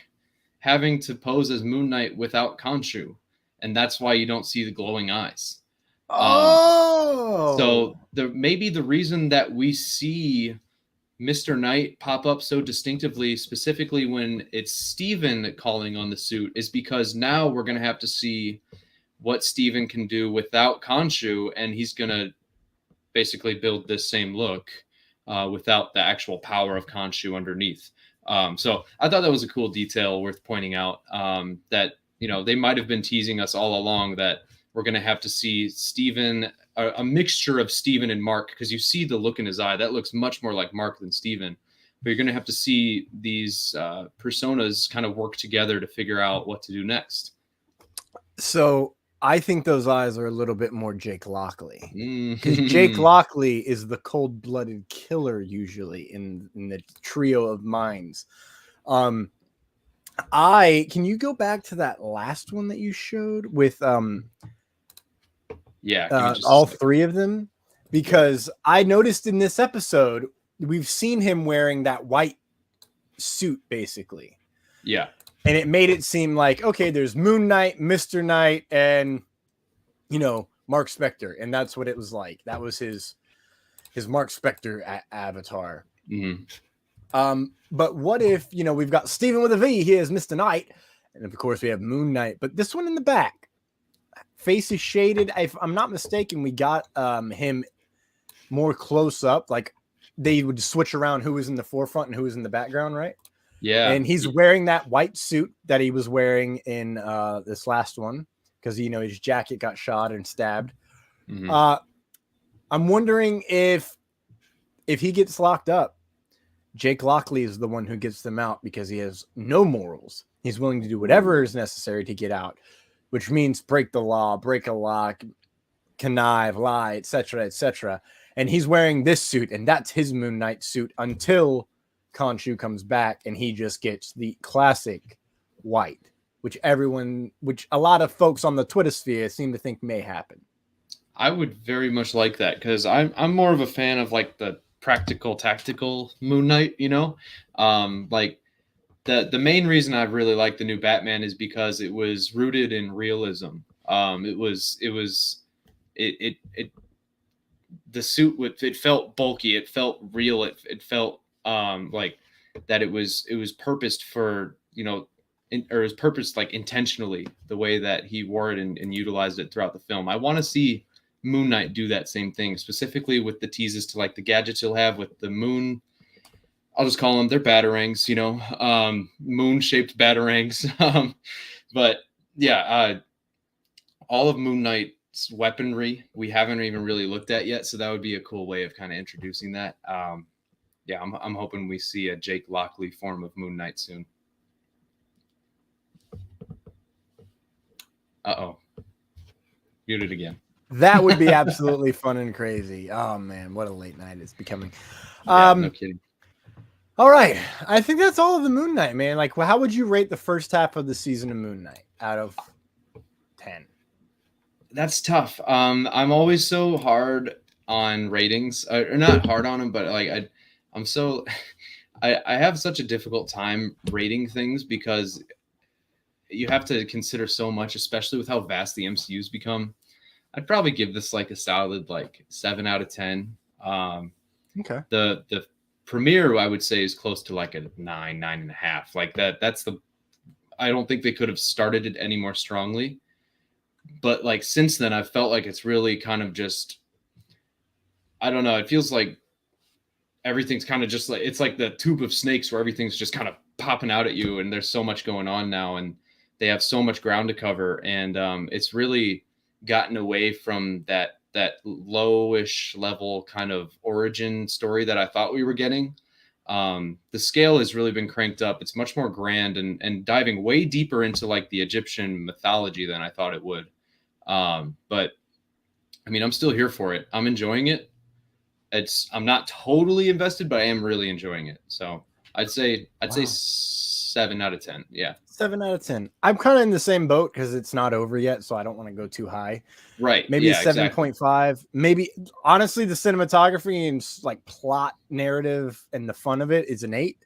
[SPEAKER 2] having to pose as Moon Knight without Khonshu, and that's why you don't see the glowing eyes. So maybe the reason that we see Mr. Knight pop up so distinctively, specifically when it's Steven calling on the suit, is because now we're going to have to see what Steven can do without Khonshu, and he's going to basically build this same look. without the actual power of Khonshu underneath. So I thought that was a cool detail worth pointing out, that, you know, they might have been teasing us all along that we're going to have to see Steven, a mixture of Steven and Mark, because you see the look in his eye. That looks much more like Mark than Steven. But you're going to have to see these personas kind of work together to figure out what to do next.
[SPEAKER 1] So I think those eyes are a little bit more Jake Lockley, because Jake Lockley is the cold-blooded killer usually in the trio of minds. Can you go back to that last one that you showed with all three of them? Because I noticed in this episode we've seen him wearing that white suit basically.
[SPEAKER 2] Yeah.
[SPEAKER 1] And it made it seem like, okay, there's Moon Knight, Mr. Knight, and, you know, Mark Spector. And that's what it was like. That was his Mark Spector avatar.
[SPEAKER 2] Mm-hmm.
[SPEAKER 1] But what if, you know, we've got Steven with a V, he is Mr. Knight. And of course we have Moon Knight. But this one in the back, face is shaded. If I'm not mistaken, we got him more close up. Like they would switch around who was in the forefront and who was in the background, right?
[SPEAKER 2] Yeah.
[SPEAKER 1] And he's wearing that white suit that he was wearing in this last one because, you know, his jacket got shot and stabbed.
[SPEAKER 2] Mm-hmm.
[SPEAKER 1] I'm wondering if he gets locked up, Jake Lockley is the one who gets them out because he has no morals. He's willing to do whatever is necessary to get out, which means break the law, break a lock, connive, lie, etc., etc. And he's wearing this suit, and that's his Moon Knight suit until Khonshu comes back and he just gets the classic white, which a lot of folks on the Twitter sphere seem to think may happen.
[SPEAKER 2] I would very much like that because I'm more of a fan of like the practical, tactical Moon Knight, you know, like the main reason I really like the new Batman is because it was rooted in realism. The suit it felt bulky, it felt real, it felt like that it was purposed for, you know, or it was purposed like intentionally the way that he wore it and utilized it throughout the film. I want to see Moon Knight do that same thing, specifically with the teases to like the gadgets he'll have with the moon. I'll just call them, they're batarangs, you know, moon-shaped batarangs. But yeah, all of Moon Knight's weaponry we haven't even really looked at yet, so that would be a cool way of kind of introducing that. Yeah, I'm hoping we see a Jake Lockley form of Moon Knight soon. Uh-oh. Muted again.
[SPEAKER 1] That would be absolutely fun and crazy. Oh, man, what a late night it's becoming.
[SPEAKER 2] Yeah, no kidding.
[SPEAKER 1] All right. I think that's all of the Moon Knight, man. Like, how would you rate the first half of the season of Moon Knight out of 10?
[SPEAKER 2] That's tough. I'm always so hard on ratings, or not hard on them, but like I have such a difficult time rating things because you have to consider so much, especially with how vast the MCU's become. I'd probably give this like a solid like 7 out of 10.
[SPEAKER 1] Okay.
[SPEAKER 2] The premiere I would say is close to like a 9.5. Like that's I don't think they could have started it any more strongly. But like since then, I've felt like it's really kind of just, I don't know. It feels like everything's kind of just like, it's like the tube of snakes where everything's just kind of popping out at you. And there's so much going on now and they have so much ground to cover. And it's really gotten away from that lowish level kind of origin story that I thought we were getting. The scale has really been cranked up. It's much more grand and diving way deeper into like the Egyptian mythology than I thought it would. But I mean, I'm still here for it. I'm enjoying it. I'm not totally invested, but I am really enjoying it. So I'd say 7 out of 10. Yeah.
[SPEAKER 1] 7 out of 10. I'm kind of in the same boat because it's not over yet, so I don't want to go too high.
[SPEAKER 2] Right.
[SPEAKER 1] Maybe 7.5. Exactly. Maybe honestly, the cinematography and like plot narrative and the fun of it is an 8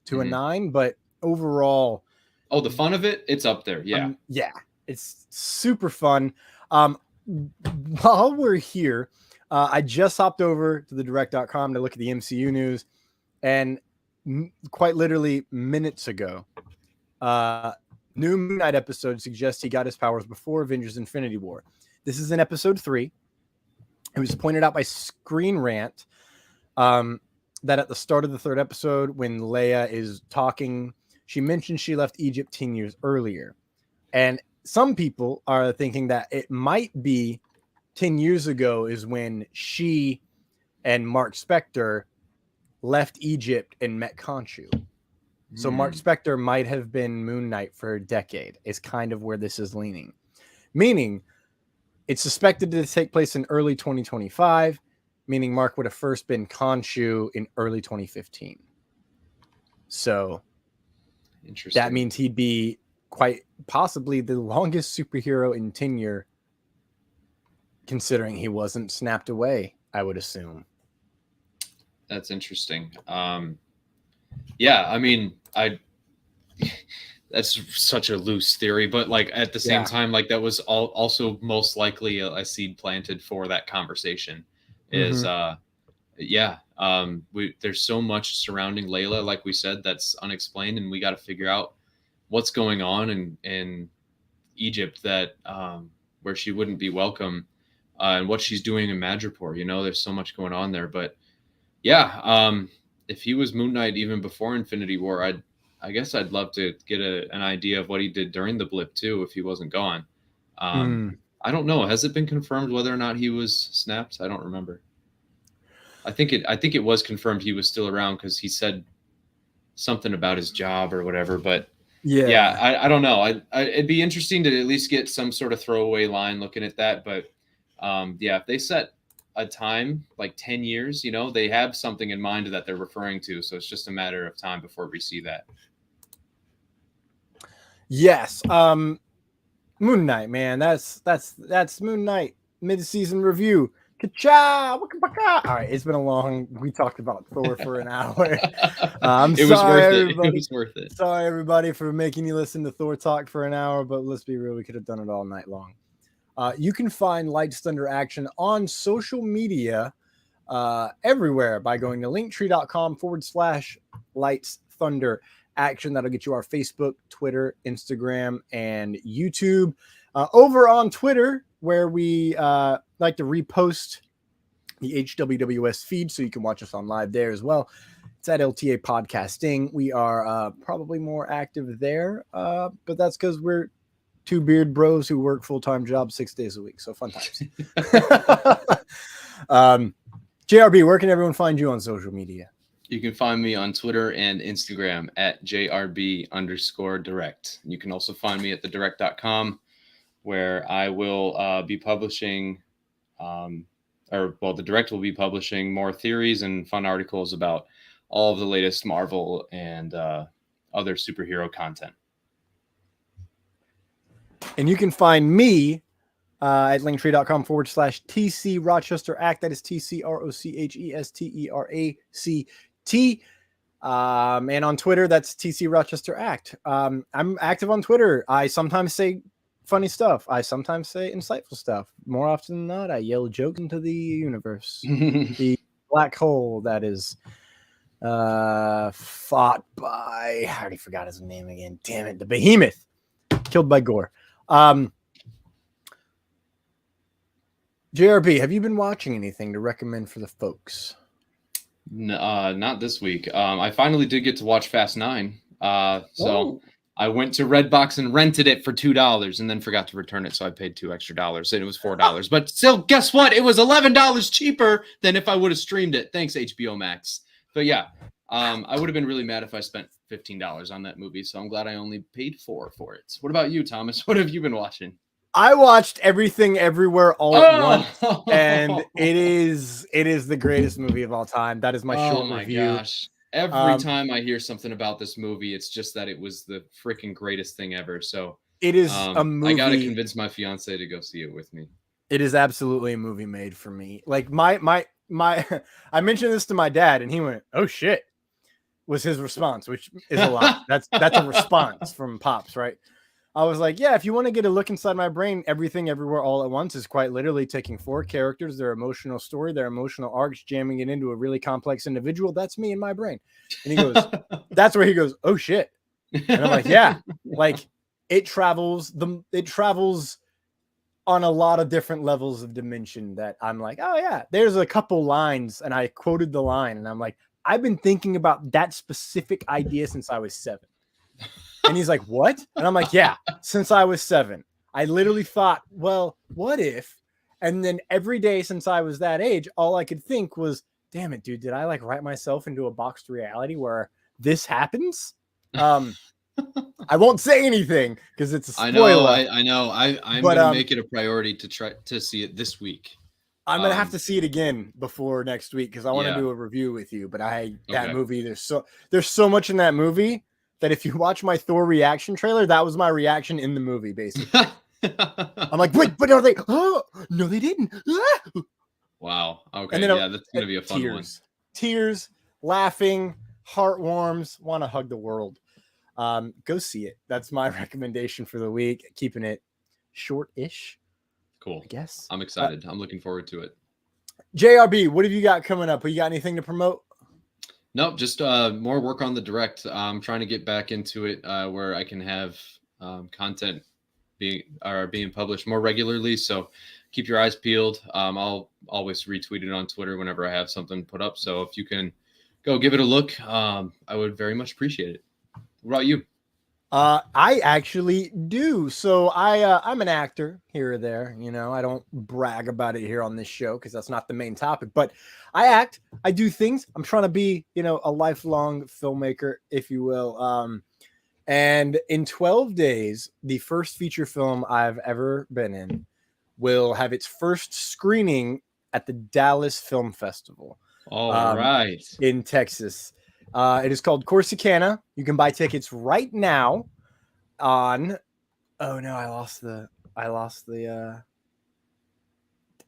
[SPEAKER 1] to a 9. But overall,
[SPEAKER 2] the fun of it, it's up there. Yeah.
[SPEAKER 1] Yeah. It's super fun. While we're here, I just hopped over to the direct.com to look at the MCU news, and quite literally minutes ago, new Moon Knight episode suggests he got his powers before Avengers Infinity War. This is in episode 3. It was pointed out by Screen Rant. that at the start of the third episode, when Leia is talking, she mentioned she left Egypt 10 years earlier. And some people are thinking that it might be 10 years ago is when she and Mark Spector left Egypt and met Khonshu. So Mark Spector might have been Moon Knight for a decade, is kind of where this is leaning. Meaning, it's suspected to take place in early 2025, meaning Mark would have first been Khonshu in early 2015. So that means he'd be quite possibly the longest superhero in tenure, considering he wasn't snapped away, I would assume.
[SPEAKER 2] That's interesting. Yeah, I mean, that's such a loose theory, but like at the same time, like that was also most likely a seed planted for that conversation. Is there's so much surrounding Layla, like we said, that's unexplained, and we got to figure out what's going on in Egypt that where she wouldn't be welcome, and what she's doing in Madripoor. You know, there's so much going on there, but yeah, if he was Moon Knight even before Infinity War, I guess I'd love to get an idea of what he did during the blip too, if he wasn't gone. I don't know. Has it been confirmed whether or not he was snapped? I don't remember. I think it was confirmed he was still around because he said something about his job or whatever. But I don't know. It'd be interesting to at least get some sort of throwaway line looking at that. But if they set a time like 10 years, you know, they have something in mind that they're referring to. So it's just a matter of time before we see that.
[SPEAKER 1] Yes. Moon Knight, man. That's Moon Knight mid-season review. Ka-cha! Waka-baka! All right, it's been a long. We talked about Thor for an hour. I'm
[SPEAKER 2] it
[SPEAKER 1] sorry,
[SPEAKER 2] was worth
[SPEAKER 1] everybody.
[SPEAKER 2] It was worth it.
[SPEAKER 1] Sorry, everybody, for making you listen to Thor talk for an hour. But let's be real, we could have done it all night long. You can find LightsThunderAction on social media everywhere by going to Linktree.com/LightsThunderAction. That'll get you our Facebook, Twitter, Instagram, and YouTube. Over on Twitter, where we like to repost the HWWS feed, so you can watch us on live there as well. It's at LTA Podcasting. We are probably more active there, but that's because we're two beard bros who work full-time jobs 6 days a week. So fun times. JRB, where can everyone find you on social media?
[SPEAKER 2] You can find me on Twitter and Instagram at JRB_direct. You can also find me at thedirect.com, where I will be publishing, the Direct will be publishing more theories and fun articles about all of the latest Marvel and other superhero content.
[SPEAKER 1] And you can find me at linktree.com/TCRochesterACT. That is TCRochesterACT. And on Twitter, that's TCRochesterACT. I'm active on Twitter. I sometimes say funny stuff. I sometimes say insightful stuff. More often than not, I yell jokes into the universe. The black hole that is fought by, I already forgot his name again. Damn it. The Behemoth, killed by Gore. JRB, have you been watching anything to recommend for the folks?
[SPEAKER 2] Not this week. I finally did get to watch Fast 9. So I went to Redbox and rented it for $2 and then forgot to return it. So I paid $2 extra, and it was $4. But still, guess what? It was $11 cheaper than if I would have streamed it. Thanks, HBO Max. But yeah, I would have been really mad if I spent $15 on that movie. So I'm glad I only paid $4 for it. What about you, Thomas? What have you been watching?
[SPEAKER 1] I watched Everything Everywhere All at Once, and it is the greatest movie of all time. That is my short review.
[SPEAKER 2] Gosh. Every time I hear something about this movie, it's just that it was the freaking greatest thing ever. So
[SPEAKER 1] it is a movie.
[SPEAKER 2] I got to convince my fiance to go see it with me.
[SPEAKER 1] It is absolutely a movie made for me. Like my I mentioned this to my dad, and he went, "Oh shit," was his response, which is a lot. That's a response from Pops, right? I was like, yeah, if you want to get a look inside my brain, Everything Everywhere All at Once is quite literally taking 4 characters, their emotional story, their emotional arcs, jamming it into a really complex individual. That's me in my brain. And he goes, that's where he goes, oh shit. And I'm like, yeah, like it travels on a lot of different levels of dimension that I'm like, oh yeah, there's a couple lines. And I quoted the line and I'm like, I've been thinking about that specific idea since I was 7. And he's like, what? And I'm like, yeah, since I was 7. I literally thought, well, what if? And then every day since I was that age, all I could think was, damn it, dude, did I like write myself into a boxed reality where this happens? I won't say anything because it's a spoiler.
[SPEAKER 2] I know. I'm going to make it a priority to try to see it this week.
[SPEAKER 1] I'm going to have to see it again before next week because I want to do a review with you. But that movie, there's so much in that movie that if you watch my Thor reaction trailer, that was my reaction in the movie, basically. I'm like, wait, but are they? Oh, no, they didn't.
[SPEAKER 2] Wow. Okay.
[SPEAKER 1] And then
[SPEAKER 2] that's going to be a fun one.
[SPEAKER 1] Tears, laughing, heart warms, want to hug the world. Go see it. That's my recommendation for the week. Keeping it short-ish.
[SPEAKER 2] Cool.
[SPEAKER 1] I guess.
[SPEAKER 2] I'm excited. I'm looking forward to it.
[SPEAKER 1] JRB, what have you got coming up? You got anything to promote?
[SPEAKER 2] Nope, just more work on the direct. I'm trying to get back into it where I can have content being published more regularly. So keep your eyes peeled. I'll always retweet it on Twitter whenever I have something put up. So if you can go give it a look, I would very much appreciate it. What about you?
[SPEAKER 1] I actually do. So I'm an actor here or there. You know, I don't brag about it here on this show because that's not the main topic. But I act. I do things. I'm trying to be, a lifelong filmmaker, if you will. And in 12 days, the first feature film I've ever been in will have its first screening at the Dallas Film Festival.
[SPEAKER 2] All right.
[SPEAKER 1] In Texas. It is called Corsicana. You can buy tickets right now on. Oh no, I lost the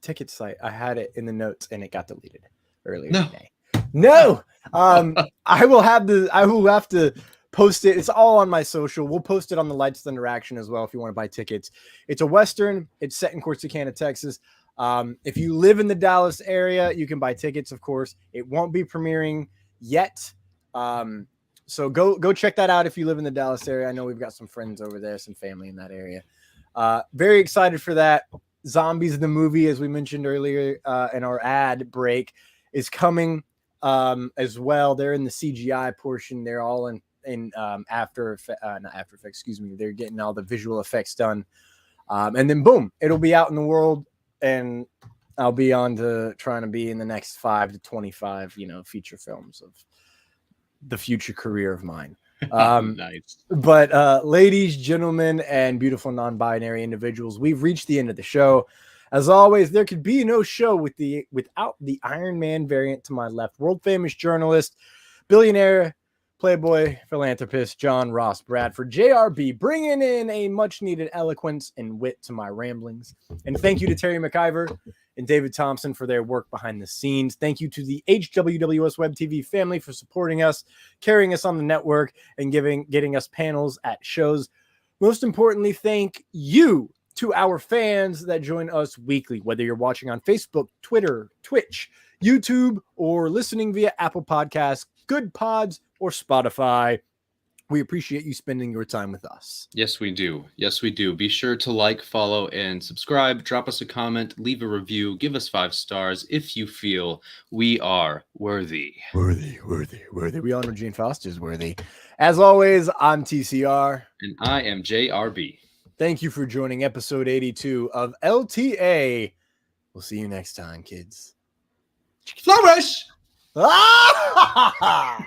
[SPEAKER 1] ticket site. I had it in the notes and it got deleted earlier today. No, I will have to post it. It's all on my social. We'll post it on the LightsThunderAction as well if you want to buy tickets. It's a Western. It's set in Corsicana, Texas. If you live in the Dallas area, you can buy tickets, of course. It won't be premiering yet. So go check that out if you live in the Dallas area. I know we've got some friends over there, some family in that area. Very excited for that. Zombies the movie, as we mentioned earlier in our ad break, is coming as well. They're in the CGI portion. They're all in not After Effects, excuse me. They're getting all the visual effects done. And then boom, it'll be out in the world, and I'll be on to trying to be in the next 5 to 25, feature films of the future career of mine.
[SPEAKER 2] Nice.
[SPEAKER 1] But ladies, gentlemen, and beautiful non-binary individuals, we've reached the end of the show. As always, there could be no show without the Iron Man variant to my left. World famous journalist, billionaire, playboy, philanthropist, John Ross Bradford, JRB, bringing in a much-needed eloquence and wit to my ramblings. And thank you to Terry McIver and David Thompson for their work behind the scenes. Thank you to the HWWS WebTV family for supporting us, carrying us on the network, and getting us panels at shows. Most importantly, thank you to our fans that join us weekly, whether you're watching on Facebook, Twitter, Twitch, YouTube, or listening via Apple Podcasts, Good Pods, or Spotify. We appreciate you spending your time with us.
[SPEAKER 2] Yes, we do. Yes, we do. Be sure to like, follow, and subscribe. Drop us a comment, leave a review, give us 5 stars if you feel we are worthy.
[SPEAKER 1] Worthy. We all know Jane Foster's worthy. As always, I'm TCR.
[SPEAKER 2] And I am JRB.
[SPEAKER 1] Thank you for joining episode 82 of LTA. We'll see you next time, kids.
[SPEAKER 2] Flourish!
[SPEAKER 1] Ah!